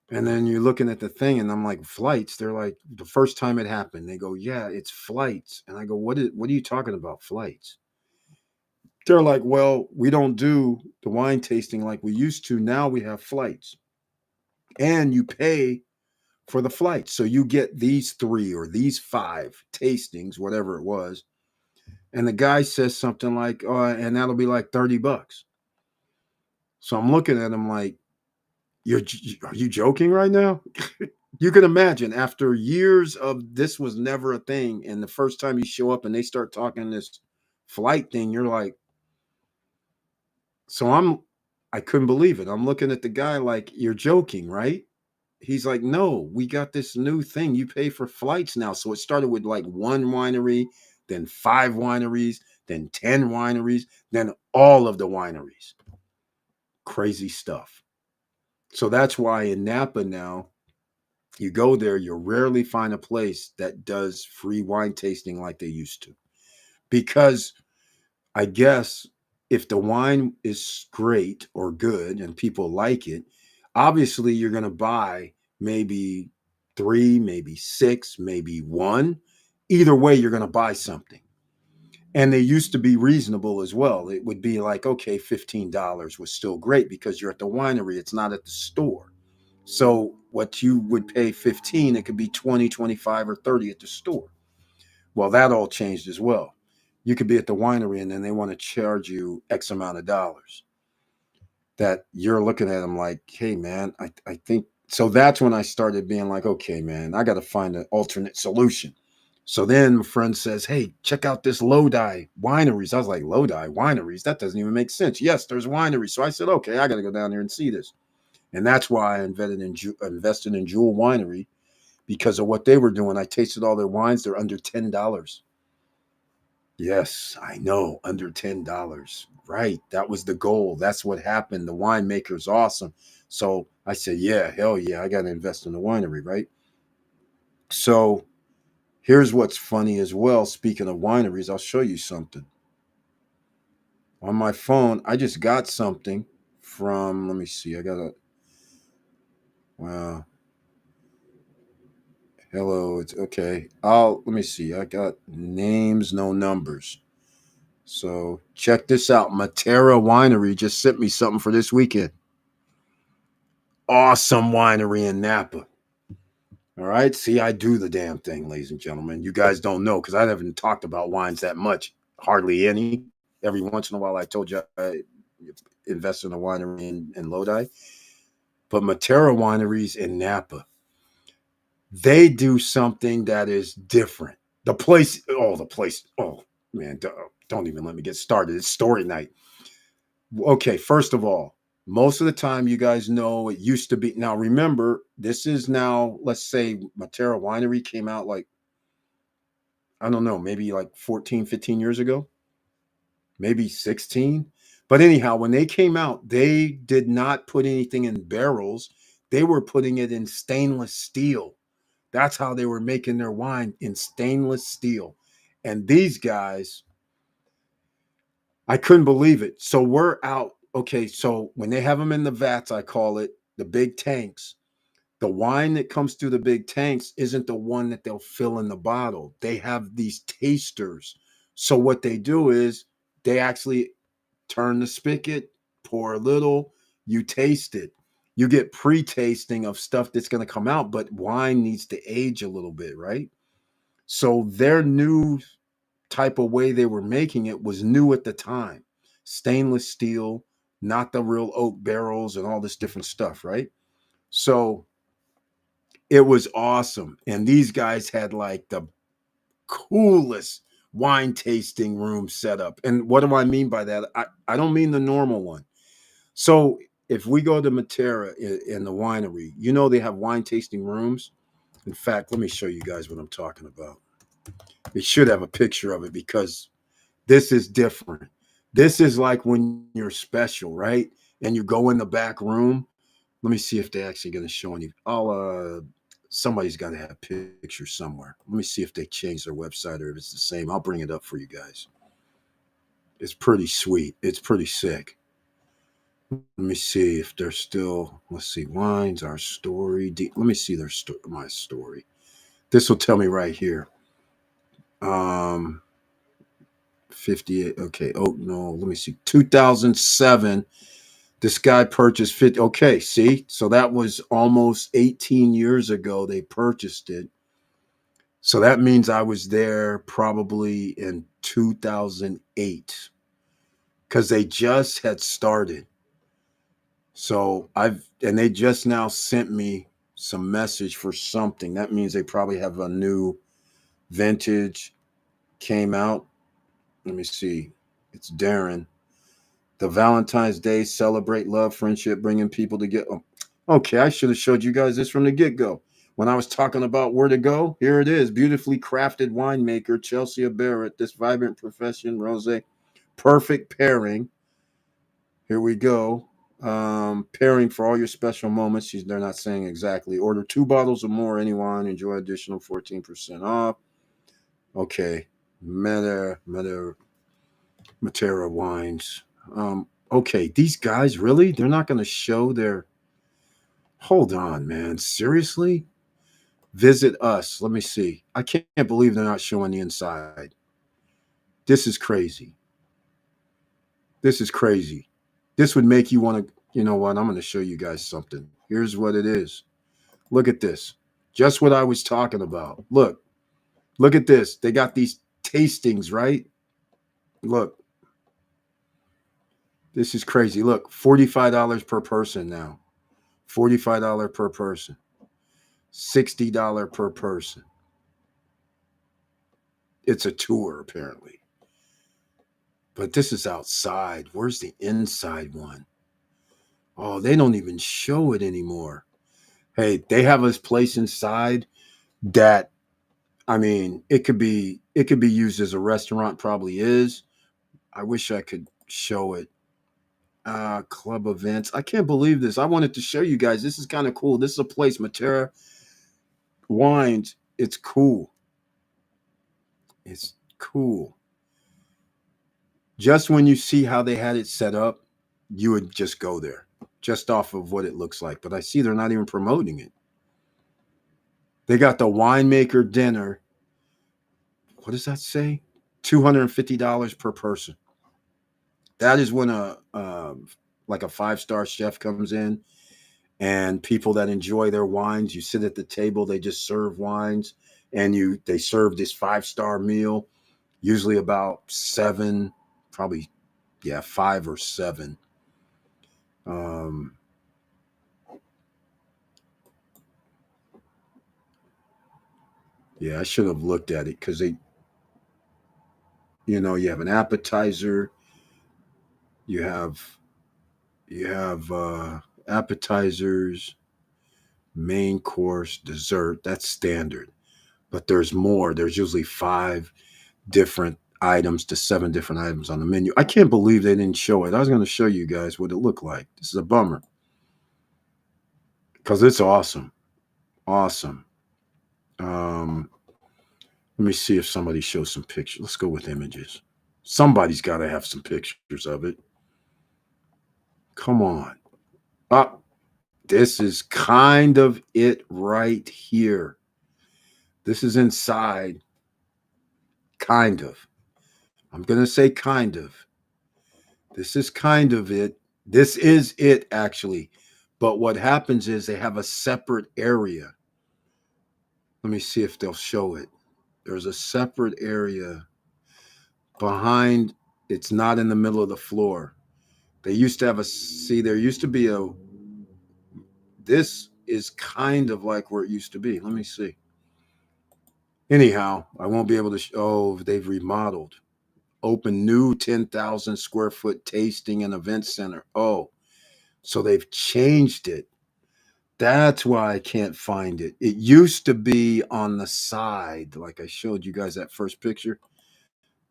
And then you're looking at the thing, and I'm like, flights? They're like, the first time it happened, they go, yeah, it's flights. And I go, what are you talking about, flights? They're like, well, we don't do the wine tasting like we used to. Now we have flights. And you pay for the flights. So you get these 3 or these 5 tastings, whatever it was. And the guy says something like, oh, and that'll be like $30. So I'm looking at him like, are you joking right now? You can imagine after years of this was never a thing, and the first time you show up and they start talking this flight thing, you're like, so I couldn't believe it. I'm looking at the guy like, you're joking, right? He's like, no, we got this new thing. You pay for flights now. So it started with like 1 winery, then 5 wineries, then 10 wineries, then all of the wineries. Crazy stuff. So that's why in Napa now, you go there, you rarely find a place that does free wine tasting like they used to. Because I guess if the wine is great or good and people like it, obviously you're going to buy maybe 3, maybe 6, maybe 1. Either way, you're going to buy something. And they used to be reasonable as well. It would be like, okay, $15 was still great because you're at the winery, it's not at the store. So what you would pay 15, it could be 20, 25, or 30 at the store. Well, that all changed as well. You could be at the winery and then they want to charge you X amount of dollars. That you're looking at them like, hey man, I think so. That's when I started being like, okay, man, I got to find an alternate solution. So then my friend says, hey, check out this Lodi wineries. I was like, Lodi wineries? That doesn't even make sense. Yes, there's wineries. So I said, okay, I got to go down there and see this. And that's why I invested in Jewel Winery because of what they were doing. I tasted all their wines. They're under $10. Yes, I know, under $10. Right. That was the goal. That's what happened. The winemaker's awesome. So I said, yeah, hell yeah, I got to invest in the winery, right? So here's what's funny as well. Speaking of wineries, I'll show you something. On my phone, I just got something from, let me see, I got a, wow, hello, it's okay. Let me see, I got names, no numbers. So check this out. Matera Winery just sent me something for this weekend. Awesome winery in Napa. All right. See, I do the damn thing, ladies and gentlemen. You guys don't know because I haven't talked about wines that much, hardly any. Every once in a while, I told you I invest in a winery in Lodi. But Matera Wineries in Napa, they do something that is different. Oh man, don't even let me get started. It's story night. Okay, first of all, most of the time, you guys know it used to be. Now, remember, this is now, let's say Matera Winery came out like, I don't know, maybe like 14, 15 years ago, maybe 16. But anyhow, when they came out, they did not put anything in barrels, they were putting it in stainless steel. That's how they were making their wine, in stainless steel. And these guys, I couldn't believe it. So we're out. Okay, so when they have them in the vats, I call it the big tanks. The wine that comes through the big tanks isn't the one that they'll fill in the bottle. They have these tasters. So what they do is they actually turn the spigot, pour a little, you taste it. You get pre-tasting of stuff that's going to come out, but wine needs to age a little bit, right? So their new type of way they were making it was new at the time. Stainless steel, not the real oak barrels and all this different stuff, right? So it was awesome. And these guys had like the coolest wine tasting room set up. And what do I mean by that? I don't mean the normal one. So if we go to Matera in the winery, you know they have wine tasting rooms. In fact, let me show you guys what I'm talking about. It should have a picture of it because this is different. This is like when you're special, right? And you go in the back room. Let me see if they're actually going to show any. Somebody's got to have pictures somewhere. Let me see if they changed their website or if it's the same. I'll bring it up for you guys. It's pretty sweet. It's pretty sick. Let me see if they're still. Let's see. Wines, our story. Let me see my story. This will tell me right here. 58. Okay. Oh no. Let me see. 2007. This guy purchased 50. Okay. See. So that was almost 18 years ago. They purchased it. So that means I was there probably in 2008 because they just had started. So and they just now sent me some message for something. That means they probably have a new vintage came out. Let me see. It's Darren. The Valentine's Day celebrate love, friendship, bringing people together. Oh, okay, I should have showed you guys this from the get go. When I was talking about where to go, here it is. Beautifully crafted winemaker, Chelsea Barrett. This vibrant profession, rose, perfect pairing. Here we go. Pairing for all your special moments. They're not saying exactly. Order 2 bottles or more, any wine. Enjoy additional 14% off. Okay. Matera wines. Okay, these guys really? They're not going to show their. Hold on, man. Seriously? Visit us. Let me see. I can't believe they're not showing the inside. This is crazy. This is crazy. This would make you want to, you know what? I'm going to show you guys something. Here's what it is. Look at this. Just what I was talking about. Look at this. They got these tastings, right? Look, this is crazy. Look, $45 per person now. $45 per person. $60 per person. It's a tour, apparently. But this is outside. Where's the inside one? Oh, they don't even show it anymore. Hey, they have this place inside that, I mean, it could be used as a restaurant, probably is. I wish I could show it. Club events. I can't believe this. I wanted to show you guys. This is kind of cool. This is a place, Matera Wines. It's cool. It's cool. Just when you see how they had it set up, you would just go there just off of what it looks like. But I see they're not even promoting it. They got the winemaker dinner. What does that say? $250 per person. That is when a like a 5-star chef comes in, and people that enjoy their wines, you sit at the table, they just serve wines, and they serve this 5-star meal, usually about 7, probably, yeah, 5 or 7. Yeah, I should have looked at it because you have an appetizer, you have appetizers, main course, dessert. That's standard, but there's more. There's usually 5 different items to 7 different items on the menu. I can't believe they didn't show it. I was going to show you guys what it looked like. This is a bummer because it's awesome. Awesome. Let me see if somebody shows some pictures. Let's go with images. Somebody's got to have some pictures of it. Come on. Up. This is kind of it right here. This is inside. Kind of. I'm going to say kind of. This is kind of it. This is it, actually. But what happens is they have a separate area. Let me see if they'll show it. There's a separate area behind. It's not in the middle of the floor. They used to have there used to be this is kind of like where it used to be. Let me see. Anyhow, I won't be able to. They've remodeled. Open new 10,000 square foot tasting and event center. Oh, so they've changed it. That's why I can't find it. It used to be on the side, like I showed you guys that first picture.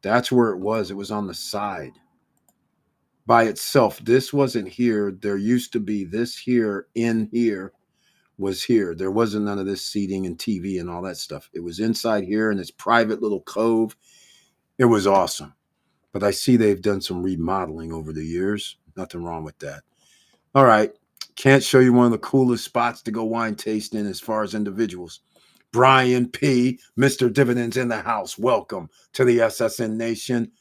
That's where it was. It was on the side by itself. This wasn't here. There used to be this here, in here was here. There wasn't none of this seating and TV and all that stuff. It was inside here in this private little cove. It was awesome. But I see they've done some remodeling over the years. Nothing wrong with that. All right. Can't show you one of the coolest spots to go wine tasting as far as individuals. Brian P., Mr. Dividends in the house. Welcome to the SSN Nation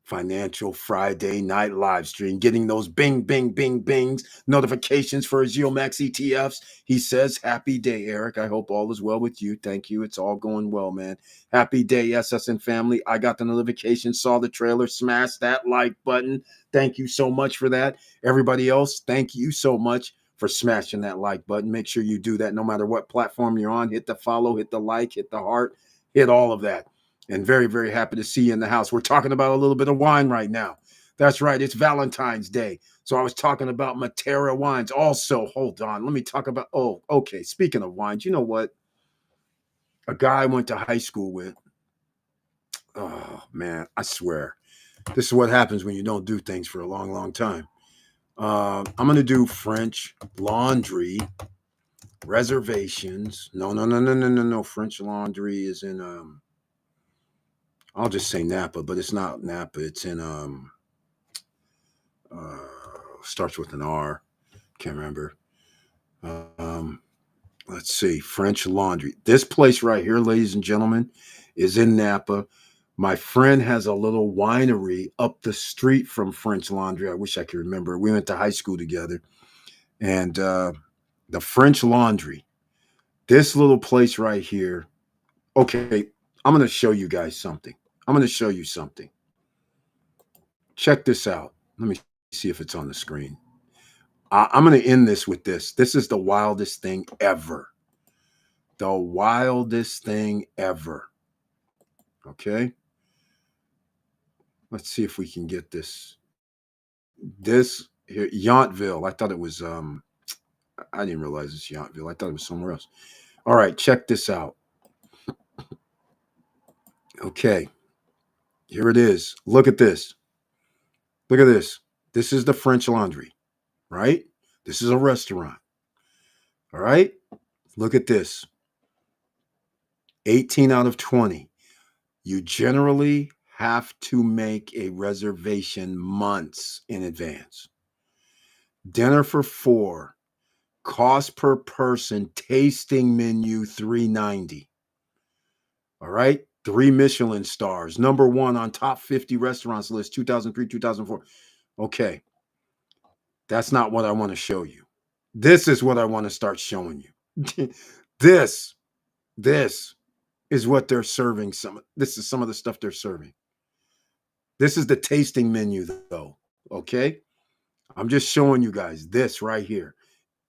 Financial Friday night live stream. Getting those bing, bing, bing, bings, notifications for his GeoMax ETFs. He says, happy day, Eric. I hope all is well with you. Thank you. It's all going well, man. Happy day, SSN family. I got the notification, saw the trailer, smashed that like button. Thank you so much for that. Everybody else, thank you so much for smashing that like button. Make sure you do that no matter what platform you're on. Hit the follow, hit the like, hit the heart, hit all of that. And very, very happy to see you in the house. We're talking about a little bit of wine right now. That's right. It's Valentine's Day. So I was talking about Matera wines. Also, hold on. Let me talk about, okay. Speaking of wines, you know what? A guy I went to high school with. Oh, man, I swear. This is what happens when you don't do things for a long, long time. I'm going to do French Laundry reservations. No. French Laundry is in, I'll just say Napa, but it's not Napa. It's in, starts with an R. Can't remember. Let's see. French Laundry. This place right here, ladies and gentlemen, is in Napa. My friend has a little winery up the street from French Laundry. I wish I could remember. We went to high school together. And the French Laundry, this little place right here. Okay, I'm going to show you guys something. Check this out. Let me see if it's on the screen. I'm going to end this with this. This is the wildest thing ever. The wildest thing ever. Okay. Let's see if we can get this. This here, Yountville. I thought it was, I didn't realize it's Yountville. I thought it was somewhere else. All right. Check this out. Okay. Here it is. Look at this. Look at this. This is the French Laundry, right? This is a restaurant. All right. Look at this. 18 out of 20. You generally have to make a reservation months in advance. Dinner for 4, cost per person, tasting menu $390. All right, 3 Michelin stars, #1 on top 50 restaurants list, 2003, 2004. Okay, that's not what I want to show you. This is what I want to start showing you. this, this is what they're serving. This is some of the stuff they're serving. This is the tasting menu, though. Okay, I'm just showing you guys this right here.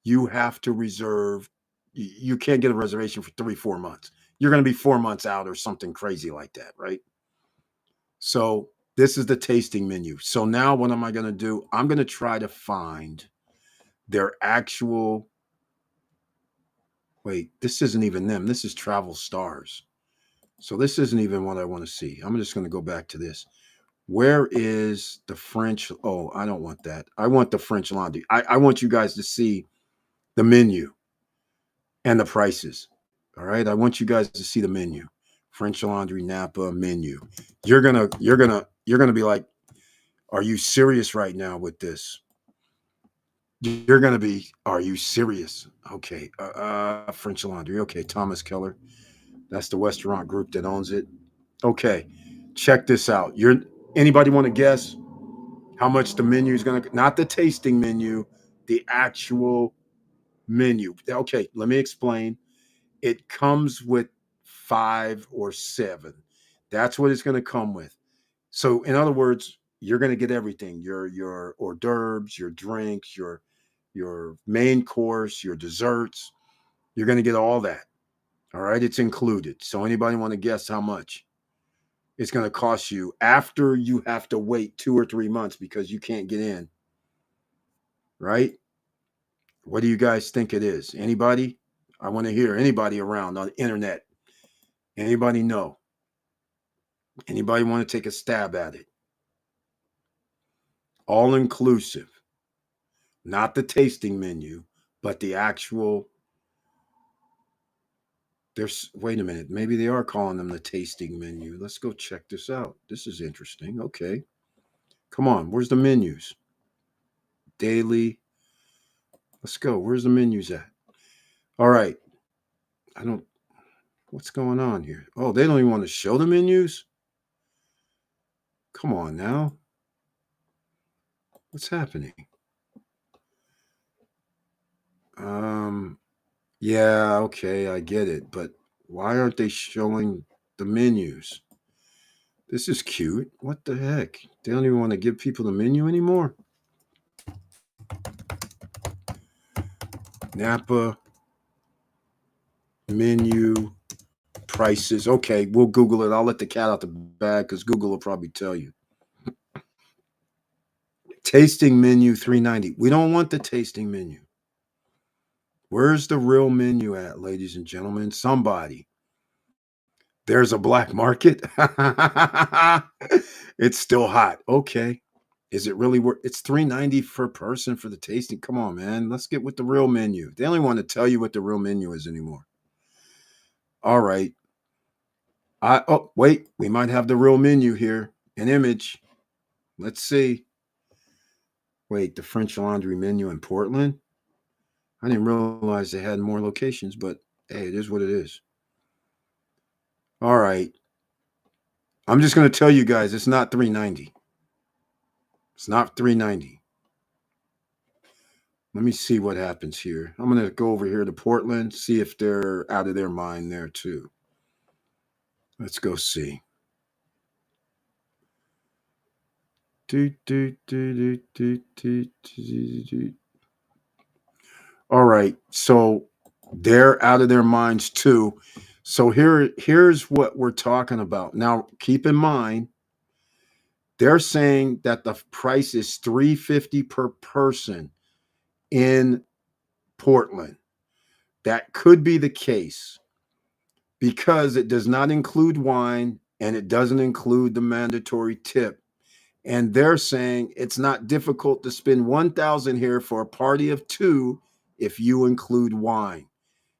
You have to reserve. You can't get a reservation for 3-4 months. You're going to be 4 months out or something crazy like that, right? So this is the tasting menu. So now what am I going to do? I'm going to try to find their actual. Wait, this isn't even them. This is Travel Stars. So this isn't even what I want to see. I'm just going to go back to this. Where is the French? Oh, I don't want that. I want the French Laundry. I want you guys to see the menu and the prices. All right. I want you guys to see the menu. French Laundry Napa menu. You're gonna be like, are you serious right now with this? You're gonna be, are you serious? Okay. French Laundry. Okay, Thomas Keller. That's the restaurant group that owns it. Okay. Check this out. Anybody want to guess how much the menu is gonna, not the tasting menu, the actual menu. Okay, let me explain. It comes with 5 or 7. That's what it's going to come with. So, in other words, you're going to get everything: your hors d'oeuvres, your drinks, your main course, your desserts. You're going to get all that. All right, it's included. So, anybody want to guess how much it's going to cost you after you have to wait 2 or 3 months because you can't get in? Right? What do you guys think it is? Anybody? I want to hear anybody around on the internet. Anybody know? Anybody want to take a stab at it? All inclusive, not the tasting menu, but the actual. Wait a minute, maybe they are calling them the tasting menu. Let's go check this out. This is interesting. Okay. Come on, where's the menus? Daily. Let's go. Where's the menus at? All right. What's going on here? Oh, they don't even want to show the menus? Come on now. What's happening? Yeah, okay, I get it, but why aren't they showing the menus? This is cute. What the heck? They don't even want to give people the menu anymore. Napa menu prices. Okay, we'll Google it. I'll let the cat out the bag because Google will probably tell you. Tasting menu $3.90. We don't want the tasting menu. Where's the real menu at, ladies and gentlemen? Somebody. There's a black market. It's still hot. Okay. Is it really worth? It's $3.90 per person for the tasting. Come on, man. Let's get with the real menu. They only want to tell you what the real menu is anymore. All right. Oh, wait. We might have the real menu here. An image. Let's see. Wait, the French Laundry menu in Portland? I didn't realize they had more locations, but hey, it is what it is. All right. I'm just going to tell you guys it's not $3.90. It's not $3.90. Let me see what happens here. I'm going to go over here to Portland, see if they're out of their mind there too. Let's go see. All right. So they're out of their minds too. So here's what we're talking about. Now, keep in mind, they're saying that the price is $350 per person in Portland. That could be the case because it does not include wine and it doesn't include the mandatory tip. And they're saying it's not difficult to spend $1,000 here for a party of 2 if you include wine.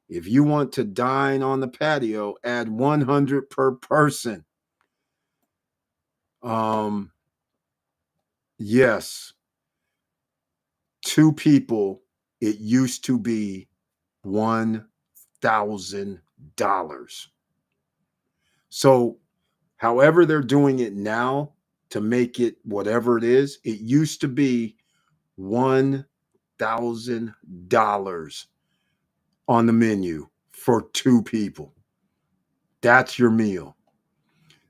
If you want to dine on the patio, add $100 per person. Yes, 2 people, it used to be $1,000. So However, they're doing it now to make it whatever it is. It used to be $1,000 on the menu for two people. That's your meal.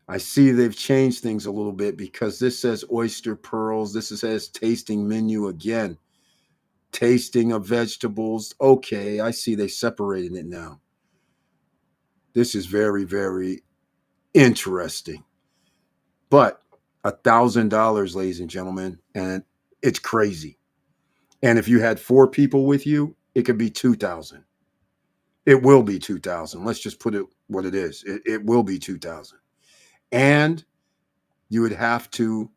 I see they've changed things a little bit because this says oyster pearls. This says tasting menu again. Tasting of vegetables. Okay, I see they separated it now. This is very, very interesting. But $1,000, ladies and gentlemen, and it's crazy. And if you had four people with you, it could be 2,000. It will be 2,000. Let's just put it what it is. It will be 2,000. And you would have to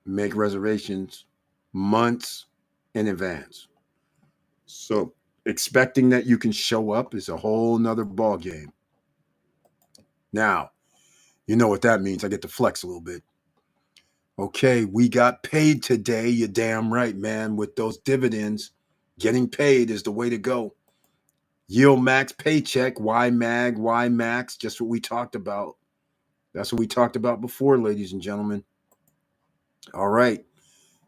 make reservations months in advance. So expecting that you can show up is a whole nother ball game. Now, you know what that means. I get to flex a little bit. Okay, we got paid today. You're damn right, man. With those dividends, getting paid is the way to go. Yield max paycheck, YMAG, YMAX, just what we talked about. That's what we talked about before, ladies and gentlemen. All right.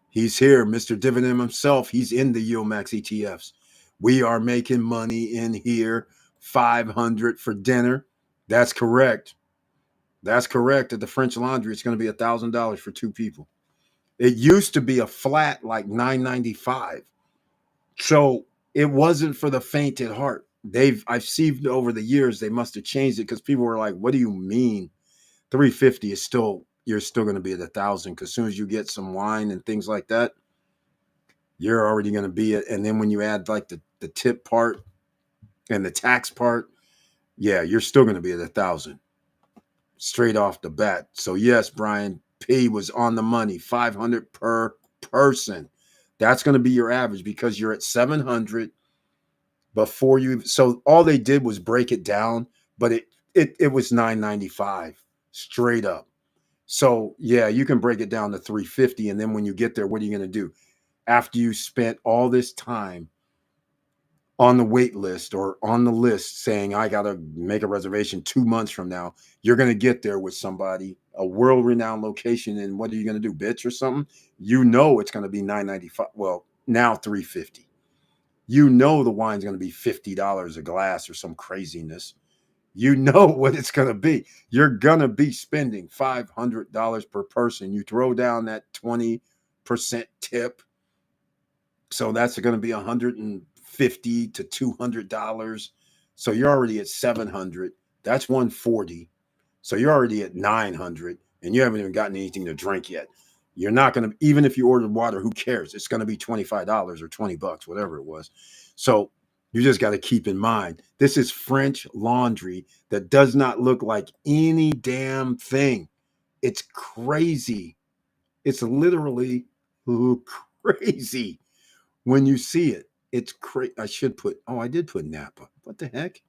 He's here, Mr. Dividend himself. He's in the Yield Max ETFs. We are making money in here. 500 for dinner. That's correct. That's correct. At the French Laundry, it's going to be $1,000 for two people. It used to be a flat like $9.95. So it wasn't for the faint at heart. I've seen over the years they must have changed it because people were like, "What do you mean? 350 is still you're still going to be at 1,000 because as soon as you get some wine and things like that, you're already going to be at." And then when you add like the tip part and the tax part, yeah, you're still going to be at 1,000 straight off the bat. So yes, Brian P was on the money. 500 per person. That's going to be your average because you're at 700 before you. So all they did was break it down, but it was 995 straight up. So yeah, you can break it down to 350, and then when you get there, what are you going to do after you spent all this time on the wait list or on the list saying I got to make a reservation 2 months from now? You're going to get there with somebody, a world-renowned location, and what are you going to do, bitch or something? You know it's going to be 995. Well, now 350. You know the wine's going to be $50 a glass or some craziness. You know what it's going to be. You're going to be spending $500 per person. You throw down that 20% tip. So that's going to be $150 to $200. So you're already at 700. That's 140. So you're already at 900 and you haven't even gotten anything to drink yet. You're not going to, even if you ordered water, who cares? It's going to be $25 or $20, whatever it was. So you just got to keep in mind, this is French Laundry that does not look like any damn thing. It's crazy. It's literally crazy when you see it. It's crazy. I should put, oh, I did put Napa. What the heck?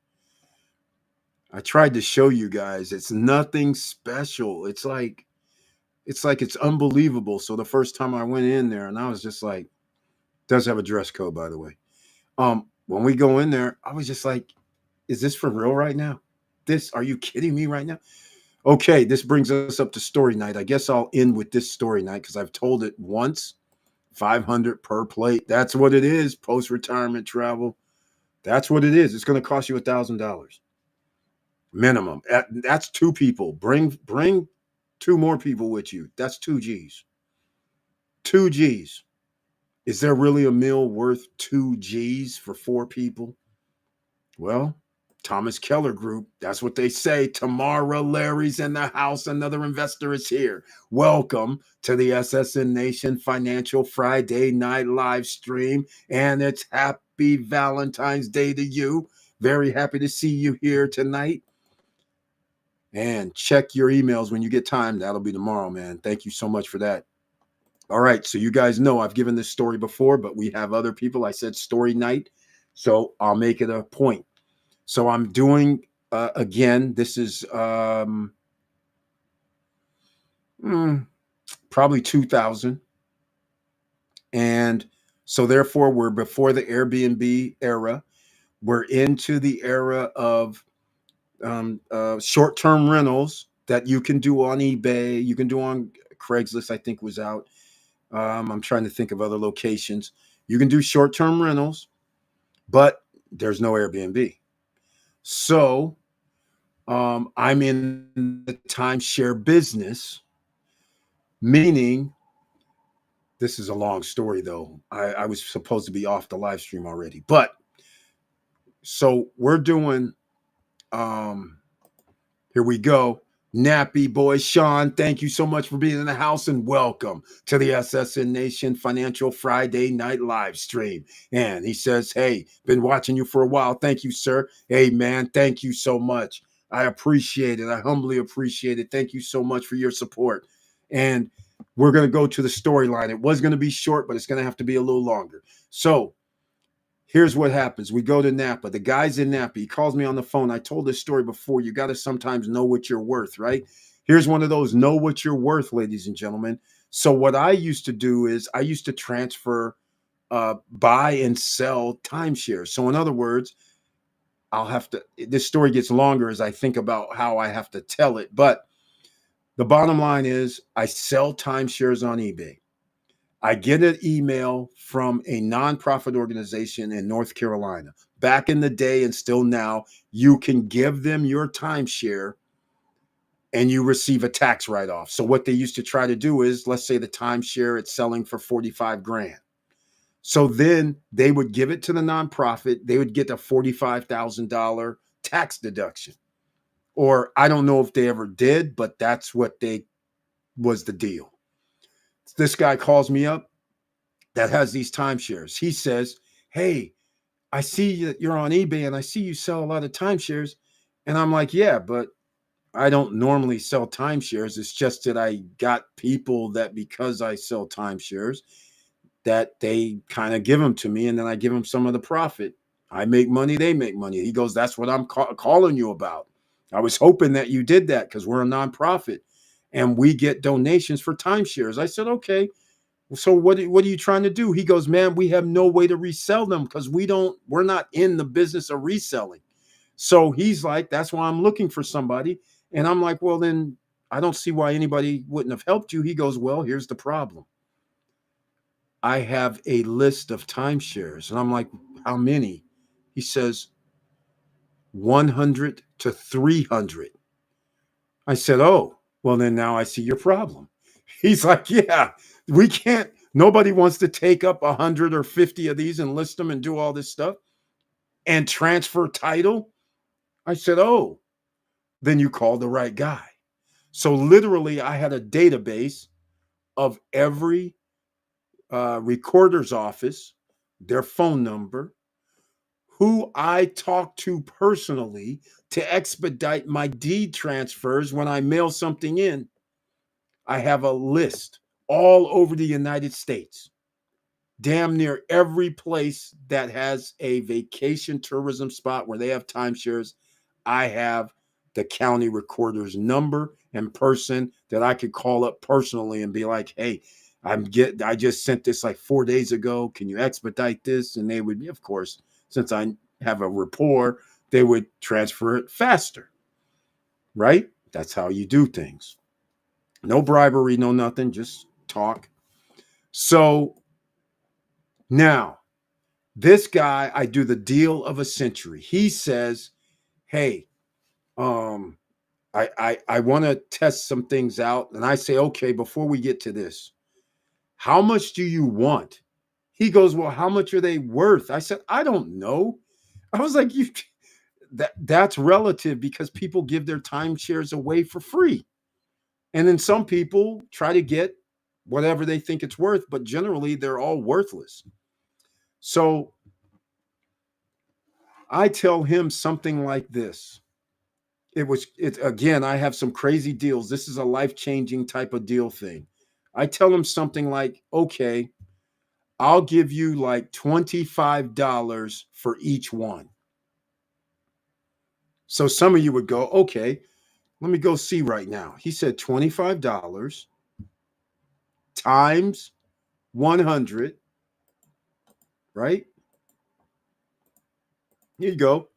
I tried to show you guys. It's nothing special. It's like it's unbelievable. So the first time I went in there and I was just like, does have a dress code, by the way. When we go in there, I was just like, is this for real right now? Are you kidding me right now? Okay, this brings us up to story night. I guess I'll end with this story night because I've told it once. 500 per plate. That's what it is. Post-retirement travel. That's what it is. It's going to cost you $1,000 minimum. That's two people. Bring two more people with you. That's 2 G's. 2 G's. Is there really a meal worth 2 G's for 4 people? Well, Thomas Keller Group, that's what they say. Tomorrow, Larry's in the house. Another investor is here. Welcome to the SSN Nation Financial Friday night live stream. And it's happy Valentine's Day to you. Very happy to see you here tonight. And check your emails when you get time. That'll be tomorrow, man. Thank you so much for that. All right. So you guys know I've given this story before, but we have other people. I said story night. So I'll make it a point. So I'm doing, again, this is probably 2000. And so therefore we're before the Airbnb era. we're into the era of short-term rentals that you can do on eBay, you can do on Craigslist, I think was out. I'm trying to think of other locations. You can do short-term rentals, but there's no Airbnb. So I'm in the timeshare business, meaning this is a long story though. I was supposed to be off the live stream already, but so we're doing um here we go. Nappy boy Sean, thank you so much for being in the house and welcome to the SSN Nation Financial Friday Night Live Stream. And he says, hey, been watching you for a while. Thank you, sir. Hey, man, thank you so much. I appreciate it. I humbly appreciate it. Thank you so much for your support. And we're going to go to the storyline. It was going to be short, but it's going to have to be a little longer. So here's what happens. We go to Napa. The guy's in Napa. He calls me on the phone. I told this story before. You got to sometimes know what you're worth, right? Here's one of those know what you're worth, ladies and gentlemen. So what I used to do is I used to transfer, buy and sell timeshares. So in other words, I'll have to, this story gets longer as I think about how I have to tell it. But the bottom line is I sell timeshares on eBay. I get an email from a nonprofit organization in North Carolina. Back in the day and still now, you can give them your timeshare and you receive a tax write-off. So what they used to try to do is, let's say the timeshare it's selling for 45 grand. So then they would give it to the nonprofit. They would get a $45,000 tax deduction. Or I don't know if they ever did, but that's what they was the deal. This guy calls me up that has these timeshares. He says, hey, I see that you're on eBay and I see you sell a lot of timeshares. And I'm like, yeah, but I don't normally sell timeshares. It's just that I got people that because I sell timeshares, that they kind of give them to me and then I give them some of the profit. I make money, they make money. He goes, that's what I'm calling you about. I was hoping that you did that because we're a nonprofit and we get donations for timeshares. I said, okay. So what are you trying to do? He goes, man, we have no way to resell them because we're not in the business of reselling. So he's like, that's why I'm looking for somebody. And I'm like, well, then I don't see why anybody wouldn't have helped you. He goes, well, here's the problem. I have a list of timeshares. And I'm like, how many? He says 100 to 300. I said, oh, well, then now I see your problem. He's like, yeah, we can't, nobody wants to take up 100 or 50 of these and list them and do all this stuff and transfer title. I said, oh, then you called the right guy. So literally, I had a database of every recorder's office, their phone number, who I talked to personally to expedite my deed transfers when I mail something in. I have a list all over the United States. Damn near every place that has a vacation tourism spot where they have timeshares, I have the county recorder's number and person that I could call up personally and be like, hey, I just sent this like 4 days ago. Can you expedite this? And they would, of course, since I have a rapport, they would transfer it faster. Right? That's how you do things. No bribery, no nothing, just talk. So now, this guy, I do the deal of a century. He says, hey, um, I want to test some things out. And I say, okay, before we get to this, how much do you want? He goes, well, how much are they worth? I said, I don't know. I was like, that's relative because people give their timeshares away for free. And then some people try to get whatever they think it's worth, but generally they're all worthless. So I tell him something like this. It again, I have some crazy deals. This is a life-changing type of deal thing. I tell him something like, okay, I'll give you like $25 for each one. So some of you would go, okay, let me go see right now. He said $25 times 100, right? Here you go.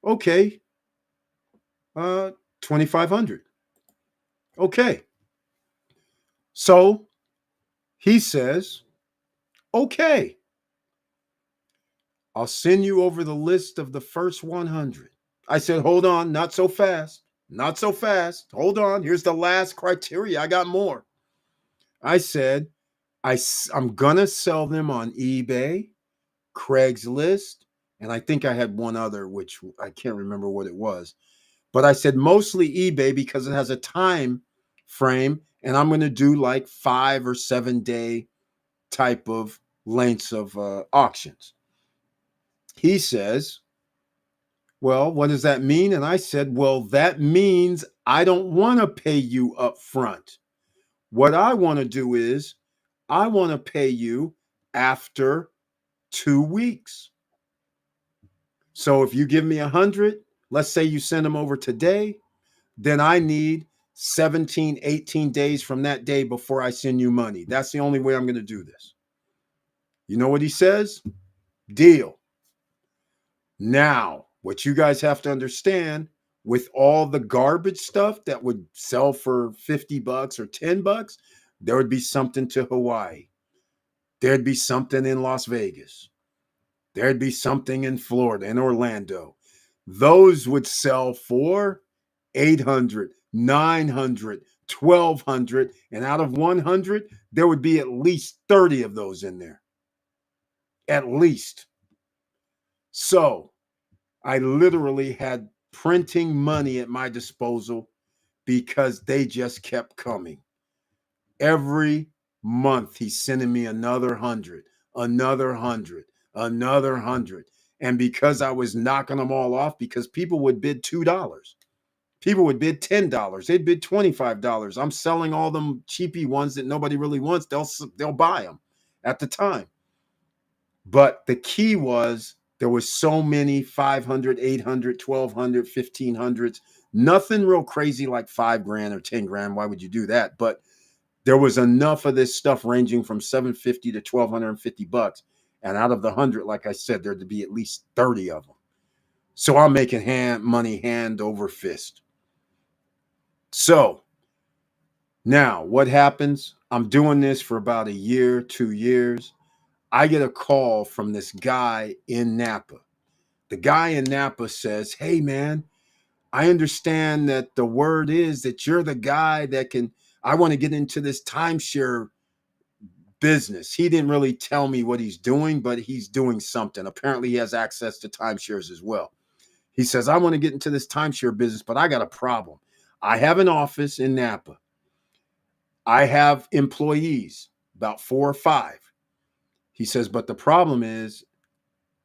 Okay. 2,500. Okay. So he says, okay, I'll send you over the list of the first 100. I said, hold on, not so fast. Not so fast. Hold on. Here's the last criteria. I got more. I said, I'm going to sell them on eBay, Craigslist, and I think I had one other, which I can't remember what it was. But I said mostly eBay because it has a time frame, and I'm going to do like 5 or 7 day type of lengths of auctions. He says, well, what does that mean? And I said, well, that means I don't want to pay you up front. What I want to do is I want to pay you after 2 weeks. So if you give me 100, let's say you send them over today, then I need 17, 18 days from that day before I send you money. That's the only way I'm going to do this. You know what he says? Deal. Now, what you guys have to understand, with all the garbage stuff that would sell for $50 or $10, there would be something to Hawaii. There'd be something in Las Vegas. There'd be something in Florida, in Orlando. Those would sell for 800, 900, 1,200, and out of 100, there would be at least 30 of those in there. At least. So I literally had printing money at my disposal because they just kept coming. Every month, he's sending me another 100, another 100, another 100. And because I was knocking them all off, because people would bid $2, people would bid $10, they'd bid $25. I'm selling all them cheapy ones that nobody really wants. They'll buy them at the time. But the key was there was so many 500, 800, 1,200, 1,500s. Nothing real crazy like $5,000 or $10,000. Why would you do that? But there was enough of this stuff ranging from $750 to $1,250. And out of the 100, like I said, there'd be at least 30 of them. So I'm making money hand over fist. So now what happens? I'm doing this for about a year, 2 years. I get a call from this guy in Napa. The guy in Napa says, hey, man, I understand that the word is that you're the guy that I want to get into this timeshare business. He didn't really tell me what he's doing, but he's doing something. Apparently, he has access to timeshares as well. He says, I want to get into this timeshare business, but I got a problem. I have an office in Napa. I have employees, about 4 or 5. He says, but the problem is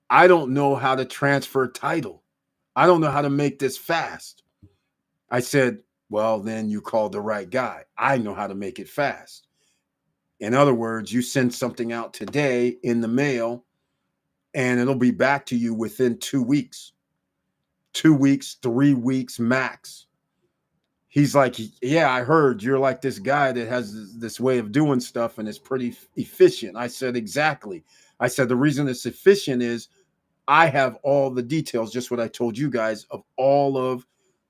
I don't know how to transfer title. I don't know how to make this fast. I said, well, then you called the right guy. I know how to make it fast. In other words, you send something out today in the mail and it'll be back to you within 2 weeks. 2 weeks, 3 weeks max. He's like, yeah, I heard you're like this guy that has this way of doing stuff and it's pretty efficient. I said, exactly. I said, the reason it's efficient is I have all the details, just what I told you guys, of all of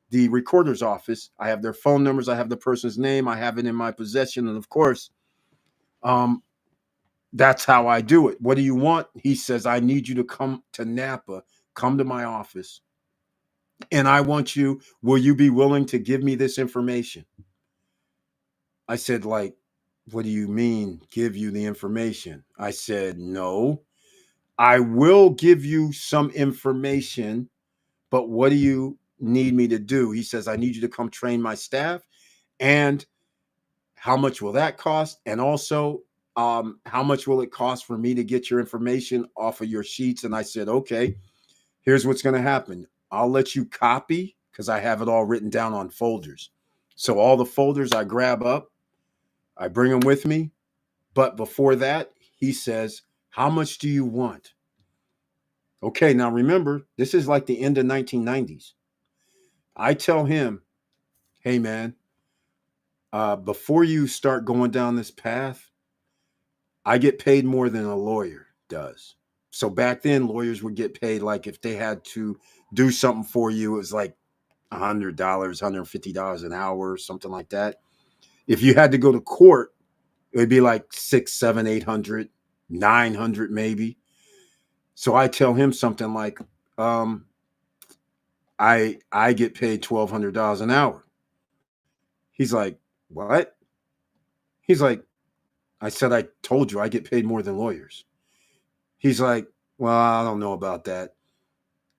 the recorder's office. I have their phone numbers. I have the person's name. I have it in my possession. And of course, that's how I do it. What do you want? He says, I need you to come to Napa, come to my office. And I want you, will you be willing to give me this information? I said, like, what do you mean give you the information? I said, no, I will give you some information, but what do you need me to do? He says, I need you to come train my staff. And how much will that cost? And also, how much will it cost for me to get your information off of your sheets? And I said, okay, here's what's going to happen. I'll let you copy because I have it all written down on folders. So all the folders I grab up, I bring them with me. But before that, he says, how much do you want? Okay, now remember, this is like the end of 1990s. I tell him, hey, man, before you start going down this path, I get paid more than a lawyer does. So back then, lawyers would get paid like if they had to do something for you, it was like $100, $150 an hour, or something like that. If you had to go to court, it would be like 6, 7, 800, 900 maybe. So I tell him something like, I get paid $1,200 an hour. He's like, what? He's like, I said, I told you I get paid more than lawyers. He's like, well, I don't know about that.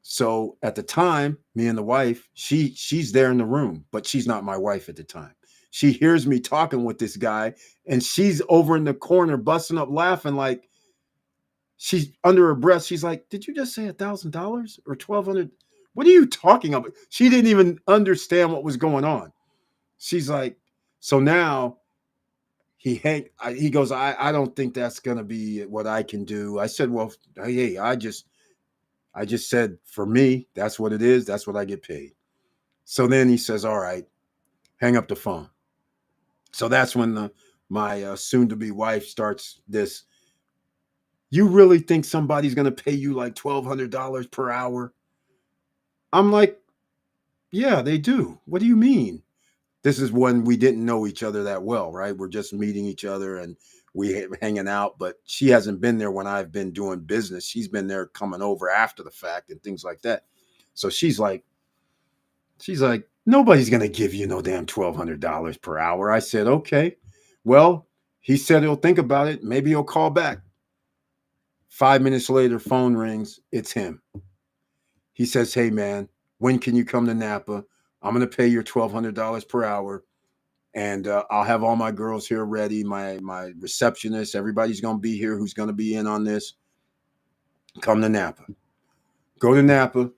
So at the time, me and the wife, she's there in the room, but she's not my wife at the time. She hears me talking with this guy, and she's over in the corner busting up laughing, like she's under her breath. She's like, did you just say $1,000 or 1,200? What are you talking about? She didn't even understand what was going on. She's like, so now he goes, I don't think that's gonna be what I can do. I said, well, hey, I just said, for me, that's what it is. That's what I get paid. So then he says, all right, hang up the phone. So that's when my soon-to-be wife starts this. You really think somebody's going to pay you like $1,200 per hour? I'm like, yeah, they do. What do you mean? This is when we didn't know each other that well, right? We're just meeting each other and we hanging out, but she hasn't been there when I've been doing business. She's been there coming over after the fact and things like that. So she's like, nobody's going to give you no damn $1,200 per hour. I said, okay. Well, he said he'll think about it. Maybe he'll call back. 5 minutes later, phone rings. It's him. He says, hey, man, when can you come to Napa? I'm going to pay your $1,200 per hour. And I'll have all my girls here ready. My receptionist, everybody's going to be here who's going to be in on this. Come to Napa. Go to Napa.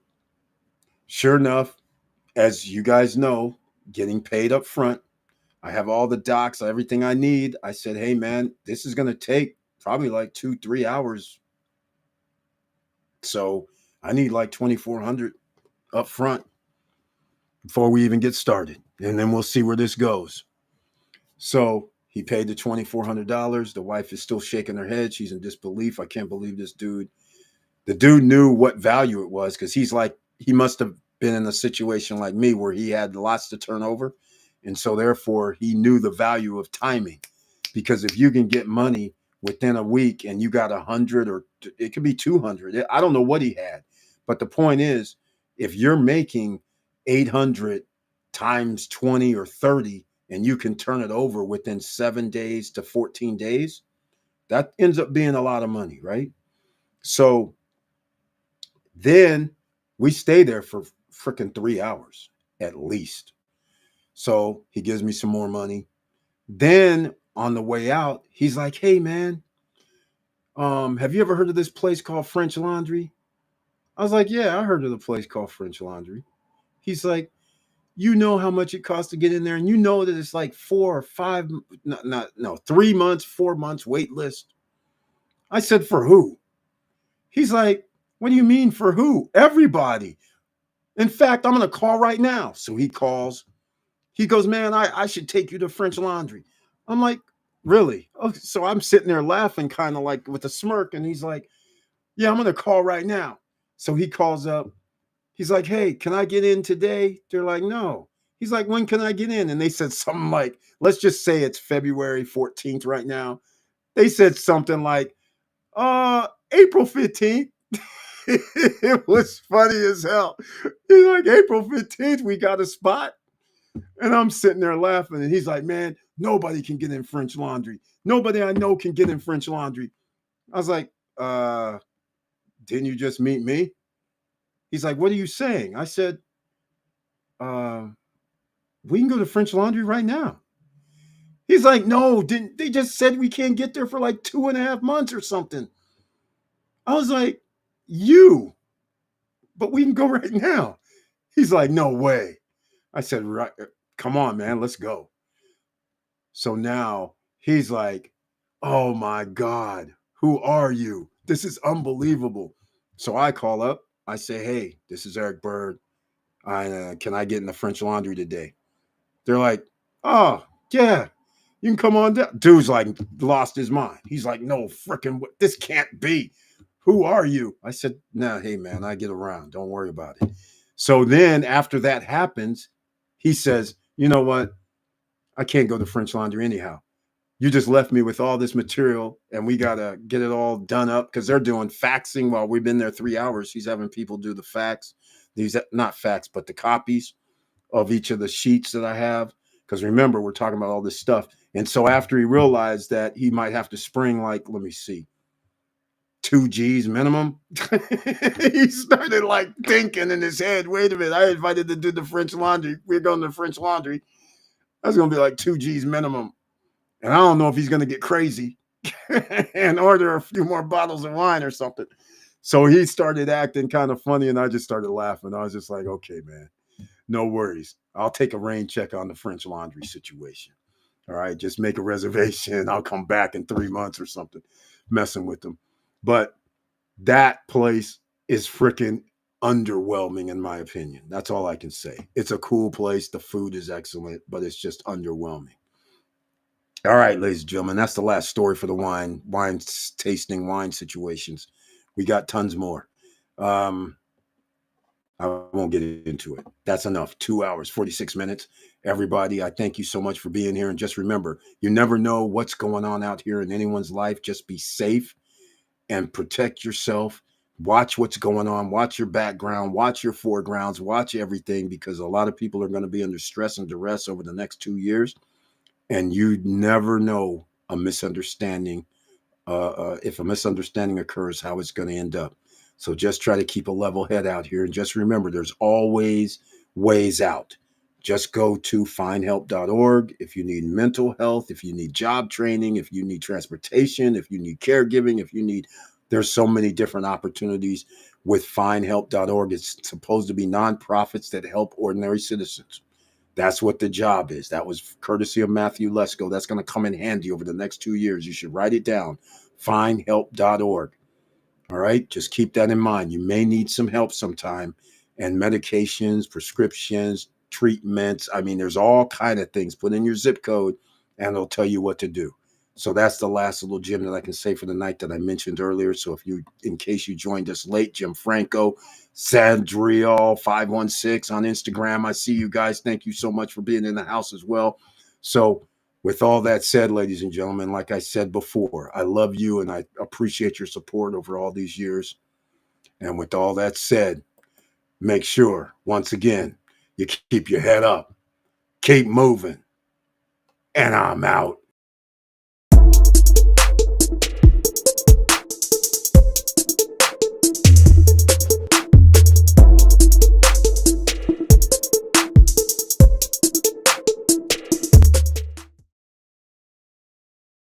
Sure enough, as you guys know, getting paid up front. I have all the docs, everything I need. I said, hey, man, this is going to take probably like 2-3 hours. So I need like 2,400 up front before we even get started. And then we'll see where this goes. So he paid the $2,400. The wife is still shaking her head. She's in disbelief. I can't believe this dude. The dude knew what value it was because he's like, he must have been in a situation like me where he had lots to turn over. And so therefore he knew the value of timing, because if you can get money within a week and you got 100 or it could be 200, I don't know what he had. But the point is, if you're making 800 times 20 or 30 and you can turn it over within 7 days to 14 days, that ends up being a lot of money, right? So then we stay there for freaking 3 hours at least. So he gives me some more money. Then on the way out, he's like, hey, man, have you ever heard of this place called French Laundry? I was like, yeah, I heard of the place called French Laundry. He's like, you know how much it costs to get in there, and you know that it's like 4 or 5, no, 3 months, 4 months wait list. I said, for who? He's like, what do you mean for who? Everybody. In fact, I'm going to call right now. So he calls. He goes, man, I should take you to French Laundry. I'm like, really? Oh, so I'm sitting there laughing kind of like with a smirk. And he's like, yeah, I'm going to call right now. So he calls up. He's like, hey, can I get in today? They're like, no. He's like, when can I get in? And they said something like, let's just say it's February 14th right now. They said something like, April 15th. It was funny as hell. He's like, April 15th, we got a spot. And I'm sitting there laughing. And he's like, man, nobody can get in French Laundry. Nobody I know can get in French Laundry. I was like, didn't you just meet me? He's like, what are you saying? I said, we can go to French Laundry right now. He's like, no, didn't they just said we can't get there for like 2.5 months or something. I was like, but we can go right now. He's like, no way. I said, right, come on, man, let's go. So now he's like, oh my God, who are you? This is unbelievable. So I call up. I say, hey, this is Eric Bird. Can I get in the French Laundry today? They're like, oh, yeah, you can come on down. Dude's like lost his mind. He's like, no, freaking, this can't be. Who are you? I said, nah, hey man, I get around. Don't worry about it. So then after that happens, he says, you know what? I can't go to French Laundry anyhow. You just left me with all this material and we got to get it all done up because they're doing faxing while we've been there 3 hours. He's having people do the fax, these, not fax, but the copies of each of the sheets that I have. Because remember, we're talking about all this stuff. And so after he realized that he might have to spring, like, let me see, 2 G's minimum, he started like thinking in his head, wait a minute, I invited to do the French Laundry. We're going to the French Laundry. That's going to be like 2 G's minimum. And I don't know if he's going to get crazy and order a few more bottles of wine or something. So he started acting kind of funny, and I just started laughing. I was just like, okay, man, no worries. I'll take a rain check on the French Laundry situation. All right, just make a reservation. I'll come back in 3 months or something, messing with them. But that place is freaking underwhelming, in my opinion. That's all I can say. It's a cool place. The food is excellent, but it's just underwhelming. All right, ladies and gentlemen, that's the last story for the wine tasting, wine situations. We got tons more. I won't get into it. That's enough. 2 hours, 46 minutes. Everybody, I thank you so much for being here. And just remember, you never know what's going on out here in anyone's life. Just be safe and protect yourself. Watch what's going on. Watch your background. Watch your foregrounds. Watch everything, because a lot of people are going to be under stress and duress over the next 2 years. And you never know a misunderstanding. If a misunderstanding occurs, how it's going to end up. So just try to keep a level head out here. And just remember, there's always ways out. Just go to findhelp.org if you need mental health, if you need job training, if you need transportation, if you need caregiving, there's so many different opportunities with findhelp.org. It's supposed to be nonprofits that help ordinary citizens. That's what the job is. That was courtesy of Matthew Lesko. That's going to come in handy over the next 2 years. You should write it down. Findhelp.org. All right. Just keep that in mind. You may need some help sometime, and medications, prescriptions, treatments. I mean, there's all kind of things. Put in your zip code and it'll tell you what to do. So that's the last little gem that I can say for the night that I mentioned earlier. So in case you joined us late, Jim Franco, Sandriel 516 on Instagram. I see you guys. Thank you so much for being in the house as well. So with all that said, ladies and gentlemen, like I said before, I love you and I appreciate your support over all these years. And with all that said, make sure, once again, you keep your head up, keep moving, and I'm out.